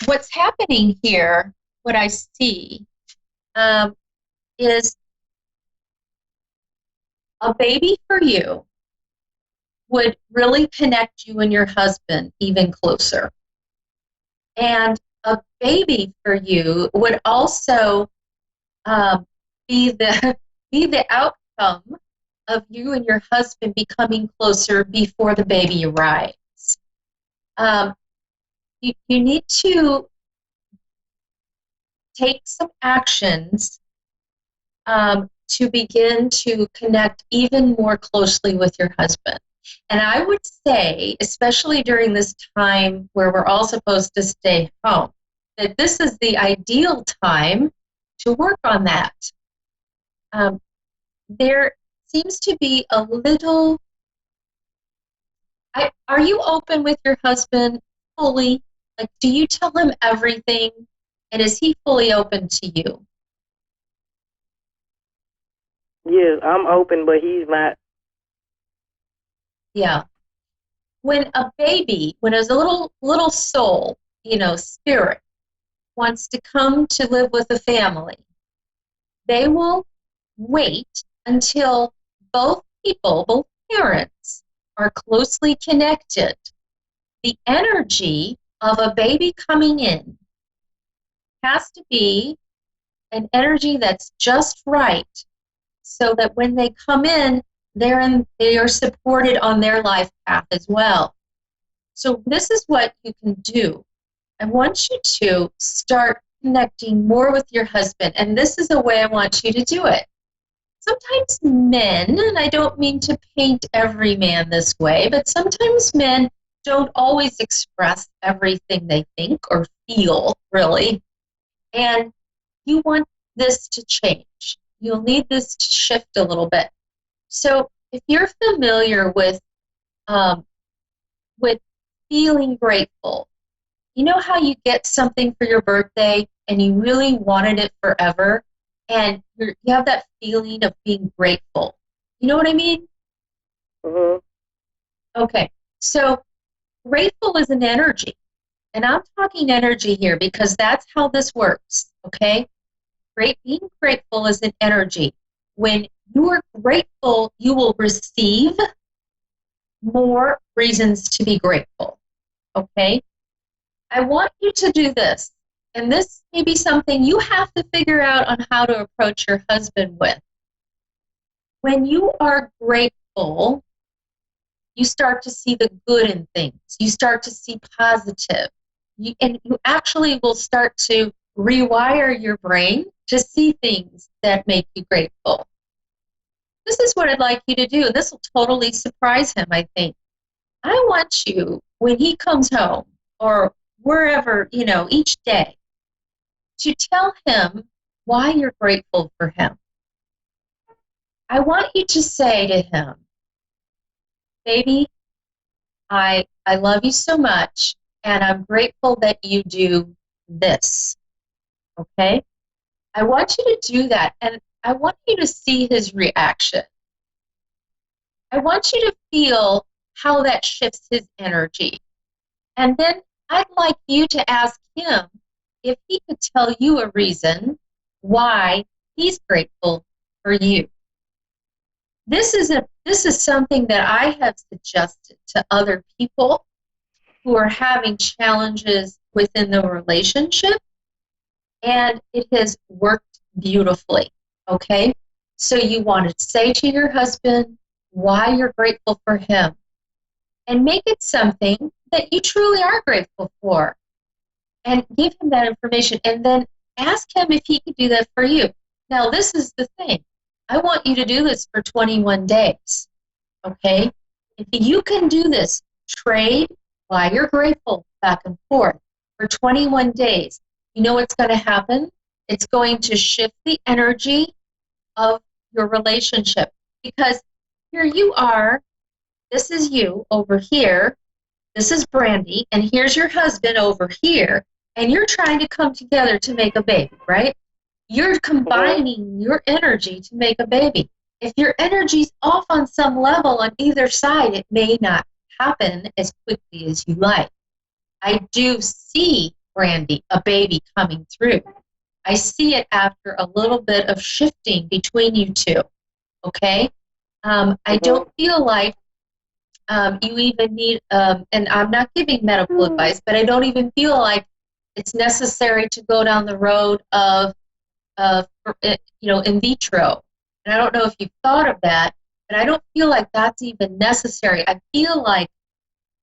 What's happening here, what I see, is a baby for you would really connect you and your husband even closer. And a baby for you would also be the outcome of you and your husband becoming closer before the baby arrives. You need to take some actions to begin to connect even more closely with your husband. And I would say, especially during this time where we're all supposed to stay home, that this is the ideal time to work on that. there seems to be a little. Are you open with your husband fully? Like, do you tell him everything? And is he fully open to you? Yes, I'm open, but he's not. Yeah. When a baby, when a little soul, spirit, wants to come to live with a family, they will wait until both people, both parents, are closely connected. The energy of a baby coming in has to be an energy that's just right, so that when they come in, they are supported on their life path as well. So this is what you can do. I want you to start connecting more with your husband, and this is a way I want you to do it. Sometimes men, and I don't mean to paint every man this way, but sometimes men don't always express everything they think or feel, really. And you want this to change. You'll need this to shift a little bit. So if you're familiar with feeling grateful, you know how you get something for your birthday and you really wanted it forever, and you have that feeling of being grateful. You know what I mean? Mm-hmm. Okay, so grateful is an energy, and I'm talking energy here because that's how this works, okay? Being grateful is an energy. When you are grateful, you will receive more reasons to be grateful, okay? I want you to do this, and this may be something you have to figure out on how to approach your husband with. When you are grateful, you start to see the good in things. You start to see positive. And you actually will start to rewire your brain to see things that make you grateful. This is what I'd like you to do. This will totally surprise him, I think. I want you, when he comes home, or wherever, each day, to tell him why you're grateful for him. I want you to say to him, baby, I love you so much, and I'm grateful that you do this, okay? I want you to do that, and I want you to see his reaction. I want you to feel how that shifts his energy. And then I'd like you to ask him if he could tell you a reason why he's grateful for you. This is something that I have suggested to other people who are having challenges within the relationship, and it has worked beautifully, okay? So you want to say to your husband why you're grateful for him, and make it something that you truly are grateful for, and give him that information, and then ask him if he could do that for you. Now, this is the thing. I want you to do this for 21 days, okay? If you can do this, trade why you're grateful back and forth for 21 days, you know what's going to happen? It's going to shift the energy of your relationship, because here you are, this is you over here, this is Brandy, and here's your husband over here, and you're trying to come together to make a baby, right? You're combining your energy to make a baby. If your energy's off on some level on either side, it may not happen as quickly as you like. I do see, Brandy, a baby coming through. I see it after a little bit of shifting between you two, okay? I don't feel like you even need, and I'm not giving medical advice, but I don't even feel like it's necessary to go down the road of in vitro. And I don't know if you've thought of that, but I don't feel like that's even necessary. I feel like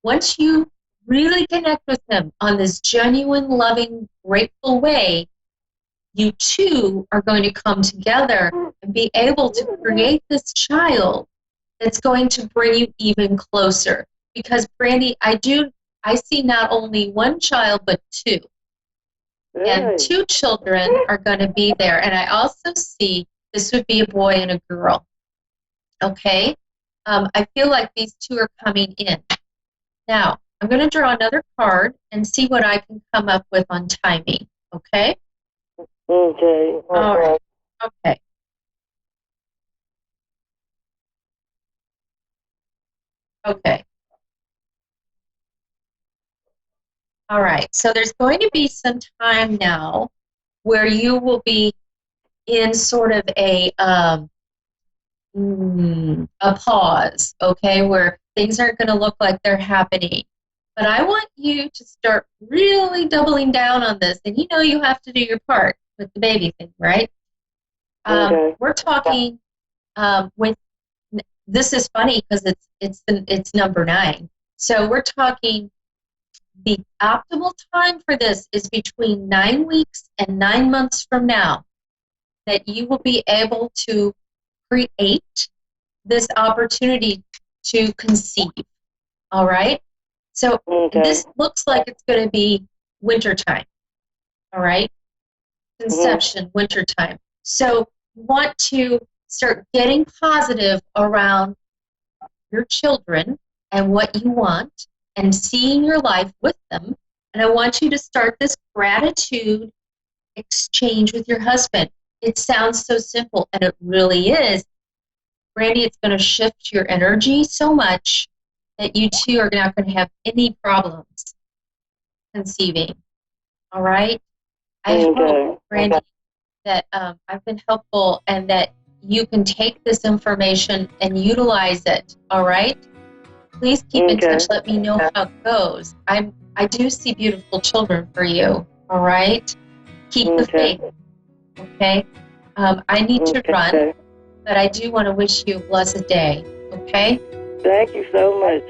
once you really connect with him on this genuine, loving, grateful way, you two are going to come together and be able to create this child that's going to bring you even closer. Because, Brandy, I see not only one child, but two. And two children are going to be there. And I also see This would be a boy and a girl. Okay? I feel like these two are coming in. Now, I'm going to draw another card and see what I can come up with on timing. Okay? Okay. All right. Okay. Okay. All right. So there's going to be some time now where you will be in sort of a pause, okay, where things aren't going to look like they're happening. But I want you to start really doubling down on this, and you know you have to do your part with the baby thing, right? Okay. We're talking with. This is funny because it's number 9. So we're talking. The optimal time for this is between 9 weeks and 9 months from now, that you will be able to create this opportunity to conceive. All right? So this looks like it's going to be wintertime. All right? Conception, wintertime. So you want to start getting positive around your children and what you want and seeing your life with them. And I want you to start this gratitude exchange with your husband. It sounds so simple, and it really is. Brandy, it's going to shift your energy so much that you two are not going to have any problems conceiving. All right? I hope, Brandy, that I've been helpful and that you can take this information and utilize it. All right? Please keep in touch. Let me know how it goes. I do see beautiful children for you. All right? Keep the faith. Okay? I need to run, but I do want to wish you a blessed day. Okay? Thank you so much.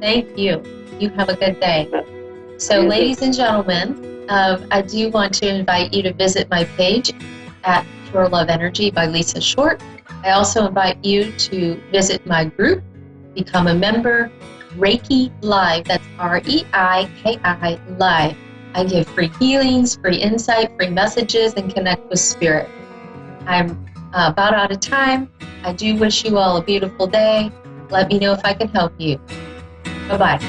Thank you. You have a good day. So, ladies and gentlemen, I do want to invite you to visit my page at Pure Love Energy by Lisa Short. I also invite you to visit my group, become a member, Reiki Live. That's REIKI Live. I give free healings, free insight, free messages, and connect with spirit. I'm about out of time. I do wish you all a beautiful day. Let me know if I can help you. Bye-bye.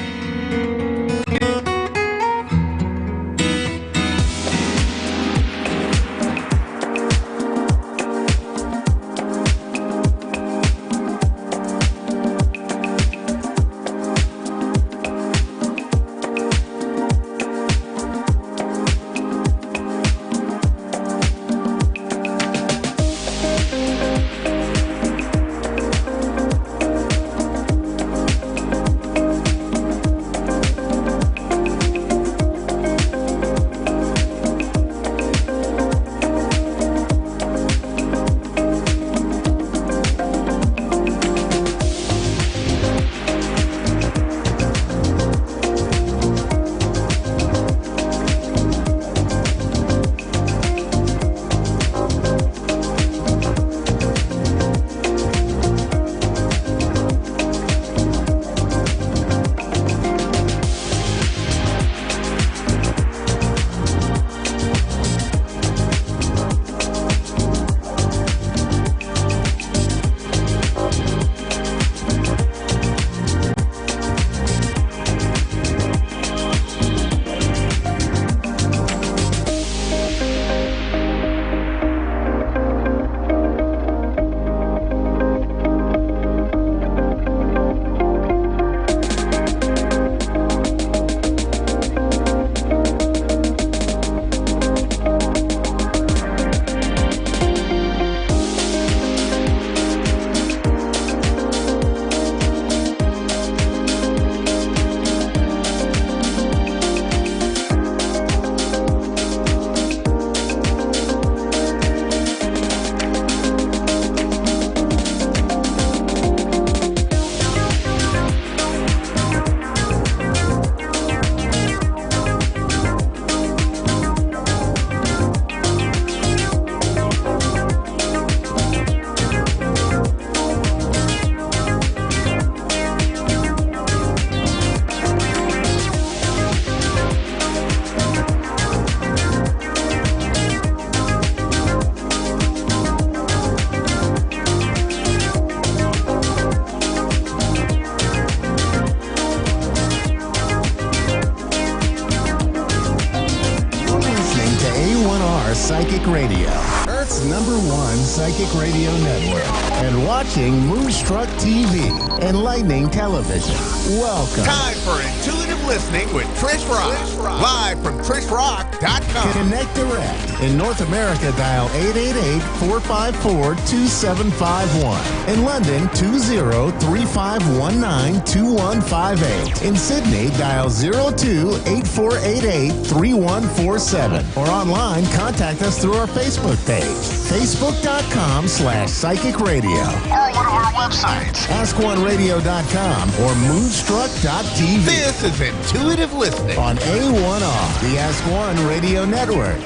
Radio, Earth's #1 psychic radio network, and watching Moonstruck TV, enlightening television. Welcome. Time for intuitive listening with Trish Rock. Live from TrishRock.com. Connect direct. In North America, dial 888-454-2751. In London, 20-3519-2158. In Sydney, dial 02-8488-3147. Or online, contact us through our Facebook page, facebook.com/psychic radio. Or one of our websites, AskOneRadio.com or Moonstruck.tv. This is Intuitive Listening on A1R, the Ask One Radio Network.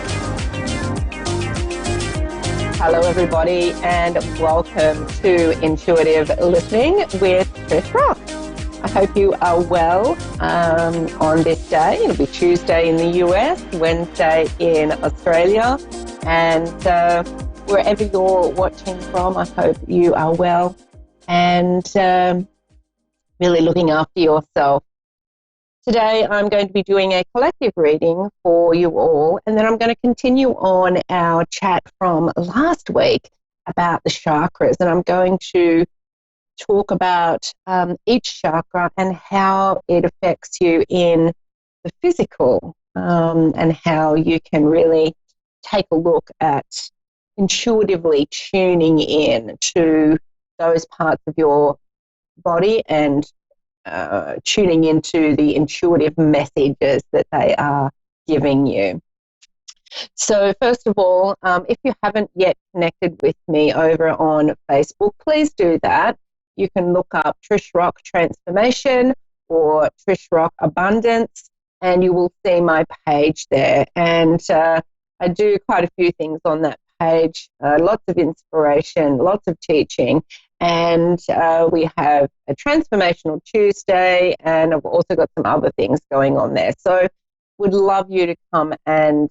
Hello, everybody, and welcome to Intuitive Listening with Trish Rock. I hope you are well on this day. It'll be Tuesday in the US, Wednesday in Australia, and wherever you're watching from, I hope you are well and really looking after yourself. Today, I'm going to be doing a collective reading for you all, and then I'm going to continue on our chat from last week about the chakras, and I'm going to talk about each chakra and how it affects you in the physical, and how you can really take a look at intuitively tuning in to those parts of your body and tuning into the intuitive messages that they are giving you. So first of all, if you haven't yet connected with me over on Facebook, please do that. You can look up Trish Rock Transformation or Trish Rock Abundance, and you will see my page there. And I do quite a few things on that page, lots of inspiration, lots of teaching. And we have a Transformational Tuesday, and I've also got some other things going on there. So would love you to come and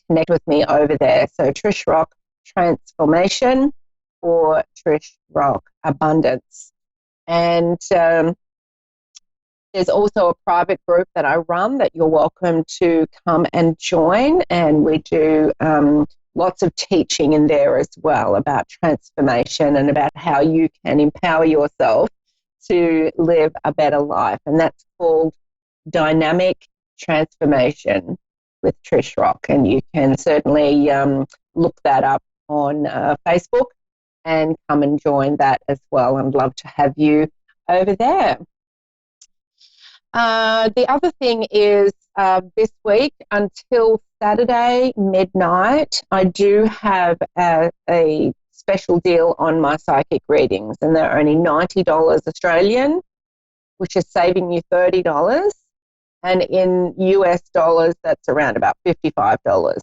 connect with me over there. So Trish Rock Transformation or Trish Rock Abundance. And there's also a private group that I run that you're welcome to come and join, and we do lots of teaching in there as well about transformation and about how you can empower yourself to live a better life. And that's called Dynamic Transformation with Trish Rock. And you can certainly look that up on Facebook and come and join that as well. I'd love to have you over there. The other thing is this week until Saturday midnight, I do have a special deal on my psychic readings, and they're only $90 Australian, which is saving you $30. And in US dollars, that's around about $55.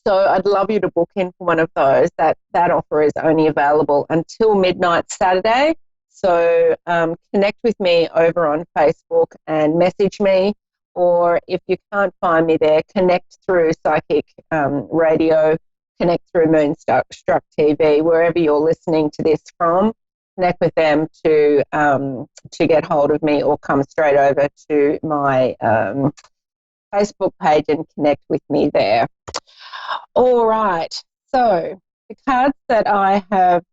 So I'd love you to book in for one of those. That offer is only available until midnight Saturday. So connect with me over on Facebook and message me, or if you can't find me there, connect through Psychic Radio, connect through Moonstruck TV, wherever you're listening to this from. Connect with them to get hold of me, or come straight over to my Facebook page and connect with me there. All right. So the cards that I have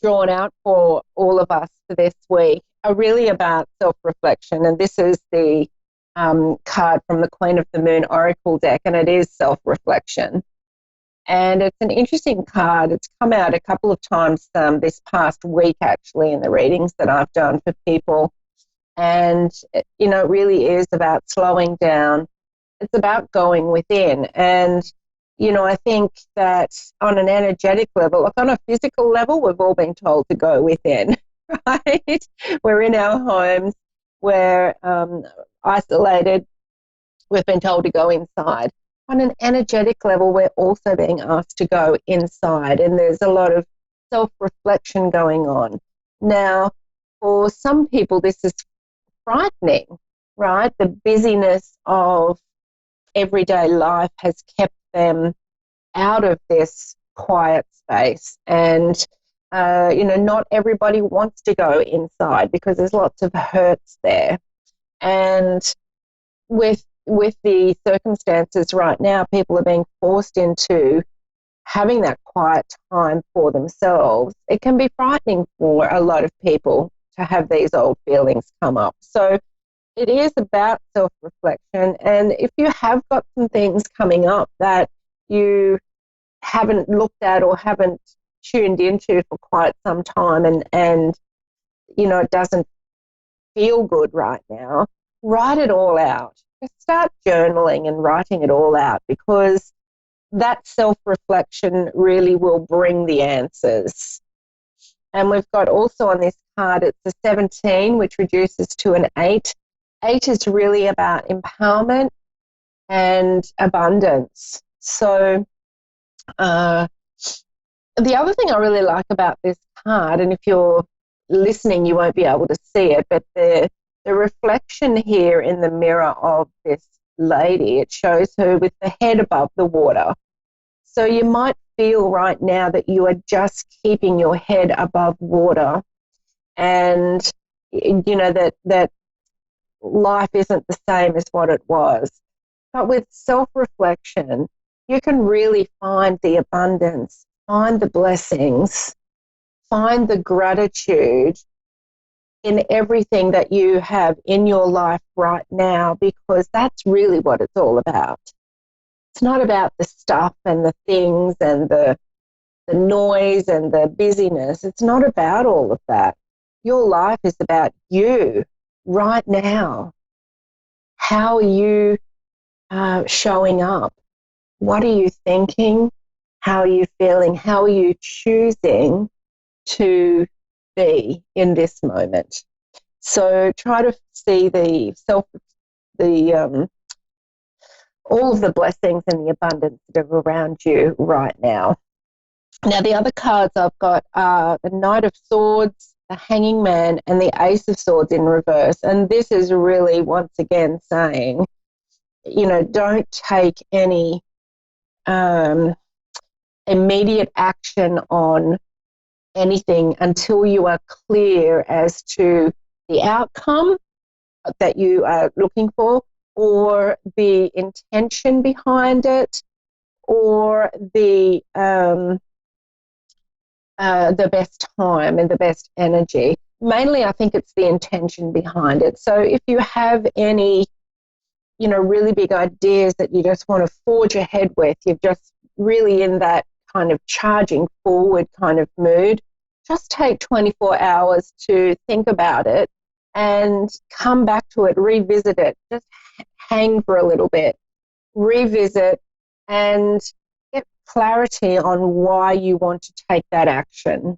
drawn out for all of us for this week are really about self-reflection, and this is the card from the Queen of the Moon Oracle deck, and it is self-reflection. And it's an interesting card. It's come out a couple of times this past week, actually, in the readings that I've done for people. And, you know, it really is about slowing down. It's about going within. And, you know, I think that on an energetic level, like on a physical level, we've all been told to go within, right? We're in our homes. We're isolated. We've been told to go inside. On an energetic level, we're also being asked to go inside, and there's a lot of self-reflection going on. Now, for some people, this is frightening, right? The busyness of everyday life has kept them out of this quiet space, and you know, not everybody wants to go inside because there's lots of hurts there. And with with the circumstances right now, people are being forced into having that quiet time for themselves. It can be frightening for a lot of people to have these old feelings come up. So it is about self-reflection. And if you have got some things coming up that you haven't looked at or haven't tuned into for quite some time, and you know, it doesn't feel good right now, write it all out. Just start journaling and writing it all out, because that self-reflection really will bring the answers. And we've got also on this card, it's a 17, which reduces to an 8. 8 is really about empowerment and abundance. So the other thing I really like about this card, and if you're listening, you won't be able to see it, but the reflection here in the mirror of this lady, it shows her with the head above the water. So you might feel right now that you are just keeping your head above water, and you know that life isn't the same as what it was. But with self-reflection, you can really find the abundance, find the blessings, find the gratitude in everything that you have in your life right now, because that's really what it's all about. It's not about the stuff and the things and the noise and the busyness. It's not about all of that. Your life is about you right now. How are you showing up? What are you thinking? How are you feeling? How are you choosing to be in this moment? So try to see all of the blessings and the abundance that are around you right now. Now, the other cards I've got are the Knight of Swords, the Hanging Man, and the Ace of Swords in reverse. And this is really, once again, saying, you know, don't take any immediate action on anything until you are clear as to the outcome that you are looking for, or the intention behind it, or the best time and the best energy. Mainly, I think it's the intention behind it. So if you have any, you know, really big ideas that you just want to forge ahead with, you're just really in that kind of charging forward kind of mood, just take 24 hours to think about it and come back to it, revisit it, just hang for a little bit, revisit, and get clarity on why you want to take that action.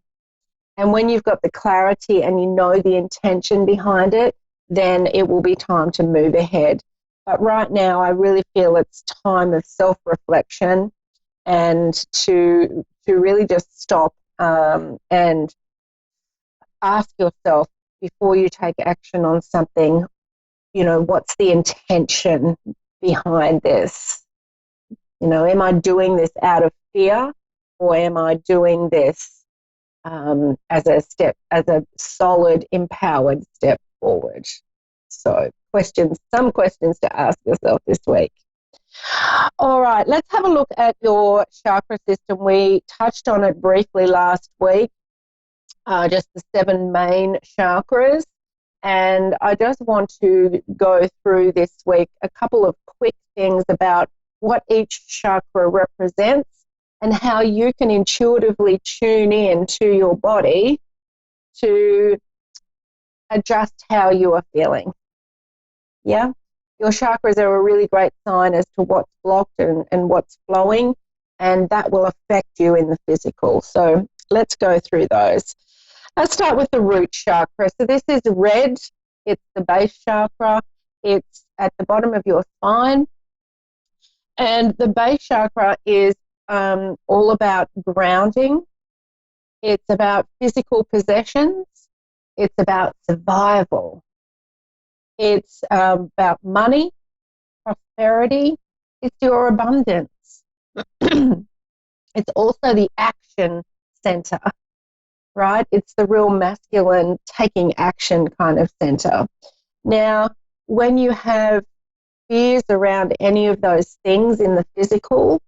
And when you've got the clarity and you know the intention behind it, then it will be time to move ahead. But right now, I really feel it's time of self-reflection and to really just stop and ask yourself before you take action on something, you know, what's the intention behind this? You know, am I doing this out of fear, or am I doing this as a solid, empowered step forward? So some questions to ask yourself this week. All right, let's have a look at your chakra system. We touched on it briefly last week, just the 7 main chakras. And I just want to go through this week a couple of quick things about what each chakra represents and how you can intuitively tune in to your body to adjust how you are feeling. Yeah? Your chakras are a really great sign as to what's blocked and what's flowing, and that will affect you in the physical. So let's go through those. Let's start with the root chakra. So this is red. It's the base chakra. It's at the bottom of your spine. And the base chakra is all about grounding. It's about physical possessions. It's about survival. It's about money, prosperity. It's your abundance. It's also the action center, right? It's the real masculine taking action kind of center. Now, when you have fears around any of those things in the physical,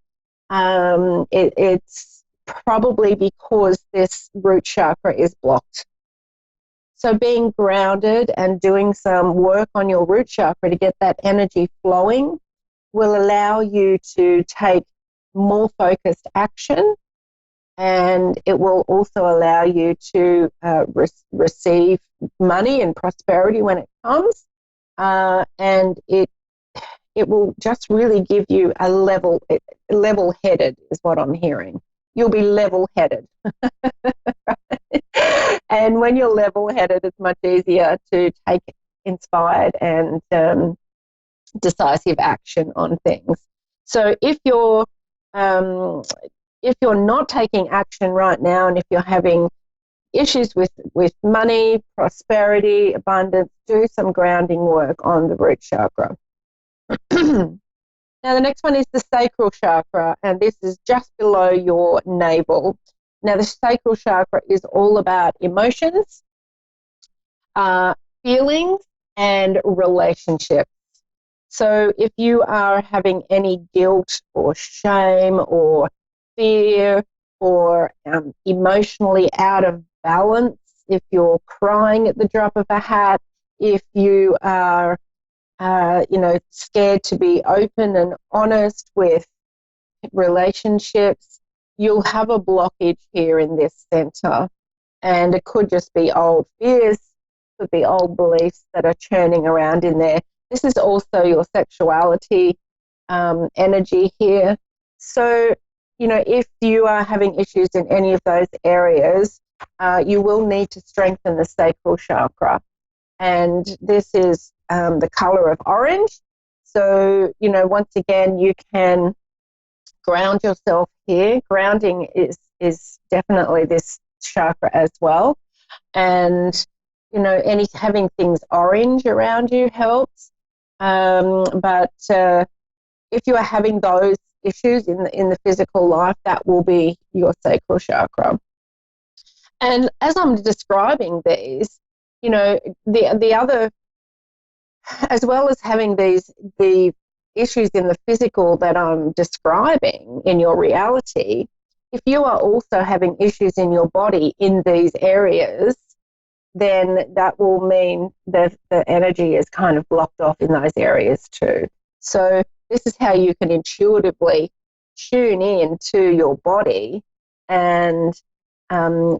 it's probably because this root chakra is blocked. So being grounded and doing some work on your root chakra to get that energy flowing will allow you to take more focused action, and it will also allow you to receive money and prosperity when it comes, and it will just really give you a level-headed is what I'm hearing. You'll be level-headed. And when you're level-headed, it's much easier to take inspired and decisive action on things. So if you're not taking action right now, and if you're having issues with money, prosperity, abundance, do some grounding work on the root chakra. Now, the next one is the sacral chakra, and this is just below your navel. Now, the sacral chakra is all about emotions, feelings, and relationships. So if you are having any guilt or shame or fear or emotionally out of balance, if you're crying at the drop of a hat, if you are scared to be open and honest with relationships, you'll have a blockage here in this center. And it could just be old fears, could be old beliefs that are churning around in there. This is also your sexuality energy here. So, if you are having issues in any of those areas, you will need to strengthen the sacral chakra. And this is the color of orange. So, once again, you can ground yourself here. Grounding is definitely this chakra as well. And, having things orange around you helps. But if you are having those issues in the physical life, that will be your sacral chakra. And as I'm describing these, the other, as well as having the issues in the physical that I'm describing in your reality, if you are also having issues in your body in these areas, then that will mean that the energy is kind of blocked off in those areas too. So this is how you can intuitively tune in to your body and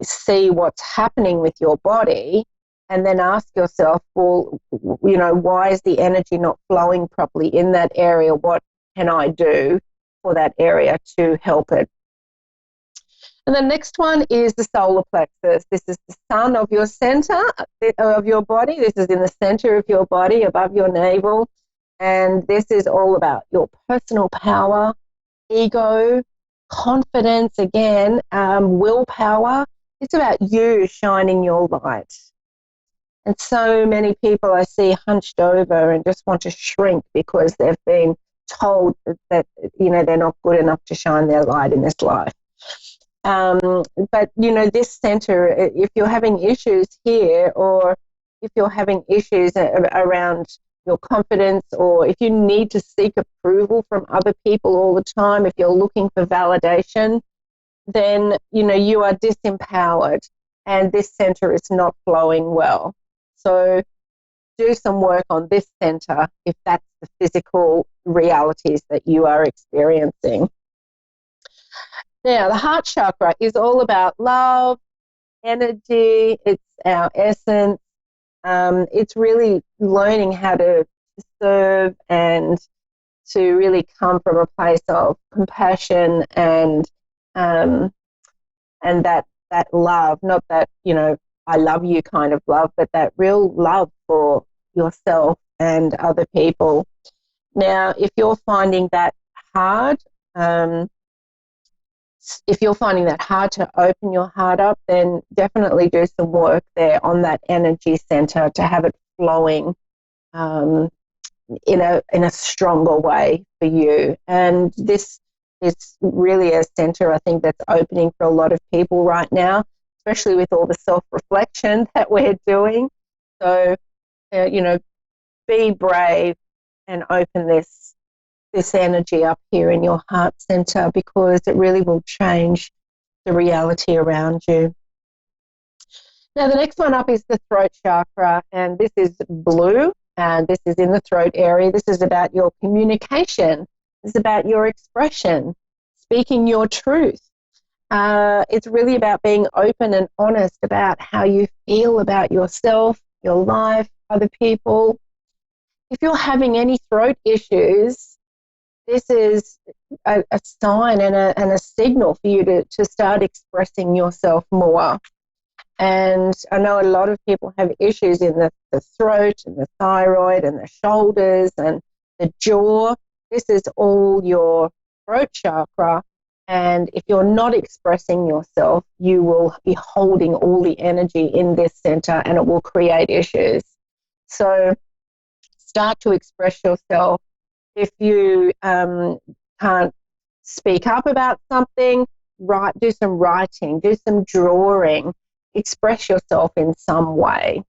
see what's happening with your body, and then ask yourself, well, why is the energy not flowing properly in that area? What can I do for that area to help it? And the next one is the solar plexus. This is the sun of your center of your body. This is in the center of your body, above your navel. And this is all about your personal power, ego, confidence, again, willpower. It's about you shining your light. And so many people I see hunched over and just want to shrink because they've been told that they're not good enough to shine their light in this life. But, this center, if you're having issues here, or if you're having issues around your confidence, or if you need to seek approval from other people all the time, if you're looking for validation, then, you are disempowered and this center is not flowing well. So do some work on this center if that's the physical realities that you are experiencing. Now, the heart chakra is all about love, energy, it's our essence. It's really learning how to serve and to really come from a place of compassion and that love, not that, I love you kind of love, but that real love for yourself and other people. Now, if you're finding that hard, to open your heart up, then definitely do some work there on that energy center to have it flowing in a stronger way for you. And this is really a center, I think, that's opening for a lot of people right now, especially with all the self-reflection that we're doing. So, be brave, and open this energy up here in your heart center, because it really will change the reality around you. Now, the next one up is the throat chakra, and this is blue, and this is in the throat area. This is about your communication. This is about your expression, speaking your truth. It's really about being open and honest about how you feel about yourself, your life, other people. If you're having any throat issues, this is a sign and a signal for you to start expressing yourself more. And I know a lot of people have issues in the throat and the thyroid and the shoulders and the jaw. This is all your throat chakra. And if you're not expressing yourself, you will be holding all the energy in this center, and it will create issues. So start to express yourself. If you can't speak up about something, do some writing, do some drawing, express yourself in some way.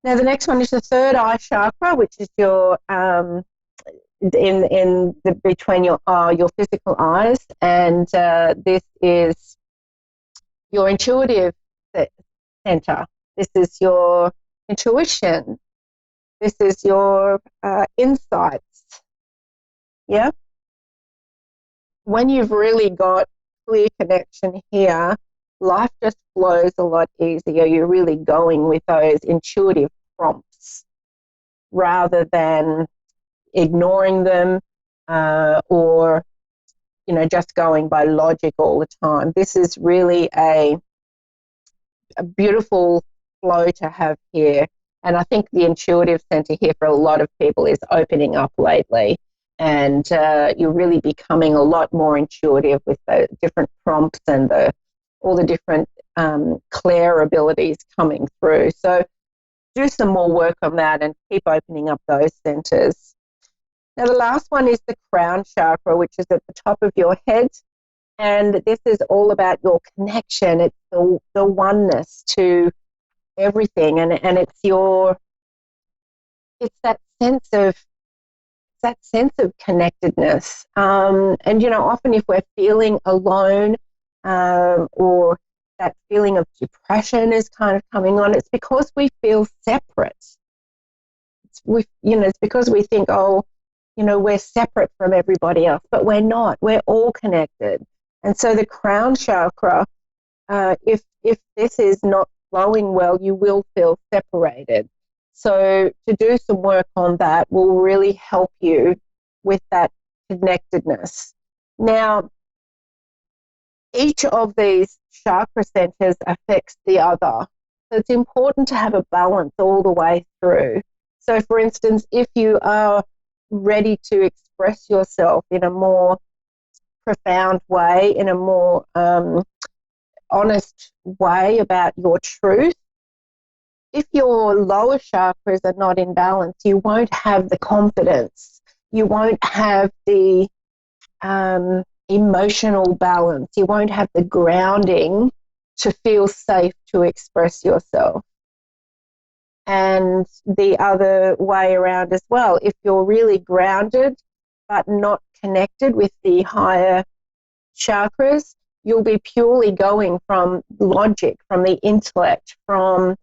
Now, the next one is the third eye chakra, which is your between your physical eyes, and this is your intuitive center. This is your intuition. This is your insights. Yeah. When you've really got clear connection here, life just flows a lot easier. You're really going with those intuitive prompts rather than ignoring them or just going by logic all the time. This is really a beautiful flow to have here, and I think the intuitive center here for a lot of people is opening up lately, and you're really becoming a lot more intuitive with the different prompts and all the different clair abilities coming through. So do some more work on that and keep opening up those centers. Now, the last one is the crown chakra, which is at the top of your head. And this is all about your connection. It's the oneness to everything. And it's that sense of connectedness. And, often if we're feeling alone or that feeling of depression is kind of coming on, it's because we feel separate. It's because we think, we're separate from everybody else, but we're not. We're all connected. And so the crown chakra, if this is not flowing well, you will feel separated. So to do some work on that will really help you with that connectedness. Now, each of these chakra centers affects the other. So it's important to have a balance all the way through. So, for instance, if you are ready to express yourself in a more profound way, in a more honest way about your truth, if your lower chakras are not in balance, you won't have the confidence, you won't have the emotional balance, you won't have the grounding to feel safe to express yourself. And the other way around as well, if you're really grounded but not connected with the higher chakras, you'll be purely going from logic, from the intellect, from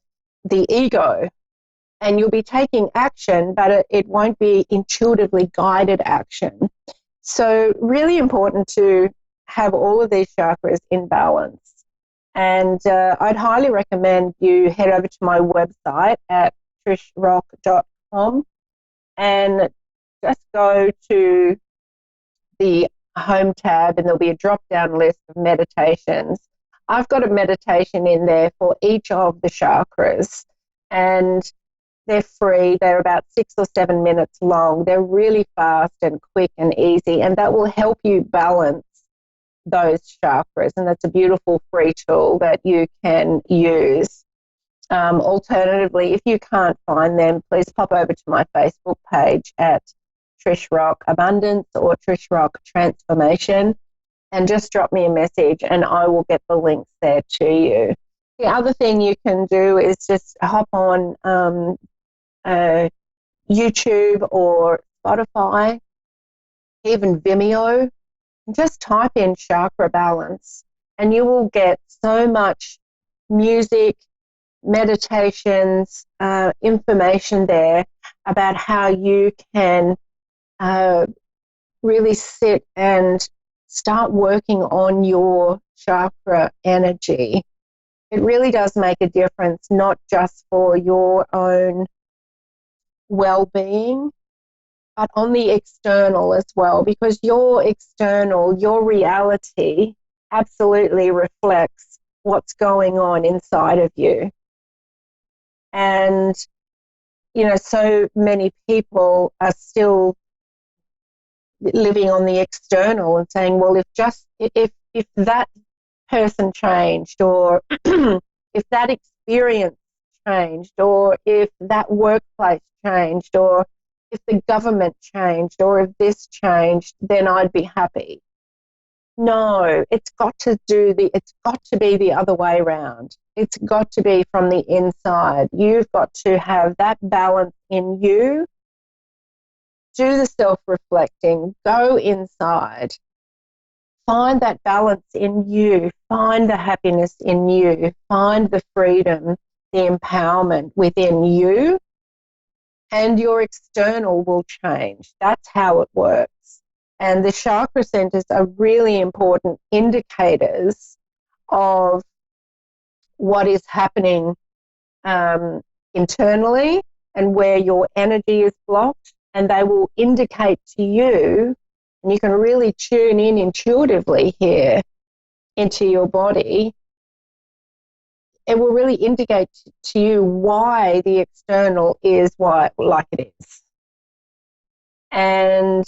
the ego, and you'll be taking action, but it won't be intuitively guided action. So really important to have all of these chakras in balance. And I'd highly recommend you head over to my website at trishrock.com and just go to the home tab, and there'll be a drop-down list of meditations. I've got a meditation in there for each of the chakras, and they're free. They're about 6 or 7 minutes long. They're really fast and quick and easy, and that will help you balance those chakras, and that's a beautiful free tool that you can use. Alternatively, if you can't find them, please pop over to my Facebook page at Trish Rock Abundance or Trish Rock Transformation and just drop me a message and I will get the links there to you. The other thing you can do is just hop on YouTube or Spotify, even Vimeo, just type in chakra balance and you will get so much music, meditations, information there about how you can really sit and start working on your chakra energy. It really does make a difference, not just for your own well-being, but on the external as well, because your external, your reality absolutely reflects what's going on inside of you. And, you know, so many people are still living on the external and saying, well, if that person changed, or if that experience changed, or if that workplace changed, or if the government changed, or if this changed, then I'd be happy. No, it's got to be the other way around. It's got to be from the inside. You've got to have that balance in you. Do the self-reflecting, go inside, find that balance in you, find the happiness in you, find the freedom, the empowerment within you, and your external will change. That's how it works. And the chakra centers are really important indicators of what is happening internally and where your energy is blocked, and they will indicate to you, and you can really tune in intuitively here into your body. It will really indicate to you why the external is like it is. And,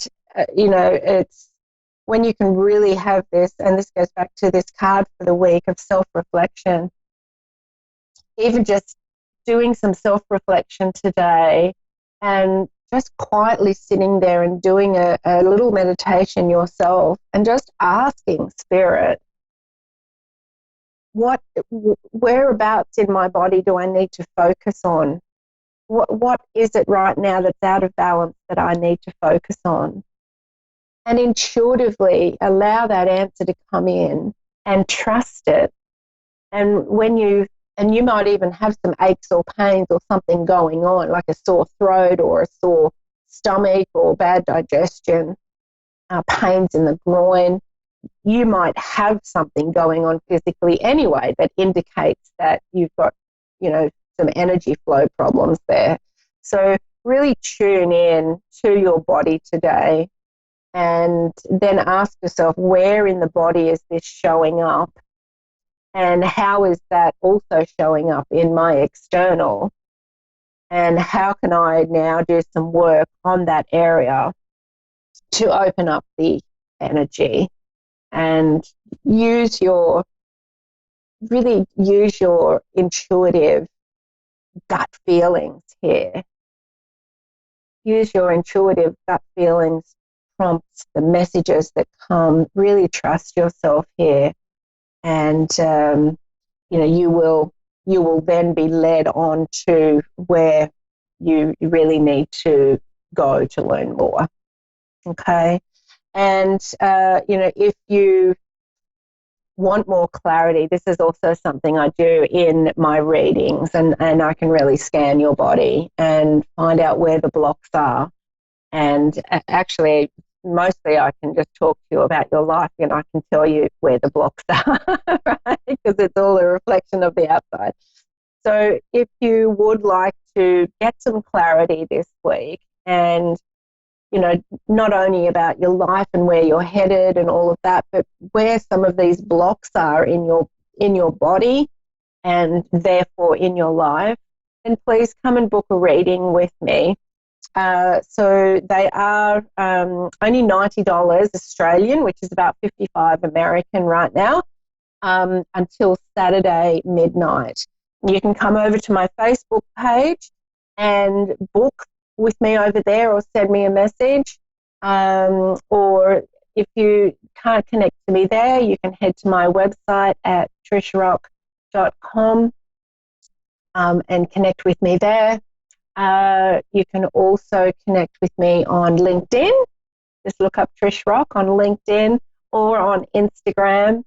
you know, it's when you can really have this, and this goes back to this card for the week of self-reflection, even just doing some self-reflection today and just quietly sitting there and doing a little meditation yourself and just asking Spirit, whereabouts in my body do I need to focus on? What is it right now that's out of balance that I need to focus on? And intuitively allow that answer to come in and trust it. And you might even have some aches or pains or something going on, like a sore throat or a sore stomach or bad digestion, pains in the groin. You might have something going on physically anyway that indicates that you've got, you know, some energy flow problems there. So really tune in to your body today and then ask yourself, where in the body is this showing up? And how is that also showing up in my external? And how can I now do some work on that area to open up the energy and use your intuitive gut feelings here. Use your intuitive gut feelings, prompts, the messages that come. Really trust yourself here. And, you know, you will then be led on to where you really need to go to learn more. Okay. And, you know, if you want more clarity, this is also something I do in my readings, and I can really scan your body and find out where the blocks are. And actually, mostly I can just talk to you about your life and I can tell you where the blocks are, right? Because it's all a reflection of the outside. So if you would like to get some clarity this week and, you know, not only about your life and where you're headed and all of that, but where some of these blocks are in your body and therefore in your life, then please come and book a reading with me. So they are only $90 Australian, which is about $55 American right now, until Saturday midnight. You can come over to my Facebook page and book with me over there or send me a message. Or if you can't connect to me there, you can head to my website at trisharock.com and connect with me there. You can also connect with me on LinkedIn. Just look up Trish Rock on LinkedIn or on Instagram.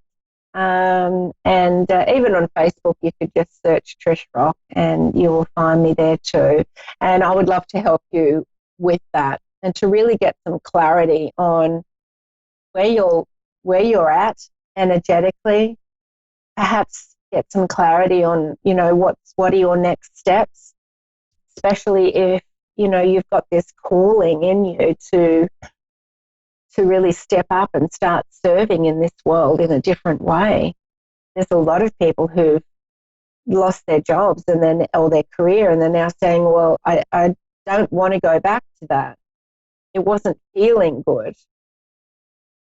And even on Facebook, you could just search Trish Rock and you will find me there too. And I would love to help you with that and to really get some clarity on where you're at energetically. Perhaps get some clarity on, what are your next steps, especially if, you've got this calling in you to really step up and start serving in this world in a different way. There's a lot of people who've lost their jobs or their career, and they're now saying, well, I don't want to go back to that. It wasn't feeling good.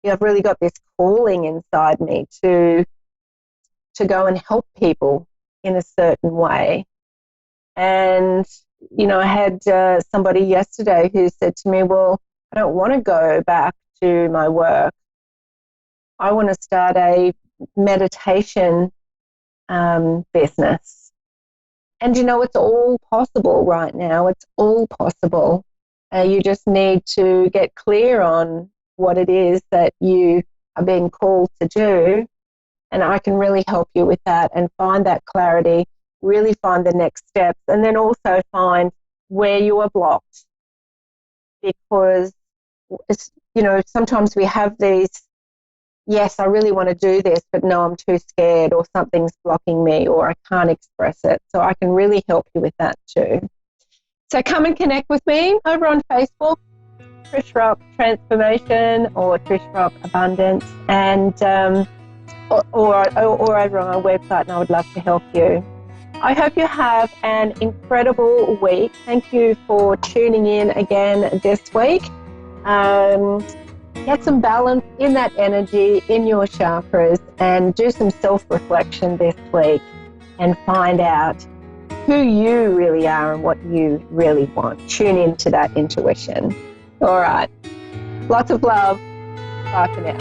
I've really got this calling inside me to go and help people in a certain way. And, I had somebody yesterday who said to me, well, I don't want to go back to my work. I want to start a meditation business. And it's all possible right now. It's all possible. You just need to get clear on what it is that you are being called to do. And I can really help you with that and find that clarity, really find the next steps, and then also find where you are blocked. Because sometimes we have these, yes, I really want to do this, but no, I'm too scared, or something's blocking me, or I can't express it. So I can really help you with that too. So come and connect with me over on Facebook, Trish Rock Transformation or Trish Rock Abundance, and or over on our website, and I would love to help you. I hope you have an incredible week. Thank you for tuning in again this week. Get some balance in that energy, in your chakras, and do some self-reflection this week and find out who you really are and what you really want. Tune into that intuition. All right. Lots of love. Bye for now.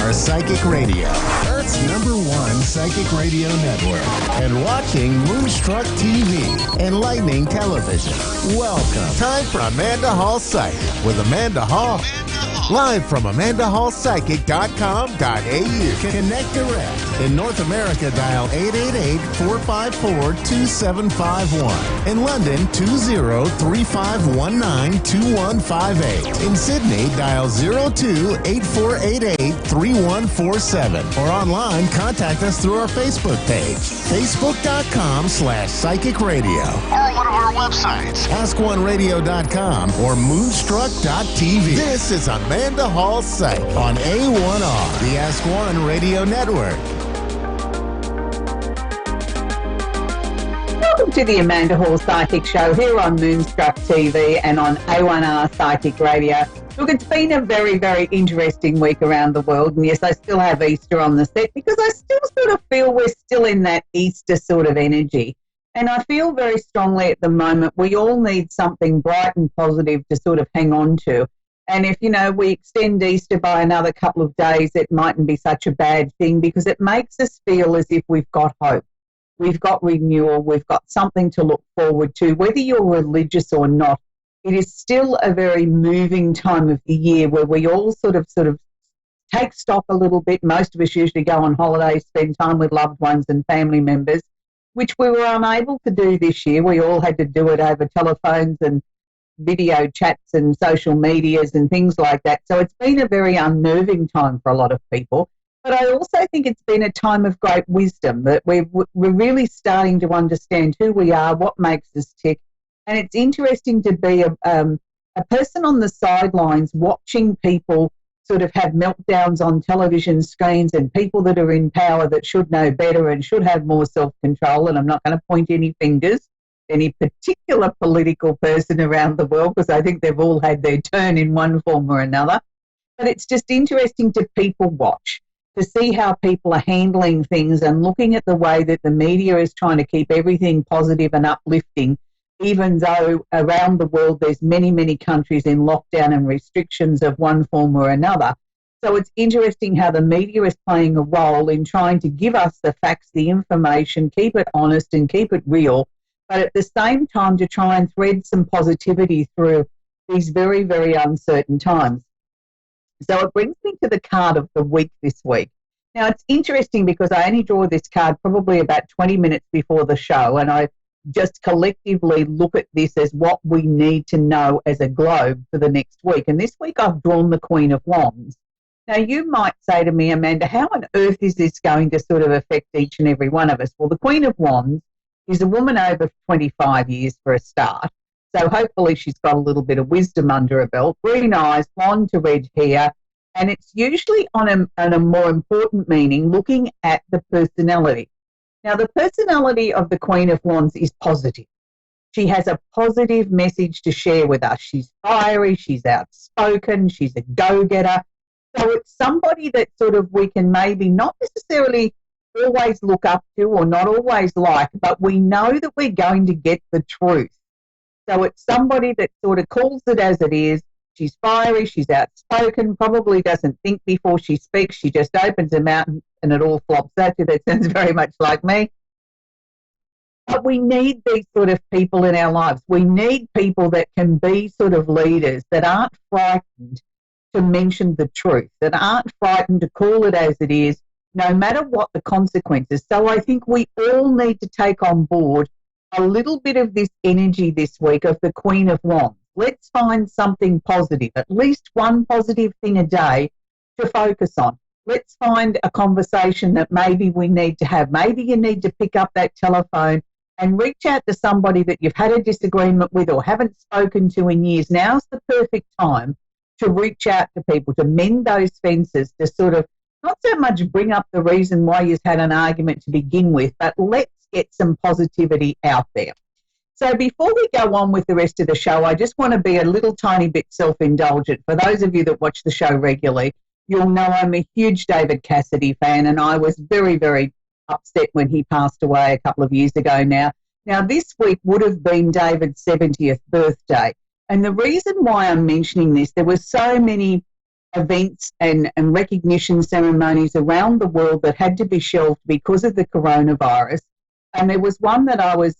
Psychic Radio, Earth's #1 psychic radio network, and watching Moonstruck TV, enlightening television. Welcome. Time for Amanda Hall Psychic with Amanda Hall. Live from AmandaHallPsychic.com.au. Connect direct. In North America, dial 888-454-2751. In London, 20-3519-2158. In Sydney, dial 02-8488-3147. Or online, contact us through our Facebook page, facebook.com/Psychic Radio. Or one of our websites, askoneradio.com or moonstruck.tv. This is Amanda Hall Psych on A1R, the Ask One Radio Network. Welcome to the Amanda Hall Psychic Show here on Moonstruck TV and on A1R Psychic Radio. Look, it's been a very, very interesting week around the world. And yes, I still have Easter on the set because I still sort of feel we're still in that Easter sort of energy. And I feel very strongly at the moment we all need something bright and positive to sort of hang on to. And if, we extend Easter by another couple of days, it mightn't be such a bad thing because it makes us feel as if we've got hope. We've got renewal. We've got something to look forward to. Whether you're religious or not, it is still a very moving time of the year where we all sort of take stock a little bit. Most of us usually go on holiday, spend time with loved ones and family members, which we were unable to do this year. We all had to do it over telephones and video chats and social medias and things like that. So it's been a very unnerving time for a lot of people. But I also think it's been a time of great wisdom, that we're really starting to understand who we are, what makes us tick. And it's interesting to be a person on the sidelines watching people sort of have meltdowns on television screens and people that are in power that should know better and should have more self-control. And I'm not going to point any fingers, any particular political person around the world, because I think they've all had their turn in one form or another. But it's just interesting to people watch, to see how people are handling things and looking at the way that the media is trying to keep everything positive and uplifting, even though around the world there's many, many countries in lockdown and restrictions of one form or another. So it's interesting how the media is playing a role in trying to give us the facts, the information, keep it honest and keep it real, but at the same time to try and thread some positivity through these very, very uncertain times. So it brings me to the card of the week this week. Now, it's interesting because I only draw this card probably about 20 minutes before the show, and I just collectively look at this as what we need to know as a globe for the next week. And this week I've drawn the Queen of Wands. Now, you might say to me, Amanda, how on earth is this going to sort of affect each and every one of us? Well, the Queen of Wands is a woman over 25 years for a start. So hopefully she's got a little bit of wisdom under her belt, green eyes, blonde to red hair, and it's usually on a more important meaning, looking at the personality. Now, the personality of the Queen of Wands is positive. She has a positive message to share with us. She's fiery, she's outspoken, she's a go-getter. So it's somebody that sort of we can maybe not necessarily always look up to or not always like, but we know that we're going to get the truth. So it's somebody that sort of calls it as it is. She's fiery, she's outspoken, probably doesn't think before she speaks. She just opens her mouth and it all flops at you. That sounds very much like me. But we need these sort of people in our lives. We need people that can be sort of leaders, that aren't frightened to mention the truth, that aren't frightened to call it as it is, no matter what the consequences. So I think we all need to take on board a little bit of this energy this week of the Queen of Wands. Let's find something positive, at least one positive thing a day to focus on. Let's find a conversation that maybe we need to have. Maybe you need to pick up that telephone and reach out to somebody that you've had a disagreement with or haven't spoken to in years. Now's the perfect time to reach out to people, to mend those fences, to sort of not so much bring up the reason why you've had an argument to begin with, but let's get some positivity out there. So before we go on with the rest of the show, I just want to be a little tiny bit self-indulgent. For those of you that watch the show regularly, you'll know I'm a huge David Cassidy fan, and I was very, very upset when he passed away a couple of years ago now. Now, this week would have been David's 70th birthday. And the reason why I'm mentioning this, there were so many events and recognition ceremonies around the world that had to be shelved because of the coronavirus. And there was one that I was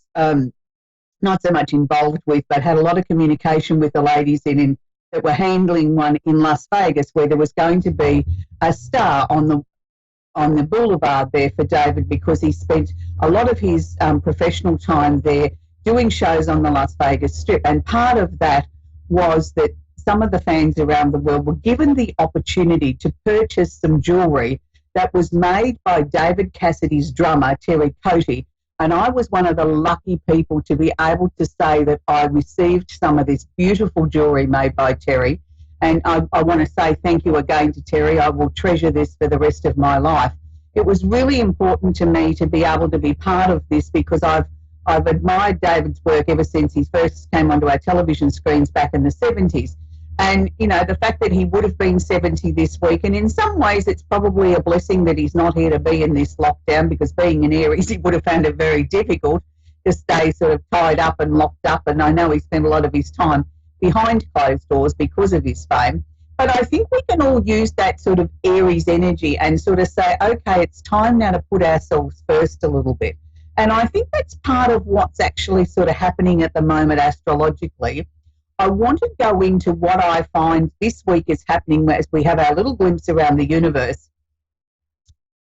not so much involved with, but had a lot of communication with the ladies in that were handling one in Las Vegas where there was going to be a star on the boulevard there for David, because he spent a lot of his professional time there doing shows on the Las Vegas Strip. And part of that was that some of the fans around the world were given the opportunity to purchase some jewellery that was made by David Cassidy's drummer, Terry Cote. And I was one of the lucky people to be able to say that I received some of this beautiful jewellery made by Terry. And I want to say thank you again to Terry. I will treasure this for the rest of my life. It was really important to me to be able to be part of this, because I've admired David's work ever since he first came onto our television screens back in the 70s. And, you know, the fact that he would have been 70 this week, and in some ways it's probably a blessing that he's not here to be in this lockdown, because being an Aries, he would have found it very difficult to stay sort of tied up and locked up. And I know he spent a lot of his time behind closed doors because of his fame. But I think we can all use that sort of Aries energy and sort of say, okay, it's time now to put ourselves first a little bit. And I think that's part of what's actually sort of happening at the moment astrologically. I want to go into what I find this week is happening as we have our little glimpse around the universe.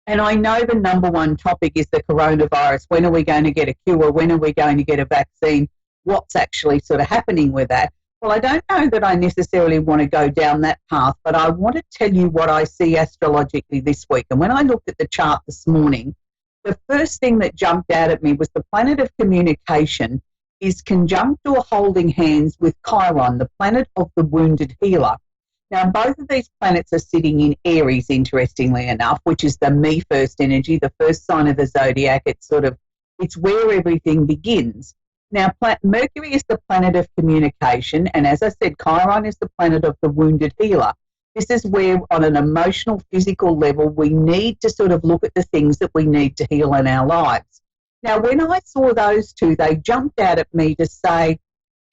And I know the number one topic is the coronavirus. When are we going to get a cure? When are we going to get a vaccine? What's actually sort of happening with that? Well, I don't know that I necessarily want to go down that path, but I want to tell you what I see astrologically this week. And when I looked at the chart this morning, the first thing that jumped out at me was the planet of communication is conjunct or holding hands with Chiron, the planet of the wounded healer. Now, both of these planets are sitting in Aries, interestingly enough, which is the me first energy, the first sign of the zodiac. It's where everything begins. Now, Mercury is the planet of communication, and as I said, Chiron is the planet of the wounded healer. This is where, on an emotional, physical level, we need to sort of look at the things that we need to heal in our lives. Now, when I saw those two, they jumped out at me to say,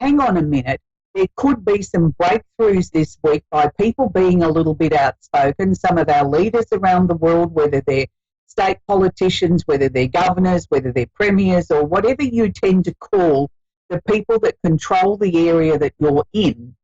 hang on a minute, there could be some breakthroughs this week by people being a little bit outspoken. Some of our leaders around the world, whether they're state politicians, whether they're governors, whether they're premiers, or whatever you tend to call the people that control the area that you're in,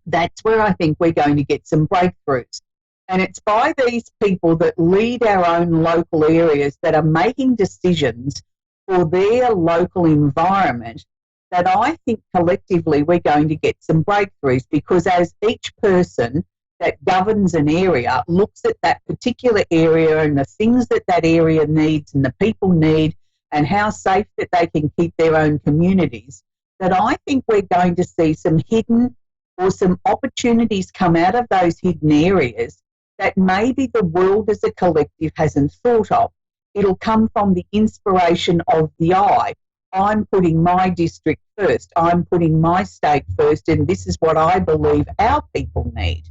that's where I think we're going to get some breakthroughs. And it's by these people that lead our own local areas that are making decisions for their local environment that I think collectively we're going to get some breakthroughs, because as each person that governs an area looks at that particular area and the things that that area needs and the people need and how safe that they can keep their own communities, that I think we're going to see some hidden or some opportunities come out of those hidden areas that maybe the world as a collective hasn't thought of. It'll come from the inspiration of the I. I'm putting my district first. I'm putting my state first, and this is what I believe our people need.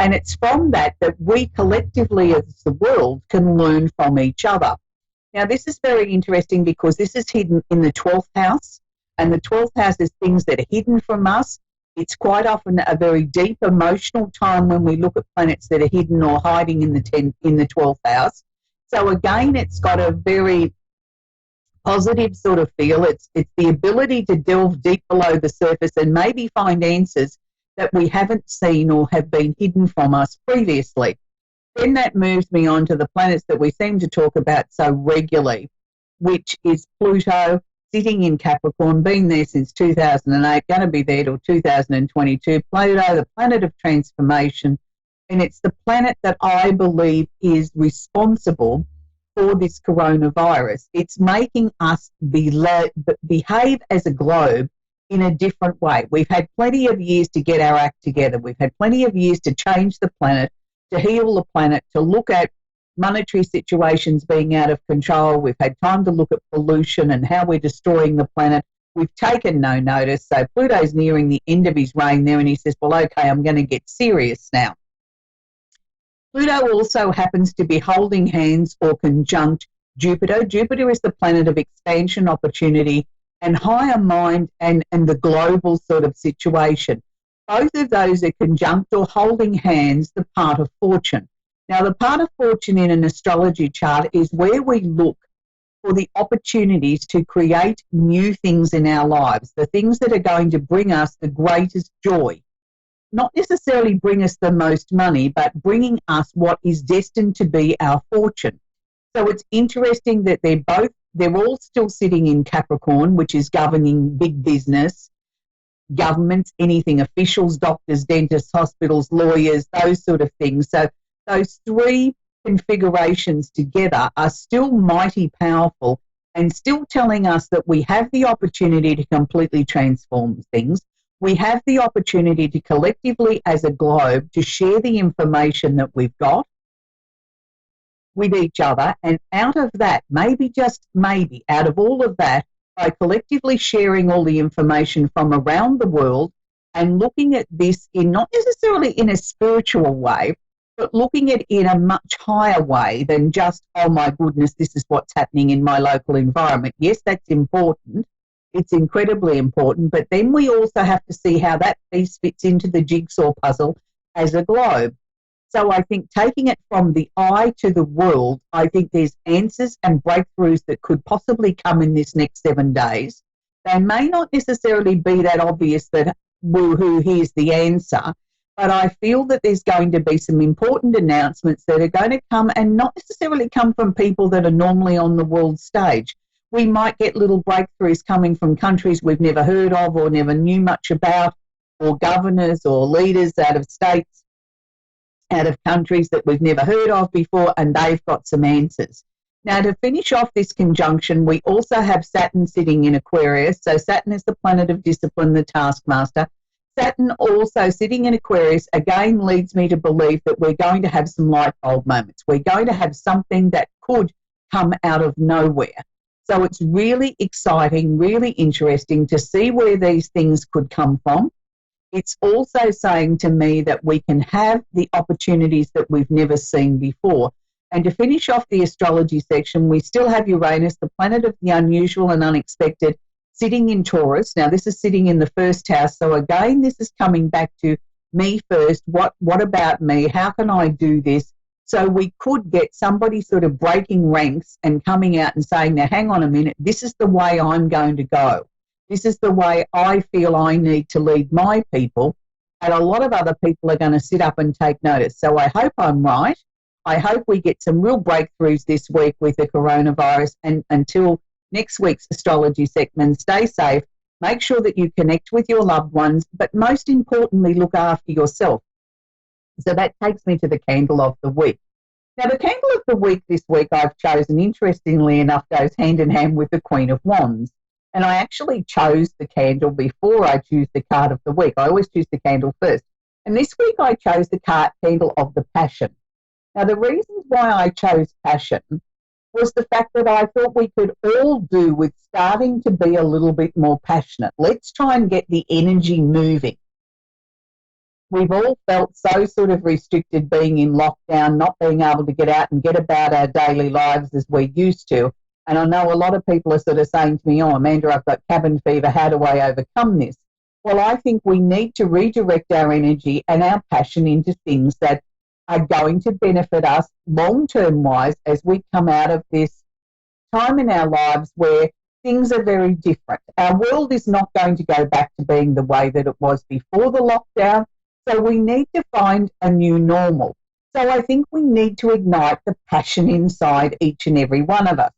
And it's from that that we collectively as the world can learn from each other. Now, this is very interesting because this is hidden in the 12th house, and the 12th house is things that are hidden from us. It's quite often a very deep emotional time when we look at planets that are hidden or hiding in the 12th house. So again, it's got a very positive sort of feel. It's the ability to delve deep below the surface and maybe find answers that we haven't seen or have been hidden from us previously. Then that moves me on to the planets that we seem to talk about so regularly, which is Pluto, sitting in Capricorn, been there since 2008, going to be there till 2022. Pluto, the planet of transformation, and it's the planet that I believe is responsible for this coronavirus. It's making us behave as a globe in a different way. We've had plenty of years to get our act together. We've had plenty of years to change the planet, to heal the planet, to look at monetary situations being out of control. We've had time to look at pollution and how we're destroying the planet. We've taken no notice. So Pluto's nearing the end of his reign there, and he says, well, okay, I'm going to get serious now. Pluto also happens to be holding hands or conjunct Jupiter. Jupiter is the planet of expansion, opportunity, and higher mind and the global sort of situation. Both of those are conjunct or holding hands, the part of fortune. Now, the part of fortune in an astrology chart is where we look for the opportunities to create new things in our lives, the things that are going to bring us the greatest joy. not necessarily bring us the most money, but bringing us what is destined to be our fortune. So it's interesting that they're all still sitting in Capricorn, which is governing big business, governments, anything, officials, doctors, dentists, hospitals, lawyers, those sort of things. So those three configurations together are still mighty powerful and still telling us that we have the opportunity to completely transform things. We have the opportunity to collectively as a globe to share the information that we've got with each other, and out of that, maybe, just maybe, out of all of that, by collectively sharing all the information from around the world and looking at this in not necessarily in a spiritual way, but looking at it in a much higher way than just, oh my goodness, this is what's happening in my local environment. Yes, that's important. It's incredibly important. But then we also have to see how that piece fits into the jigsaw puzzle as a globe. So I think taking it from the eye to the world, I think there's answers and breakthroughs that could possibly come in this next 7 days. They may not necessarily be that obvious that woohoo, here's the answer, but I feel that there's going to be some important announcements that are going to come, and not necessarily come from people that are normally on the world stage. We might get little breakthroughs coming from countries we've never heard of or never knew much about, or governors or leaders out of states, out of countries that we've never heard of before, and they've got some answers. Now, to finish off this conjunction, we also have Saturn sitting in Aquarius. So Saturn is the planet of discipline, the taskmaster. Saturn also sitting in Aquarius again leads me to believe that we're going to have some light bulb moments. We're going to have something that could come out of nowhere. So it's really exciting, really interesting to see where these things could come from. It's also saying to me that we can have the opportunities that we've never seen before. And to finish off the astrology section, we still have Uranus, the planet of the unusual and unexpected, sitting in Taurus. Now, this is sitting in the first house. So again, this is coming back to me first. What about me? How can I do this? So we could get somebody sort of breaking ranks and coming out and saying, now, hang on a minute, this is the way I'm going to go. This is the way I feel I need to lead my people. And a lot of other people are going to sit up and take notice. So I hope I'm right. I hope we get some real breakthroughs this week with the coronavirus. And until next week's astrology segment, stay safe. Make sure that you connect with your loved ones, but most importantly, look after yourself. So that takes me to the candle of the week. Now, the candle of the week this week I've chosen, interestingly enough, goes hand in hand with the Queen of Wands. And I actually chose the candle before I choose the card of the week. I always choose the candle first. And this week I chose the candle of the Passion. Now, the reasons why I chose Passion was the fact that I thought we could all do with starting to be a little bit more passionate. Let's try and get the energy moving. We've all felt so sort of restricted being in lockdown, not being able to get out and get about our daily lives as we used to. And I know a lot of people are sort of saying to me, oh, Amanda, I've got cabin fever. How do I overcome this? Well, I think we need to redirect our energy and our passion into things that are going to benefit us long-term wise as we come out of this time in our lives where things are very different. Our world is not going to go back to being the way that it was before the lockdown. So we need to find a new normal. So I think we need to ignite the passion inside each and every one of us.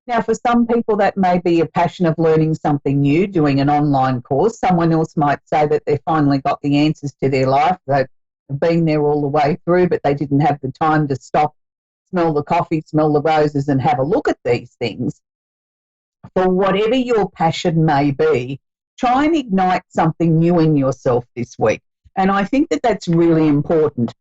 Now, for some people, that may be a passion of learning something new, doing an online course. Someone else might say that they finally got the answers to their life. They've been there all the way through, but they didn't have the time to stop, smell the coffee, smell the roses, and have a look at these things. For whatever your passion may be, try and ignite something new in yourself this week. And I think that that's really important.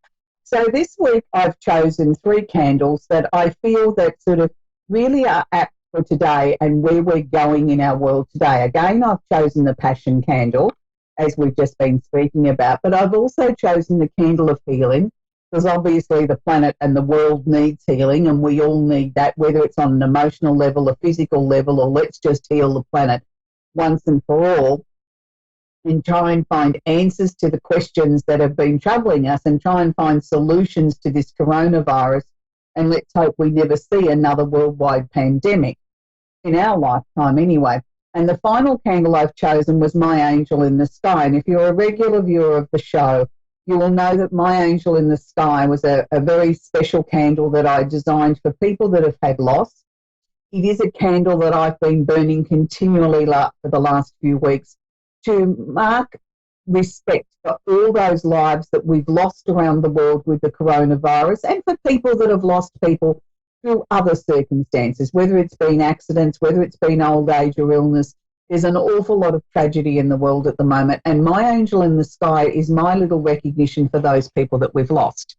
So this week I've chosen 3 candles that I feel that sort of really are apt for today and where we're going in our world today. Again, I've chosen the Passion candle, as we've just been speaking about, but I've also chosen the candle of healing, because obviously the planet and the world needs healing, and we all need that, whether it's on an emotional level, a physical level, or let's just heal the planet once and for all, and try and find answers to the questions that have been troubling us and try and find solutions to this coronavirus. And let's hope we never see another worldwide pandemic in our lifetime anyway. And the final candle I've chosen was My Angel in the Sky. And if you're a regular viewer of the show, you will know that my angel in the sky was a very special candle that I designed for people that have had loss. It is a candle that I've been burning continually for the last few weeks to mark respect for all those lives that we've lost around the world with the coronavirus, and for people that have lost people through other circumstances, whether it's been accidents, whether it's been old age or illness. There's an awful lot of tragedy in the world at the moment, and my angel in the sky is my little recognition for those people that we've lost.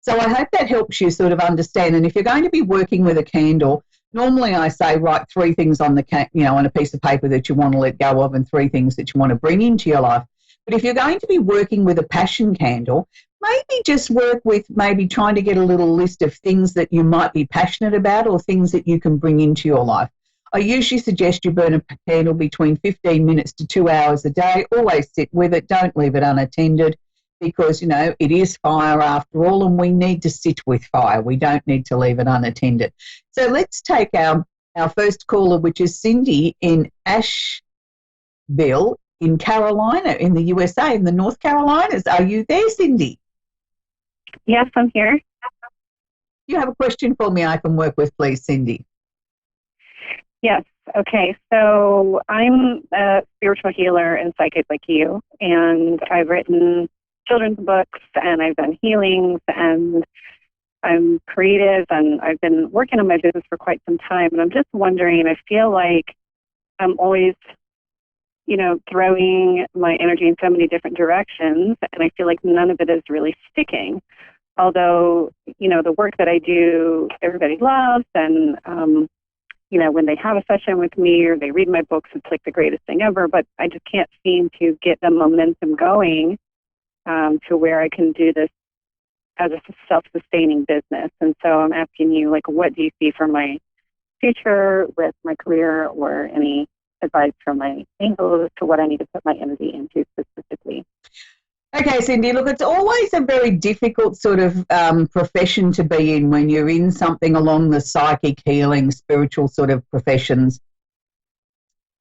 So I hope that helps you sort of understand. And if you're going to be working with a candle, normally I say write 3 things on on a piece of paper that you want to let go of, and 3 things that you want to bring into your life. But if you're going to be working with a passion candle, maybe just work with maybe trying to get a little list of things that you might be passionate about or things that you can bring into your life. I usually suggest you burn a candle between 15 minutes to 2 hours a day. Always sit with it. Don't leave it unattended, because, it is fire after all, and we need to sit with fire. We don't need to leave it unattended. So let's take our first caller, which is Cindy in Asheville in Carolina, in the USA, in the North Carolinas. Are you there, Cindy? Yes, I'm here. You have a question for me I can work with, please, Cindy? Yes. Okay. So I'm a spiritual healer and psychic like you, and I've written children's books, and I've done healings, and I'm creative, and I've been working on my business for quite some time. And I'm just wondering, I feel like I'm always, throwing my energy in so many different directions, and I feel like none of it is really sticking. Although, the work that I do, everybody loves, and, when they have a session with me or they read my books, it's like the greatest thing ever, but I just can't seem to get the momentum going to where I can do this as a self-sustaining business. And so I'm asking you, what do you see for my future with my career, or any advice from my angels as to what I need to put my energy into specifically? Okay, Cindy, look, it's always a very difficult sort of profession to be in when you're in something along the psychic, healing, spiritual sort of professions.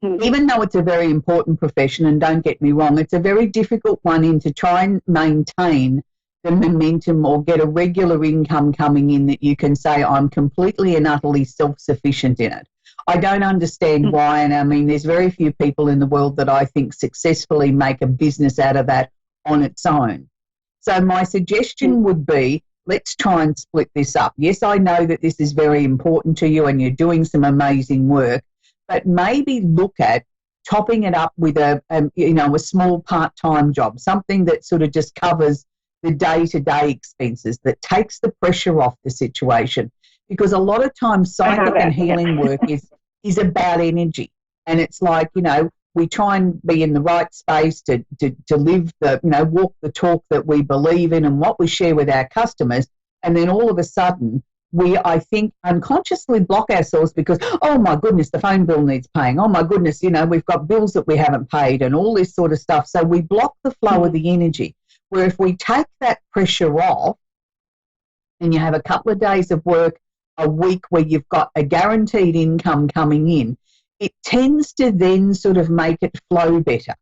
Even though it's a very important profession, and don't get me wrong, it's a very difficult one in to try and maintain the momentum or get a regular income coming in that you can say, I'm completely and utterly self-sufficient in it. I don't understand why, and I mean, there's very few people in the world that I think successfully make a business out of that on its own. So my suggestion would be, let's try and split this up. Yes, I know that this is very important to you and you're doing some amazing work, but maybe look at topping it up with a small part-time job, something that sort of just covers the day-to-day expenses, that takes the pressure off the situation. Because a lot of times psychic and healing work is about energy. And it's like, we try and be in the right space to live walk the talk that we believe in and what we share with our customers. And then all of a sudden, we, I think, unconsciously block ourselves because, oh my goodness, the phone bill needs paying. Oh my goodness, we've got bills that we haven't paid and all this sort of stuff. So we block the flow of the energy. Where if we take that pressure off and you have a couple of days of work a week where you've got a guaranteed income coming in, it tends to then sort of make it flow better.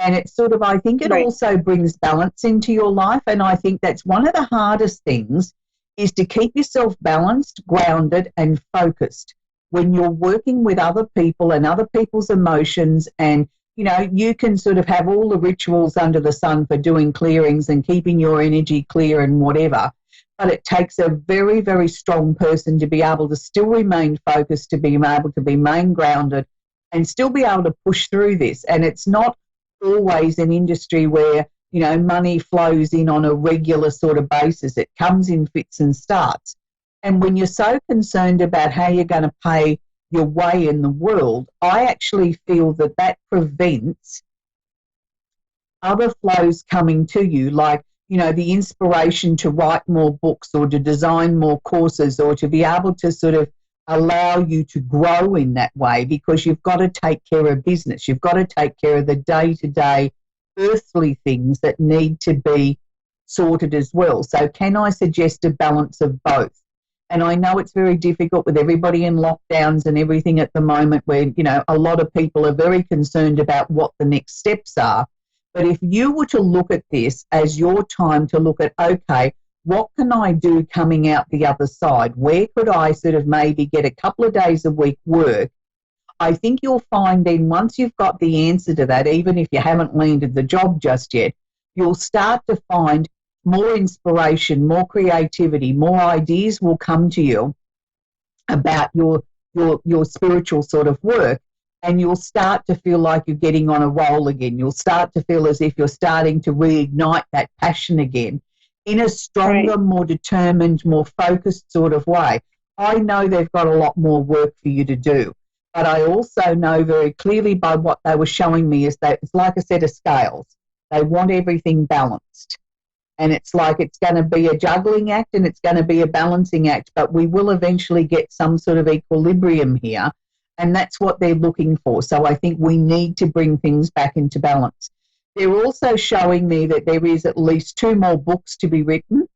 And it's sort of, I think it also brings balance into your life. And I think that's one of the hardest things, is to keep yourself balanced, grounded and focused when you're working with other people and other people's emotions. And, you can sort of have all the rituals under the sun for doing clearings and keeping your energy clear and whatever. But it takes a very, very strong person to be able to still remain focused, to be able to remain grounded and still be able to push through this. And it's not always an industry where, money flows in on a regular sort of basis. It comes in fits and starts. And when you're so concerned about how you're going to pay your way in the world, I actually feel that prevents other flows coming to you, like, the inspiration to write more books or to design more courses or to be able to sort of allow you to grow in that way, because you've got to take care of business. You've got to take care of the day-to-day earthly things that need to be sorted as well. So can I suggest a balance of both? And I know it's very difficult with everybody in lockdowns and everything at the moment where, a lot of people are very concerned about what the next steps are. But if you were to look at this as your time to look at, okay, what can I do coming out the other side? Where could I sort of maybe get a couple of days a week work? I think you'll find then once you've got the answer to that, even if you haven't landed the job just yet, you'll start to find more inspiration, more creativity, more ideas will come to you about your spiritual sort of work, and you'll start to feel like you're getting on a roll again. You'll start to feel as if you're starting to reignite that passion again in a stronger, more determined, more focused sort of way. I know they've got a lot more work for you to do, but I also know very clearly by what they were showing me is that it's like a set of scales. They want everything balanced. And it's like it's going to be a juggling act and it's going to be a balancing act, but we will eventually get some sort of equilibrium here, and that's what they're looking for. So I think we need to bring things back into balance. They're also showing me that there is at least 2 more books to be written,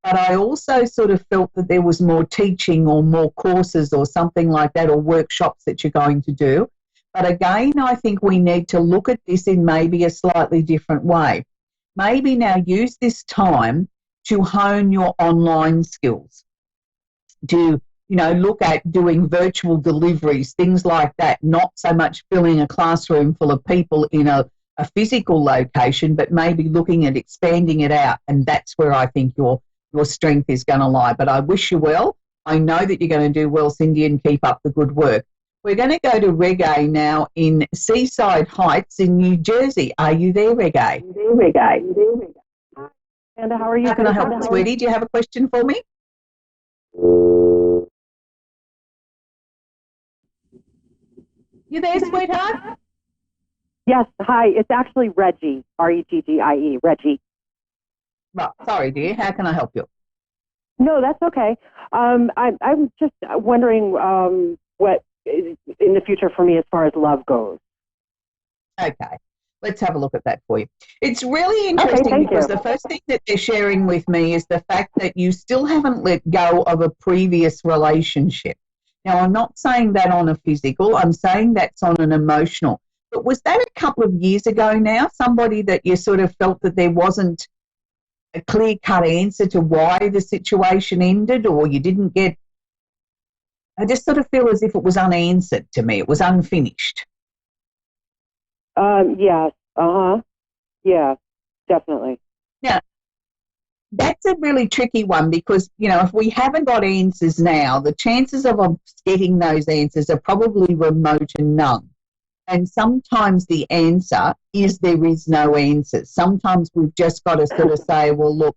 but I also sort of felt that there was more teaching or more courses or something like that, or workshops that you're going to do. But again, I think we need to look at this in maybe a slightly different way. Maybe now use this time to hone your online skills, to, look at doing virtual deliveries, things like that, not so much filling a classroom full of people in a physical location, but maybe looking at expanding it out. And that's where I think your strength is going to lie. But I wish you well. I know that you're going to do well, Cindy, and keep up the good work. We're going to go to Reggae now in Seaside Heights in New Jersey. Are you there, Reggae? Hi, and how are you? How can I help you, sweetie? Do you have a question for me? You there, sweetheart? Yes, hi. It's actually Reggie, Reggie, Reggie. Right. Sorry, dear. How can I help you? No, that's okay. I'm just wondering what is in the future for me as far as love goes. Okay. Let's have a look at that for you. It's really interesting because the first thing that they're sharing with me is the fact that you still haven't let go of a previous relationship. Now, I'm not saying that on a physical, I'm saying that's on an emotional. But was that a couple of years ago now, somebody that you sort of felt that there wasn't a clear-cut answer to why the situation ended, or you didn't get... I just sort of feel as if it was unanswered to me. It was unfinished. Yes. Yeah, definitely. Now, that's a really tricky one because, if we haven't got answers now, the chances of us getting those answers are probably remote and none. And sometimes the answer is there is no answers. Sometimes we've just got to sort of say, well, look,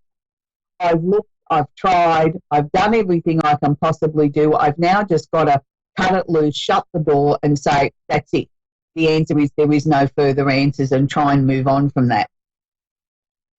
I've tried, I've done everything I can possibly do. I've now just got to cut it loose, shut the door and say, that's it. The answer is there is no further answers, and try and move on from that.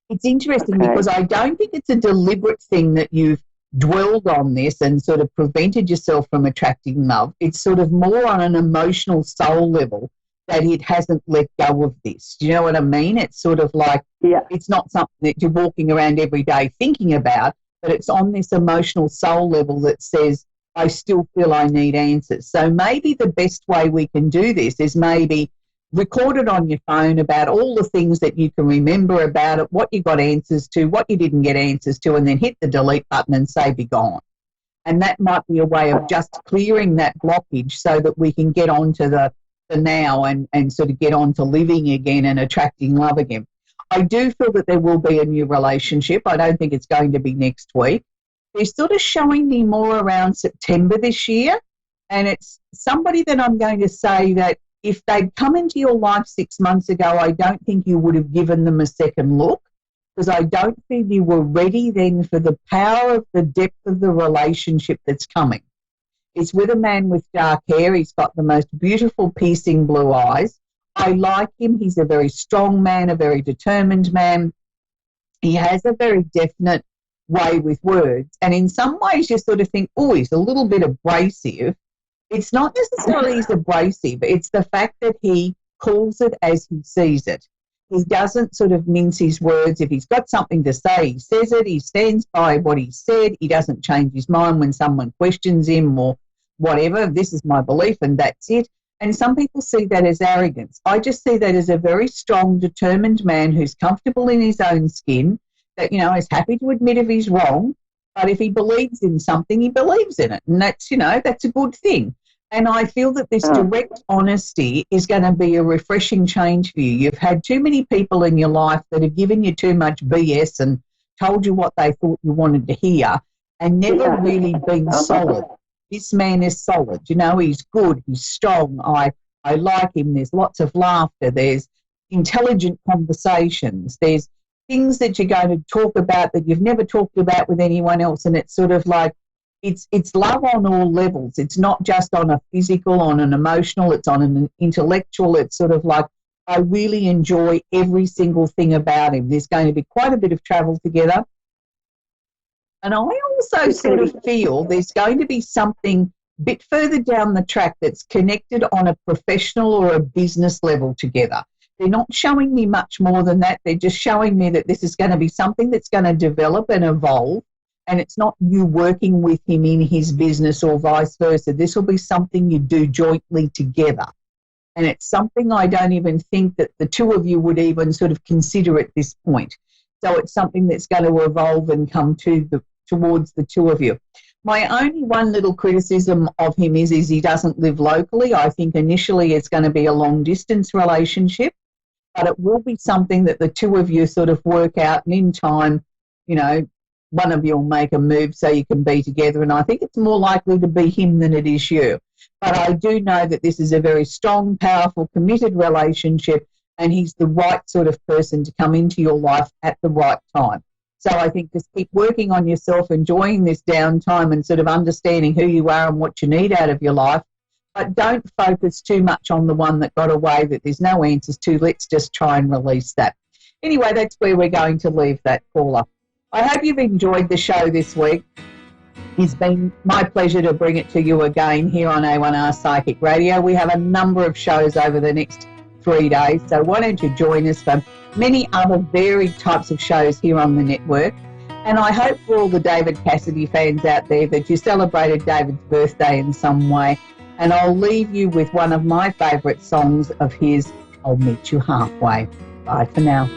It's interesting because I don't think it's a deliberate thing that you've dwelled on this and sort of prevented yourself from attracting love. It's sort of more on an emotional soul level that it hasn't let go of this. Do you know what I mean? It's sort of like, it's not something that you're walking around every day thinking about, but it's on this emotional soul level that says, I still feel I need answers. So maybe the best way we can do this is maybe record it on your phone about all the things that you can remember about it, what you got answers to, what you didn't get answers to, and then hit the delete button and say, be gone. And that might be a way of just clearing that blockage so that we can get on to the now and sort of get on to living again and attracting love again. I do feel that there will be a new relationship. I don't think it's going to be next week. They're sort of showing me more around September this year, and it's somebody that I'm going to say that if they'd come into your life 6 months ago, I don't think you would have given them a second look, because I don't think you were ready then for the power of the depth of the relationship that's coming. It's with a man with dark hair. He's got the most beautiful piercing blue eyes. I like him. He's a very strong man, a very determined man. He has a very definite way with words. And in some ways you sort of think, oh, he's a little bit abrasive. It's not necessarily he's abrasive. It's the fact that he calls it as he sees it. He doesn't sort of mince his words. If he's got something to say, he says it. He stands by what he said. He doesn't change his mind when someone questions him or whatever. This is my belief and that's it. And some people see that as arrogance. I just see that as a very strong, determined man who's comfortable in his own skin, that, is happy to admit if he's wrong, but if he believes in something, he believes in it. And that's, that's a good thing. And I feel that this direct honesty is going to be a refreshing change for you. You've had too many people in your life that have given you too much BS and told you what they thought you wanted to hear and never really been solid. This man is solid. He's good. He's strong. I like him. There's lots of laughter. There's intelligent conversations. There's things that you're going to talk about that you've never talked about with anyone else. And it's sort of like, it's love on all levels. It's not just on a physical, on an emotional, it's on an intellectual. It's sort of like, I really enjoy every single thing about him. There's going to be quite a bit of travel together. And I also sort of feel there's going to be something a bit further down the track that's connected on a professional or a business level together. They're not showing me much more than that. They're just showing me that this is going to be something that's going to develop and evolve, and it's not you working with him in his business or vice versa. This will be something you do jointly together. And it's something I don't even think that the two of you would even sort of consider at this point. So it's something that's going to evolve and come towards the two of you. My only one little criticism of him is he doesn't live locally. I think initially it's going to be a long-distance relationship, but it will be something that the two of you sort of work out, and in time, one of you will make a move so you can be together, and I think it's more likely to be him than it is you. But I do know that this is a very strong, powerful, committed relationship, and he's the right sort of person to come into your life at the right time. So I think just keep working on yourself, enjoying this downtime and sort of understanding who you are and what you need out of your life. But don't focus too much on the one that got away that there's no answers to. Let's just try and release that. Anyway, that's where we're going to leave that caller. I hope you've enjoyed the show this week. It's been my pleasure to bring it to you again here on A1R Psychic Radio. We have a number of shows over the next 3 days, so why don't you join us for many other varied types of shows here on the network. And I hope for all the David Cassidy fans out there that you celebrated David's birthday in some way. And I'll leave you with one of my favourite songs of his, I'll Meet You Halfway. Bye for now.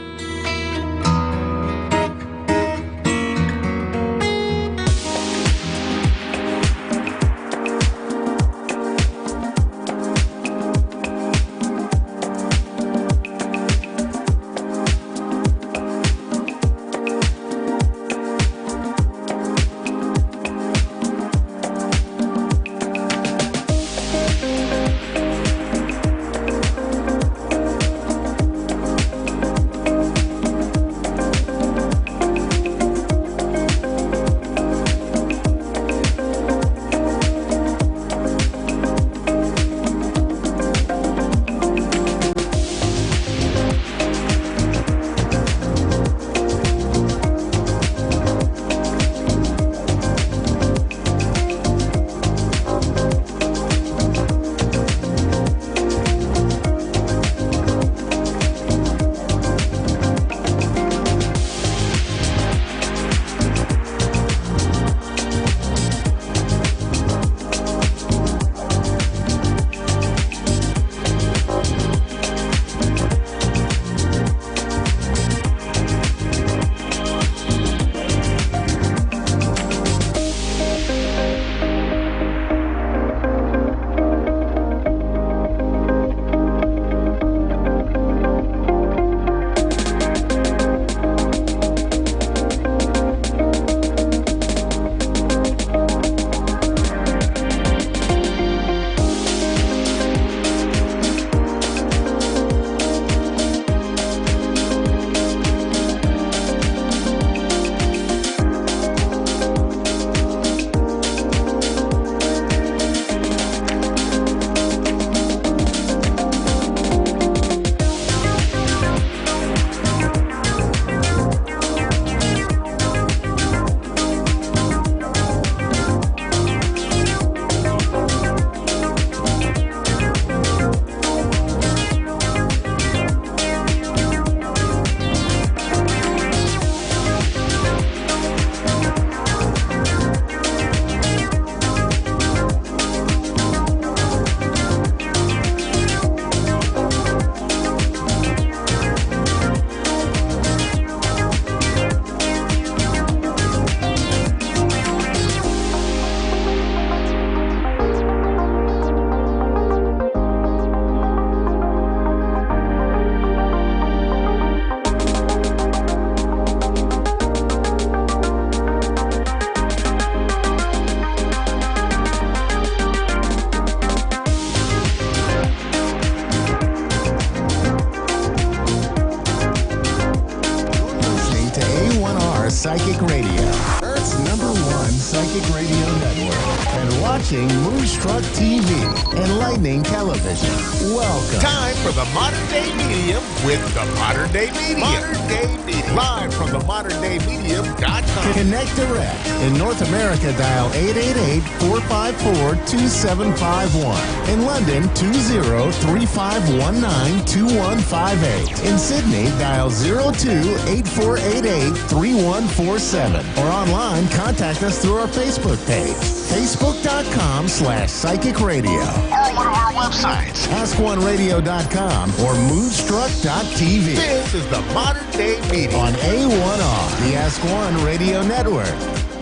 Psychic Radio, Earth's #1 psychic radio network, and watching Moonstruck TV, enlightening television. Welcome. Time for the Modern Day Medium with the Modern Day Medium. Modern Day Medium. Live from the moderndayMedium.com. Connect direct. In North America, dial 888-454-2751. In London, 20-3519-2158. In Sydney, dial 02-8488-3147. Or online, contact us through our Facebook page, facebook.com/Psychic Radio. Or one of our websites, AskOneRadio.com or Moonstruck.tv. This is the Modern Day Medium on A1R, the Ask One Radio Network.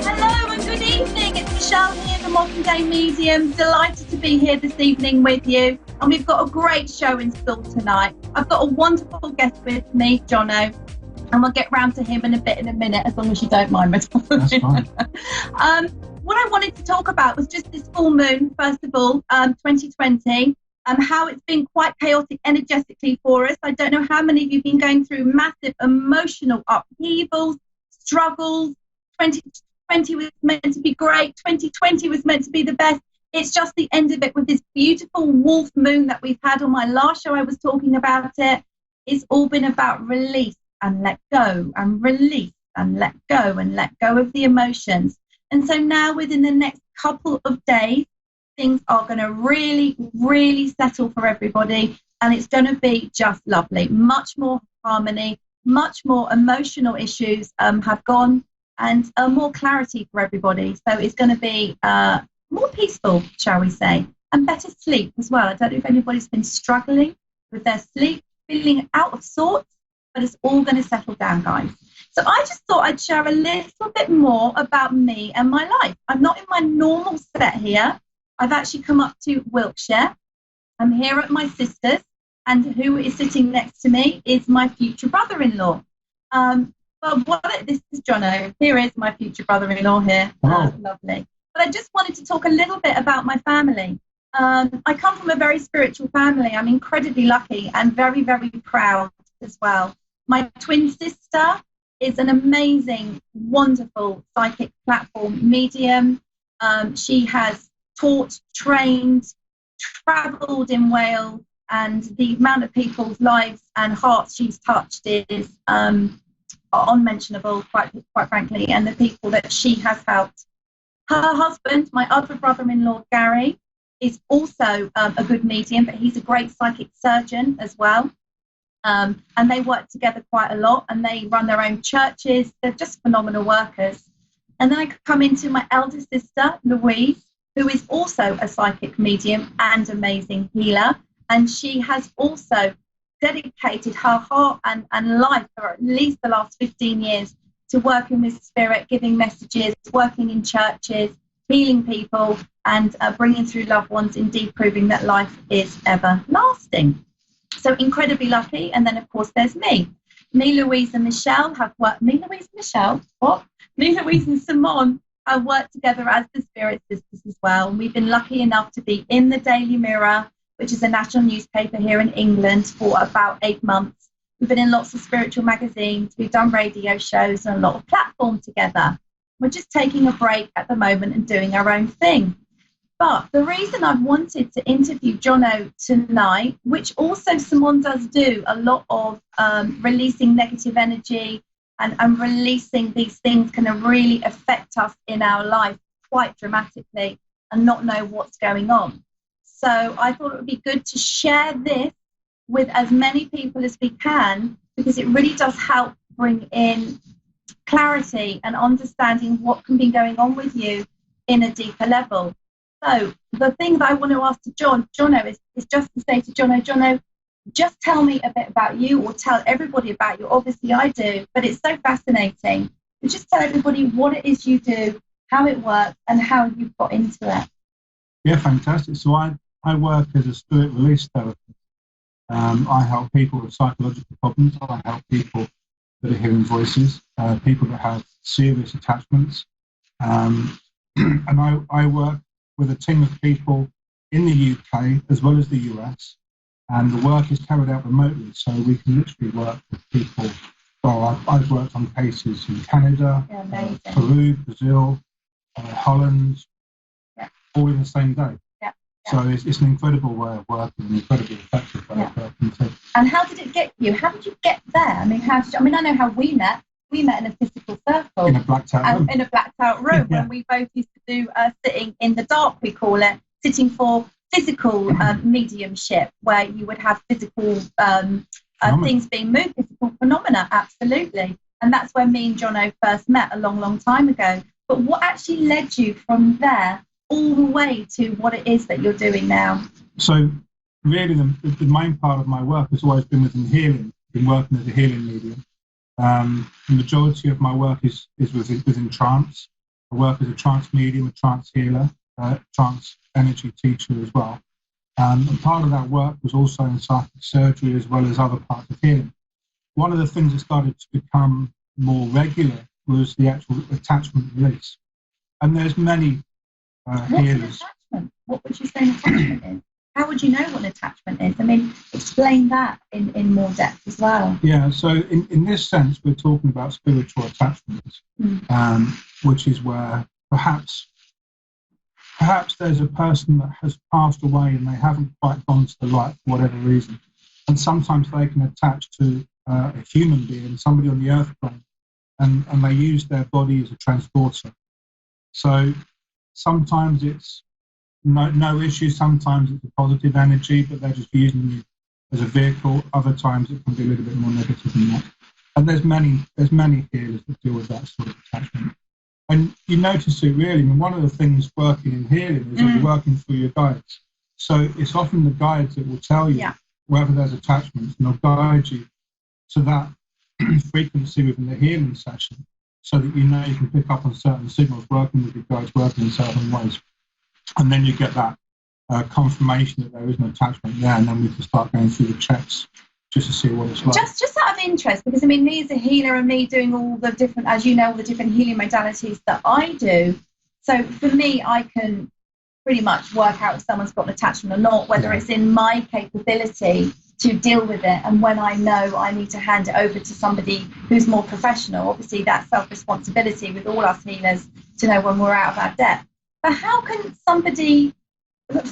Hello and good evening. It's Michelle here, the Modern Day Medium. Delighted to be here this evening with you. And we've got a great show in store tonight. I've got a wonderful guest with me, Jono. And we'll get round to him in a minute, as long as you don't mind. That's fine. What I wanted to talk about was just this full moon, first of all, 2020, how it's been quite chaotic energetically for us. I don't know how many of you have been going through massive emotional upheavals, struggles. 2020 was meant to be great. 2020 was meant to be the best. It's just the end of it with this beautiful wolf moon that we've had on my last show. I was talking about it. It's all been about release and let go, and release and let go of the emotions. And so now within the next couple of days, things are going to really, really settle for everybody. And it's going to be just lovely. Much more harmony, much more emotional issues have gone, and more clarity for everybody. So it's going to be more peaceful, shall we say, and better sleep as well. I don't know if anybody's been struggling with their sleep, feeling out of sorts, but it's all going to settle down, guys. So I just thought I'd share a little bit more about me and my life. I'm not in my normal set here. I've actually come up to Wiltshire. I'm here at my sister's, and who is sitting next to me is my future brother-in-law. This is Jono. Here is my future brother-in-law here. Lovely. But I just wanted to talk a little bit about my family. I come from a very spiritual family. I'm incredibly lucky and very, very proud as well. My twin sister is an amazing, wonderful psychic platform medium. She has taught, trained, travelled in Wales, and the amount of people's lives and hearts she's touched is unmentionable, quite frankly, and the people that she has helped. Her husband, my other brother-in-law, Gary, is also a good medium, but he's a great psychic surgeon as well. And they work together quite a lot, and they run their own churches. They're just phenomenal workers. And then I come into my elder sister, Louise, who is also a psychic medium and amazing healer. And she has also dedicated her heart and life for at least the last 15 years to working with spirit, giving messages, working in churches, healing people, and bringing through loved ones, indeed proving that life is everlasting. So incredibly lucky. And then, of course, there's me. Me, Louise and Michelle have worked. Me, Louise and Michelle? What? Me, Louise and Simone have worked together as the Spirit Sisters as well. And we've been lucky enough to be in the Daily Mirror, which is a national newspaper here in England, for about 8 months. We've been in lots of spiritual magazines. We've done radio shows and a lot of platform together. We're just taking a break at the moment and doing our own thing. But the reason I've wanted to interview Jono tonight, which also Simone does do a lot of releasing negative energy and releasing these things can really affect us in our life quite dramatically and not know what's going on. So I thought it would be good to share this with as many people as we can, because it really does help bring in clarity and understanding what can be going on with you in a deeper level. So the thing that I want to ask to Jono is just to say to Jono, just tell me a bit about you, or tell everybody about you. Obviously I do, but it's so fascinating. But just tell everybody what it is you do, how it works, and how you got into it. Yeah, fantastic. So I work as a spirit release therapist. I help people with psychological problems. I help people that are hearing voices, people that have serious attachments. And I work with a team of people in the UK as well as the US, and the work is carried out remotely, so we can literally work with people well, I've worked on cases in Canada, amazing. Peru, Brazil, Holland, all in the same day. So it's an incredible way of working, an incredibly effective way of working too. And how did it get you? How did you get there? I mean, I know how we met. We met in a physical circle. In a blacked out room. In a blacked out room when we both used to do sitting in the dark, we call it, sitting for physical mediumship, where you would have physical things being moved, physical phenomena, absolutely. And that's where me and Jono first met a long, long time ago. But what actually led you from there all the way to what it is that you're doing now? So really the main part of my work has always been within healing, been working as a healing medium. The majority of my work is within trance. I work as a trance medium, a trance healer, trance energy teacher as well. And part of that work was also in psychic surgery as well as other parts of healing. One of the things that started to become more regular was the actual attachment release. And there's many healers. Attachment? What would you say an attachment is? How would you know what an attachment is? I mean, explain that in more depth as well. Yeah, so in this sense, we're talking about spiritual attachments, which is where perhaps there's a person that has passed away and they haven't quite gone to the light for whatever reason. And sometimes they can attach to a human being, somebody on the earth plane, and they use their body as a transporter. So sometimes it's no issue, sometimes it's a positive energy, but they're just using you as a vehicle. Other times it can be a little bit more negative than that. And there's many healers that deal with that sort of attachment. And you notice it really, I mean, one of the things working in healing is that you're working through your guides. So it's often the guides that will tell you whether there's attachments, and they'll guide you to that frequency within the healing session so that you know you can pick up on certain signals working with your guides, working in certain ways. And then you get that confirmation that there is an attachment there, and then we can start going through the checks just to see what it's like. Just out of interest, because I mean, me as a healer and me doing all the different, as you know, all the different healing modalities that I do. So for me, I can pretty much work out if someone's got an attachment or not, whether it's in my capability to deal with it. And when I know I need to hand it over to somebody who's more professional, obviously that's self-responsibility with all us healers to know when we're out of our depth. But how can somebody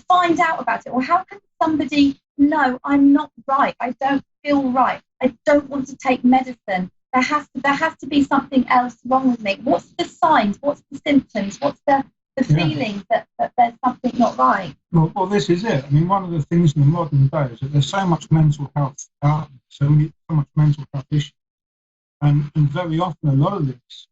find out about it? Or how can somebody know I'm not right? I don't feel right. I don't want to take medicine. There has to be something else wrong with me. What's the signs? What's the symptoms? What's the feeling that there's something not right? Well, this is it. I mean, one of the things in the modern day is that there's so much mental health out there, so much mental health issues. And very often a lot of this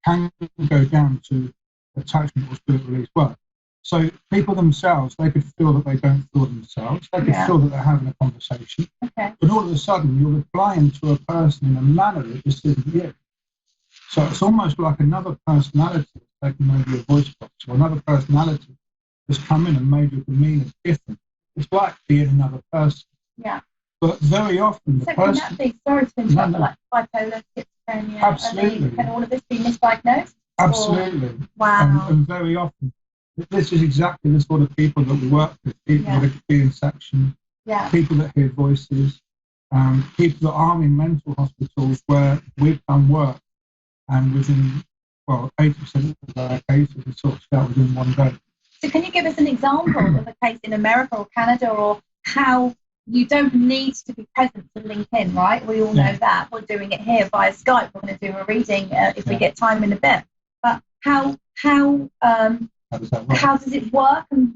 can go down to attachment or spirit release work. So people themselves, they could feel that they don't feel themselves. They could feel that they're having a conversation. But all of a sudden, you're replying to a person in a manner that just isn't you. So it's almost like another personality has taken over your voice box, or another personality has come in and made your demeanour different. It's like being another person. Yeah. But very often the person... Can that be, sorry to interrupt, but like bipolar, schizophrenia, absolutely. Can all of this be misdiagnosed? Absolutely. Or, wow. And very often, this is exactly the sort of people that we work with, people that are in section, people that hear voices, people that are in mental hospitals where we've done work, and within, 80% of our cases are sorted out within one day. So can you give us an example of a case in America or Canada, or how you don't need to be present to link in, right? We all know that. We're doing it here via Skype. We're going to do a reading if we get time in a bit. But how does it work, and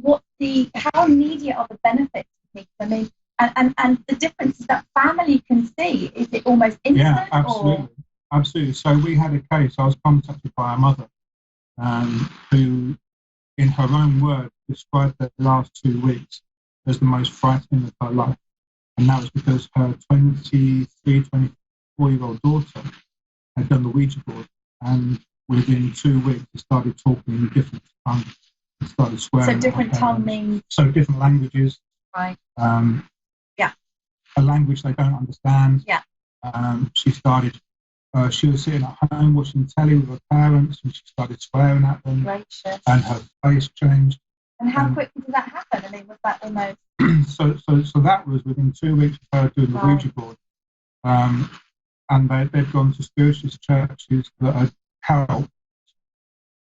how immediate are the benefits to people? I mean, and the differences that family can see, is it almost instant? Yeah, absolutely. Or? Absolutely. So we had a case, I was contacted by a mother who, in her own words, described the last 2 weeks as the most frightening of her life. And that was because her 24-year-old daughter had done the Ouija board, and within 2 weeks they started talking in different tongues and started swearing. So different tongue means? So different languages. Right. A language they don't understand. Yeah. She started, she was sitting at home watching telly with her parents, and she started swearing at them. Gracious. And her face changed. And how quickly did that happen? I mean, was that almost... So that was within 2 weeks of her doing the Ouija board. and they've gone to spiritualist churches that had helped,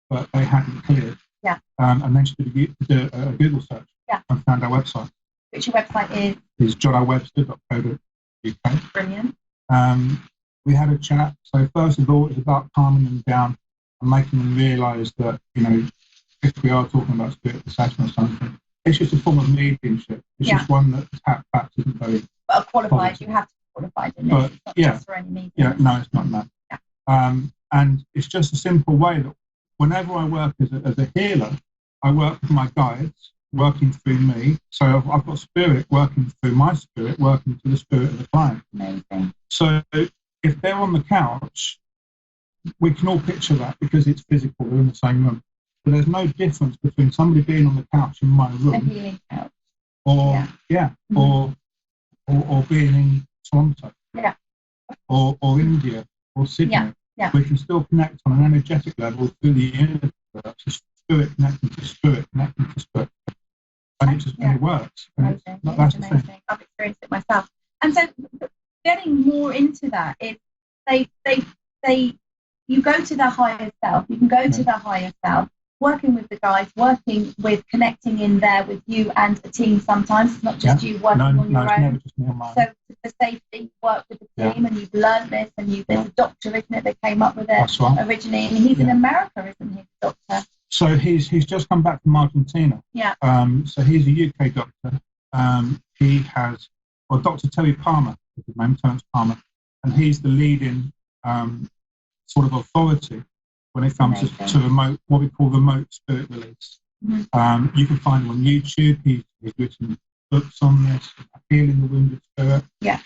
but they hadn't cleared. Yeah. And then she did a Google search and found our website. Which your website is? Is johnowebster.co.uk. Brilliant. We had a chat. So first of all, it was about calming them down and making them realise that, you know, if we are talking about spirit possession or something, it's just a form of mediumship. It's just one that perhaps isn't very qualified. You have to be qualified in this. It's not just for any medium. Yeah, no, it's not that. And it's just a simple way that whenever I work as a healer, I work with my guides working through me. So I've got spirit working through my spirit, working to the spirit of the client. Amazing. So if they're on the couch, we can all picture that because it's physical, they're in the same room. But there's no difference between somebody being on the couch in my room A healing couch. or or being in Toronto or India or Sydney. We can still connect on an energetic level through the universe, spirit connecting to spirit, connecting to spirit. And it works. And that's the thing. I've experienced it myself. And so getting more into that is you go to the higher self, you can go to the higher self, working with the guys, working with connecting in there with you and a team sometimes. It's not just you working on your own. Never just me on my own. So for safety, work with the team and you've learned this and there's a doctor, isn't it, that came up with it originally. And he's in America, isn't he, the doctor? So he's just come back from Argentina. Yeah. So he's a UK doctor. He has, Dr. Terry Palmer is his name, Terence Palmer, and he's the leading sort of authority when it comes to remote, what we call remote spirit release. Mm-hmm. You can find him on YouTube. He's written books on this, Healing the Wounded Spirit. Yeah.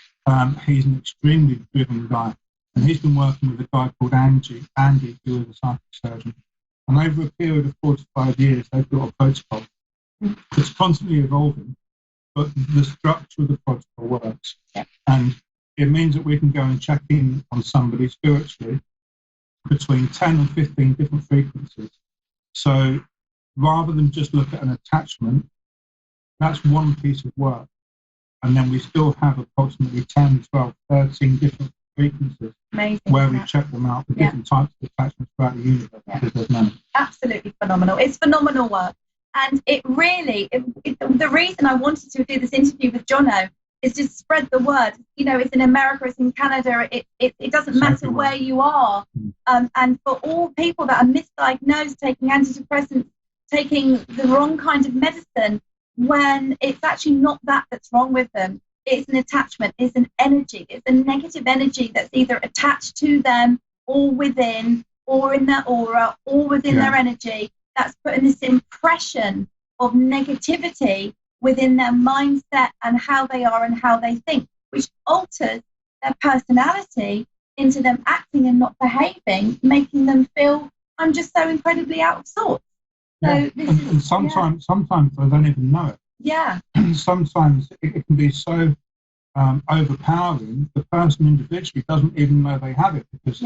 He's an extremely driven guy, and he's been working with a guy called Andy, who is a psychic surgeon. And over a period of 4 to 5 years, they've got a protocol that's constantly evolving, but the structure of the protocol works. Yeah. And it means that we can go and check in on somebody spiritually between 10 and 15 different frequencies. So rather than just look at an attachment, that's one piece of work. And then we still have approximately 10, 12, 13 different frequencies where we check them out for different types of attachments throughout the universe. Because there's many. Absolutely phenomenal. It's phenomenal work. And it really, the reason I wanted to do this interview with Jono is to spread the word. You know, it's in America, it's in Canada, it doesn't matter where you are. And for all people that are misdiagnosed, taking antidepressants, taking the wrong kind of medicine, when it's actually not that's wrong with them. It's an attachment, it's an energy, it's a negative energy that's either attached to them or within, or in their aura, or within their energy, that's putting this impression of negativity within their mindset and how they are and how they think, which alters their personality into them acting and not behaving, making them feel, I'm just so incredibly out of sorts. Yeah. So and sometimes they don't even know it. Yeah. Sometimes it can be so overpowering, the person individually doesn't even know they have it because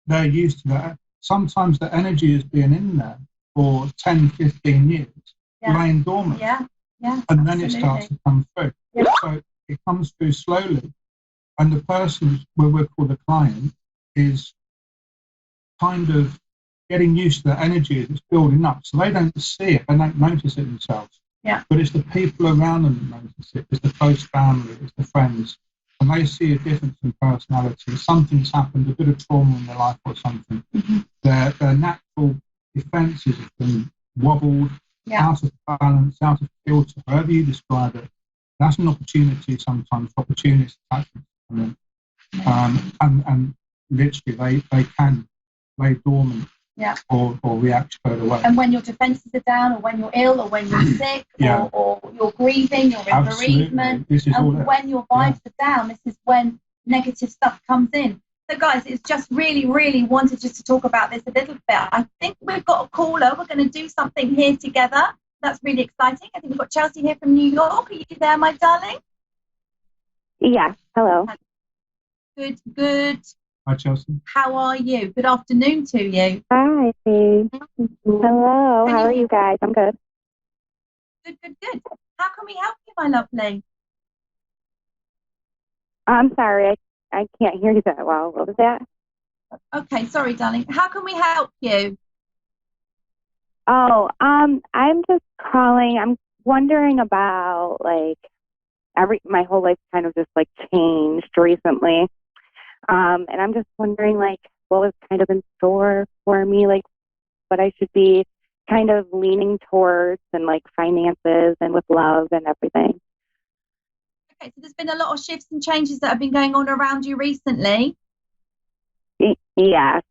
they're used to that. Sometimes the energy has been in there for 10, 15 years, laying dormant. And then it starts to come through. So it comes through slowly. And the person, where we're called the client, is kind of getting used to the energy as it's building up. So they don't see it, they don't notice it themselves. Yeah. But it's the people around them that notice it. It's the close family, it's the friends. And they see a difference in personality. Something's happened, a bit of trauma in their life or something. Mm-hmm. Their natural defences have been wobbled, out of balance, out of filter, however you describe it. That's an opportunity sometimes for opportunist attachments to come in. And literally they can lay dormant or react straight away. And when your defences are down, or when you're ill, or when you're sick, or you're grieving, you're in bereavement, and when your vibes are down, this is when negative stuff comes in. So guys, it's just really, really wanted just to talk about this a little bit. I think we've got a caller. We're going to do something here together. That's really exciting. I think we've got Chelsea here from New York. Are you there, my darling? Yeah, hello. Good. Hi, Chelsea. How are you? Good afternoon to you. Hi. Hello. How are you guys? I'm good. Good. How can we help you, my lovely? I'm sorry. I can't hear you that well. What was that? Okay, sorry, darling. How can we help you? Oh, I'm just calling. I'm wondering about like my whole life kind of just like changed recently. And I'm just wondering like what was kind of in store for me, like what I should be kind of leaning towards and like finances and with love and everything. Okay, so there's been a lot of shifts and changes that have been going on around you recently. Yeah.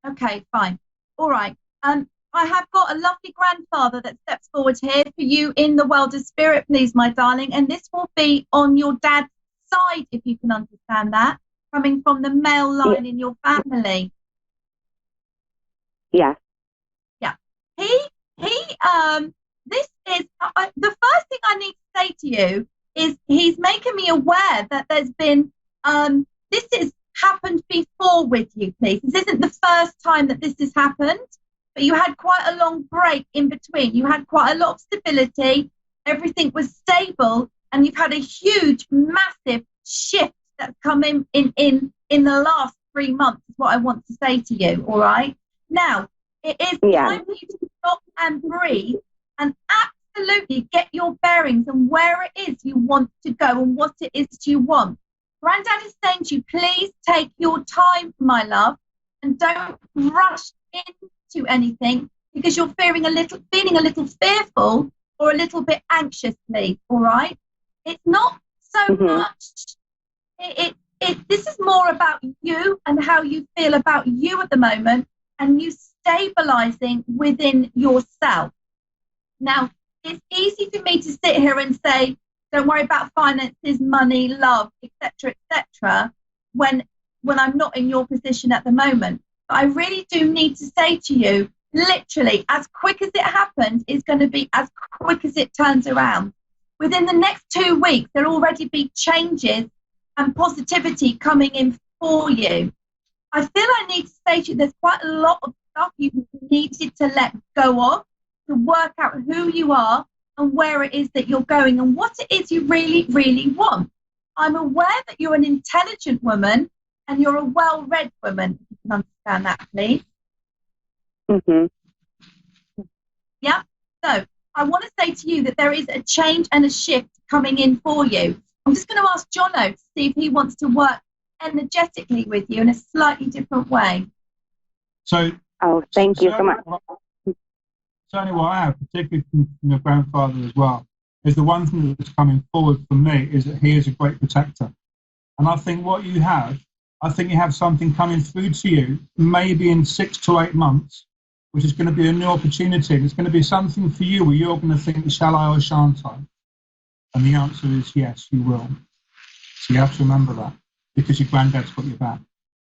Okay, fine. All right. I have got a lovely grandfather that steps forward here for you in the world of spirit, please, my darling. And this will be on your dad's side, if you can understand that, coming from the male line in your family. Yeah. Yeah. This is the first thing I need to say to you is he's making me aware that there's been, this has happened before with you, please. This isn't the first time that this has happened, but you had quite a long break in between. You had quite a lot of stability. Everything was stable, and you've had a huge, massive shift that's come in the last 3 months, is what I want to say to you, all right? Now, it is time for you to stop and breathe and absolutely get your bearings and where it is you want to go and what it is you want. Granddad is saying to you, please take your time, my love, and don't rush into anything because you're feeling a little fearful or a little bit anxious, please, all right? It's not so much. This is more about you and how you feel about you at the moment and you stabilizing within yourself. Now, it's easy for me to sit here and say, don't worry about finances, money, love, etc., when I'm not in your position at the moment. But I really do need to say to you, literally, as quick as it happened is going to be as quick as it turns around. Within the next 2 weeks, there'll already be changes and positivity coming in for you. I feel I need to say to you, there's quite a lot of stuff you needed to let go of to work out who you are and where it is that you're going and what it is you really, really want. I'm aware that you're an intelligent woman and you're a well-read woman, if you can understand that, please. Yeah? So I want to say to you that there is a change and a shift coming in for you. I'm just going to ask Jono to see if he wants to work energetically with you in a slightly different way. So, thank you so much. Certainly what I have, particularly from your grandfather as well, is the one thing that's coming forward for me is that he is a great protector. And I think what you have, you have something coming through to you, maybe in 6 to 8 months, which is going to be a new opportunity. And it's going to be something for you where you're going to think, shall I or shan't I? And the answer is yes, you will. So you have to remember that, because your granddad's got your back.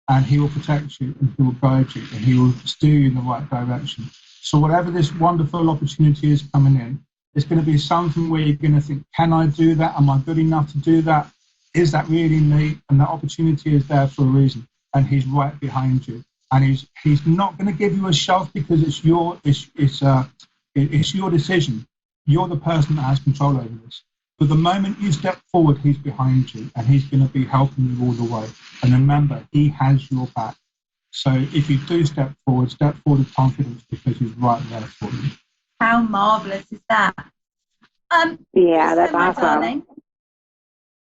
And he will protect you, and he will guide you, and he will steer you in the right direction. So whatever this wonderful opportunity is coming in, it's going to be something where you're going to think, can I do that? Am I good enough to do that? Is that really me? And that opportunity is there for a reason. And he's right behind you. And he's not going to give you a shove because it's your decision. You're the person that has control over this. But the moment you step forward, he's behind you, and he's going to be helping you all the way. And remember, he has your back. So if you do step forward with confidence, because he's right there for you. How marvellous is that? Yeah, that's my awesome. Darling.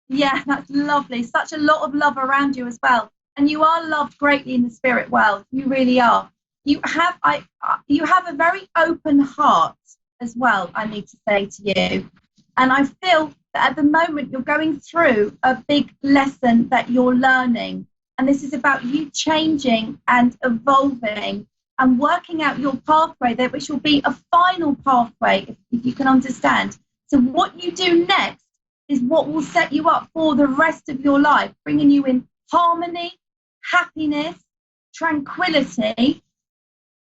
Yeah, that's lovely. Such a lot of love around you as well. And you are loved greatly in the spirit world. You really are. You have a very open heart as well, I need to say to you. And I feel that at the moment you're going through a big lesson that you're learning. And this is about you changing and evolving and working out your pathway, which will be a final pathway, if you can understand. So what you do next is what will set you up for the rest of your life, bringing you in harmony, happiness, tranquility.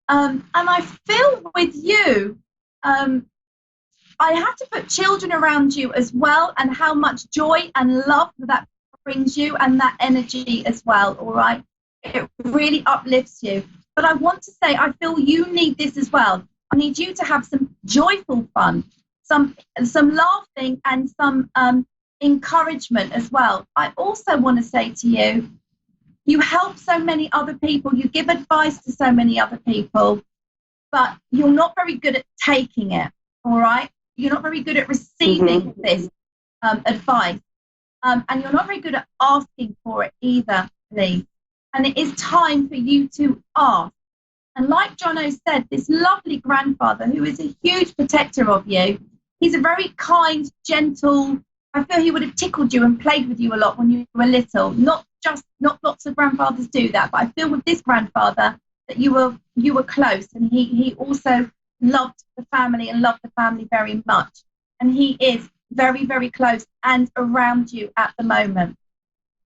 And I feel with you, I have to put children around you as well, and how much joy and love that brings you, and that energy as well, all right? It really uplifts you. But I want to say, I feel you need this as well. I need you to have some joyful fun, some laughing, and some encouragement as well. I also want to say to you, you help so many other people, you give advice to so many other people, but you're not very good at taking it, all right? You're not very good at receiving this advice, and you're not very good at asking for it either, please. And it is time for you to ask. And like Jono said, this lovely grandfather, who is a huge protector of you, he's a very kind, gentle, I feel he would have tickled you and played with you a lot when you were little. Not lots of grandfathers do that, but I feel with this grandfather that you were close, and he also loved the family and loved the family very much. And he is very, very close and around you at the moment.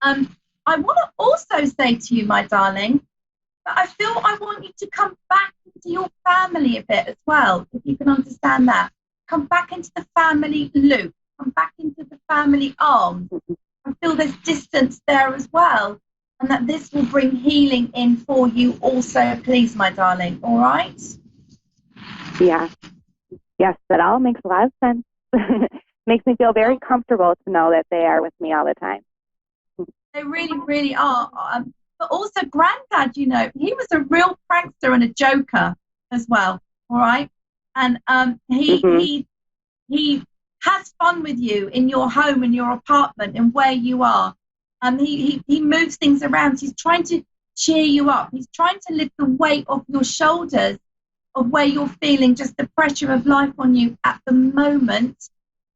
I want to also say to you, my darling, that I feel I want you to come back into your family a bit as well, if you can understand that. Come back into the family loop. Come back into the family arms. I feel there's distance there as well, and that this will bring healing in for you also, please, my darling. All right? Yeah. Yes, that all makes a lot of sense. Makes me feel very comfortable to know that they are with me all the time. They really, really are. But also, Granddad, you know, he was a real prankster and a joker as well. All right, and he has fun with you in your home, in your apartment, and where you are. He moves things around. He's trying to cheer you up. He's trying to lift the weight off your shoulders of where you're feeling just the pressure of life on you at the moment.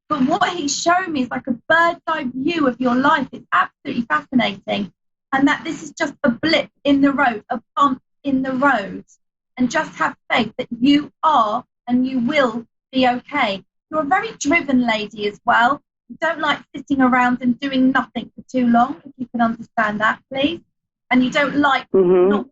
But what he's shown me is like a bird's eye view of your life. It's absolutely fascinating. And that this is just a blip in the road, a bump in the road. And just have faith that you are and you will be okay. You're a very driven lady as well. You don't like sitting around and doing nothing for too long, if you can understand that, please. And you don't like not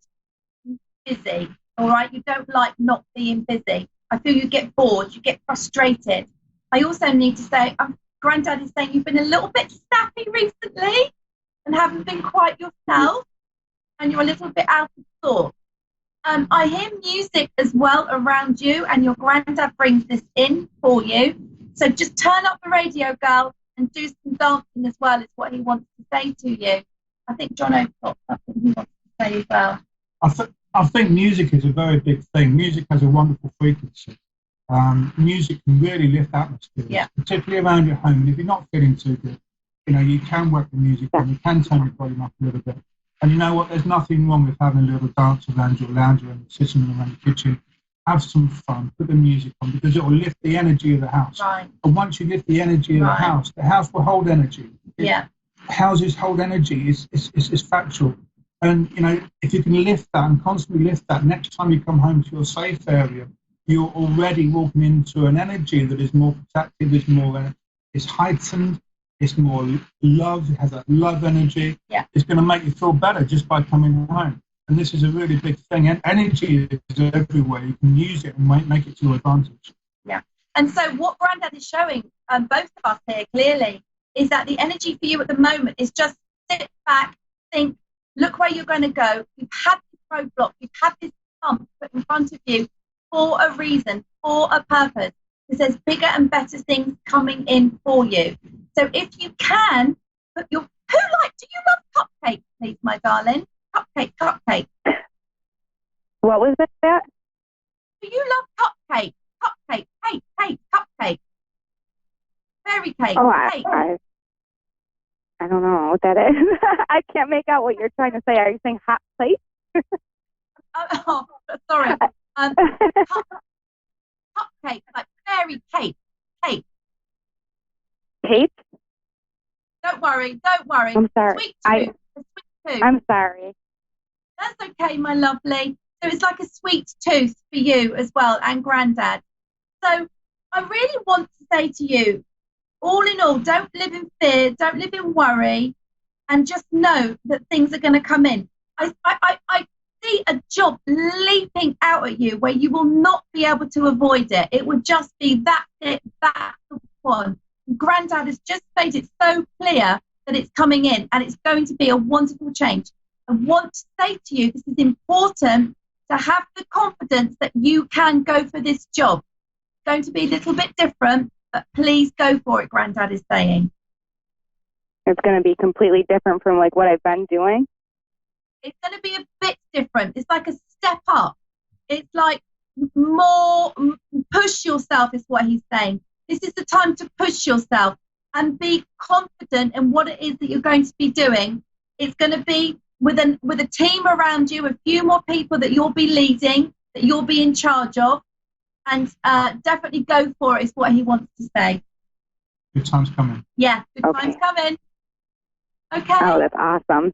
being busy, all right? You don't like not being busy. I feel you get bored, you get frustrated. I also need to say, Granddad is saying you've been a little bit snappy recently and haven't been quite yourself, and you're a little bit out of sorts. I hear music as well around you, and your granddad brings this in for you. So just turn up the radio, girl, and do some dancing as well, is what he wants to say to you. I think Jono's got something he wants to say as well. I think music is a very big thing. Music has a wonderful frequency. Music can really lift atmospheres, particularly around your home. And if you're not feeling too good, you know, you can work the music on, you can turn your volume up a little bit. And you know what, there's nothing wrong with having a little dance around your lounge and sitting around the kitchen. Have some fun, put the music on, because it will lift the energy of the house. Right. And once you lift the energy of the house will hold energy. Houses hold energy, is factual. And, you know, if you can lift that and constantly lift that, next time you come home to your safe area, you're already walking into an energy that is more protective, is heightened, it's more love, it has that love energy. Yeah. It's going to make you feel better just by coming home. And this is a really big thing. And energy is everywhere. You can use it and make it to your advantage. Yeah. And so what Grandad is showing both of us here clearly is that the energy for you at the moment is just sit back, think, look where you're going to go. You've had this roadblock. You've had this bump put in front of you for a reason, for a purpose. Because there's bigger and better things coming in for you. So if you can, put your... do you love cupcakes, please, my darling? Cupcake. What was that? Do you love cupcake? Cake, cupcake. Fairy cake, Oh, cake. I don't know what that is. I can't make out what you're trying to say. Are you saying hot plate? Sorry. Cupcake, like fairy cake. Cake? Don't worry. I'm sorry. Sweet tooth. I'm sorry. That's okay, my lovely. So it's like a sweet tooth for you as well, and Grandad. So I really want to say to you, all in all, don't live in fear, don't live in worry, and just know that things are going to come in. I see a job leaping out at you where you will not be able to avoid it. It would just be that's the one. Grandad has just made it so clear that it's coming in, and it's going to be a wonderful change. I want to say to you, this is important to have the confidence that you can go for this job. It's going to be a little bit different, but please go for it, Grandad is saying. It's going to be completely different from like what I've been doing. It's going to be a bit different. It's like a step up. It's like more push yourself is what he's saying. This is the time to push yourself and be confident in what it is that you're going to be doing. It's going to be with a team around you, a few more people that you'll be leading, that you'll be in charge of, and definitely go for it is what he wants to say. Good time's coming. Yeah, good time's coming. Okay. Oh, that's awesome.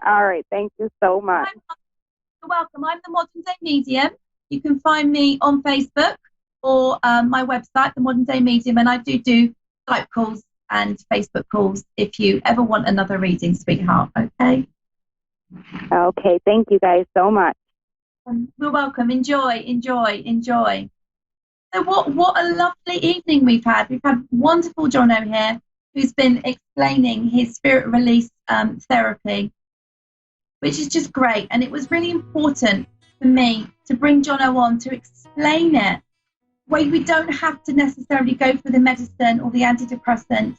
All right. Thank you so much. You're welcome. I'm the Modern Day Medium. You can find me on Facebook or my website, The Modern Day Medium, and I do Skype calls and Facebook calls if you ever want another reading, sweetheart. Okay? Okay. Thank you guys so much. You're welcome. Enjoy. So what a lovely evening we've had. We've had wonderful Jono here, who's been explaining his spirit release therapy, which is just great. And it was really important for me to bring Jono on to explain it, where we don't have to necessarily go for the medicine or the antidepressants,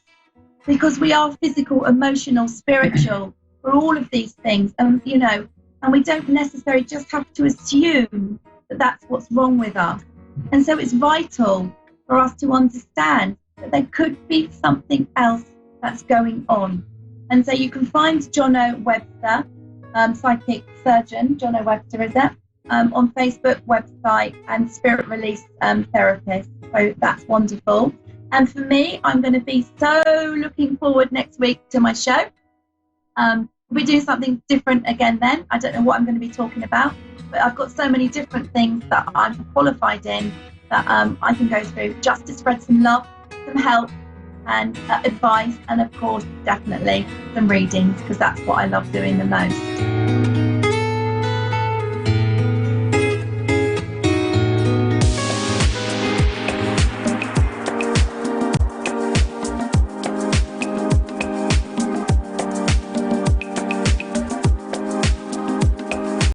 because we are physical, emotional, spiritual, we're all of these things, and we don't necessarily just have to assume that that's what's wrong with us. And so it's vital for us to understand that there could be something else that's going on. And so you can find Jono Webster, psychic surgeon, Jono Webster is it, on Facebook, website, and spirit release therapist. So that's wonderful. And for me, I'm going to be so looking forward next week to my show. We'll be doing something different again then. I don't know what I'm going to be talking about, but I've got so many different things that I'm qualified in that I can go through, just to spread some love, some help, and advice, and of course, definitely some readings, because that's what I love doing the most.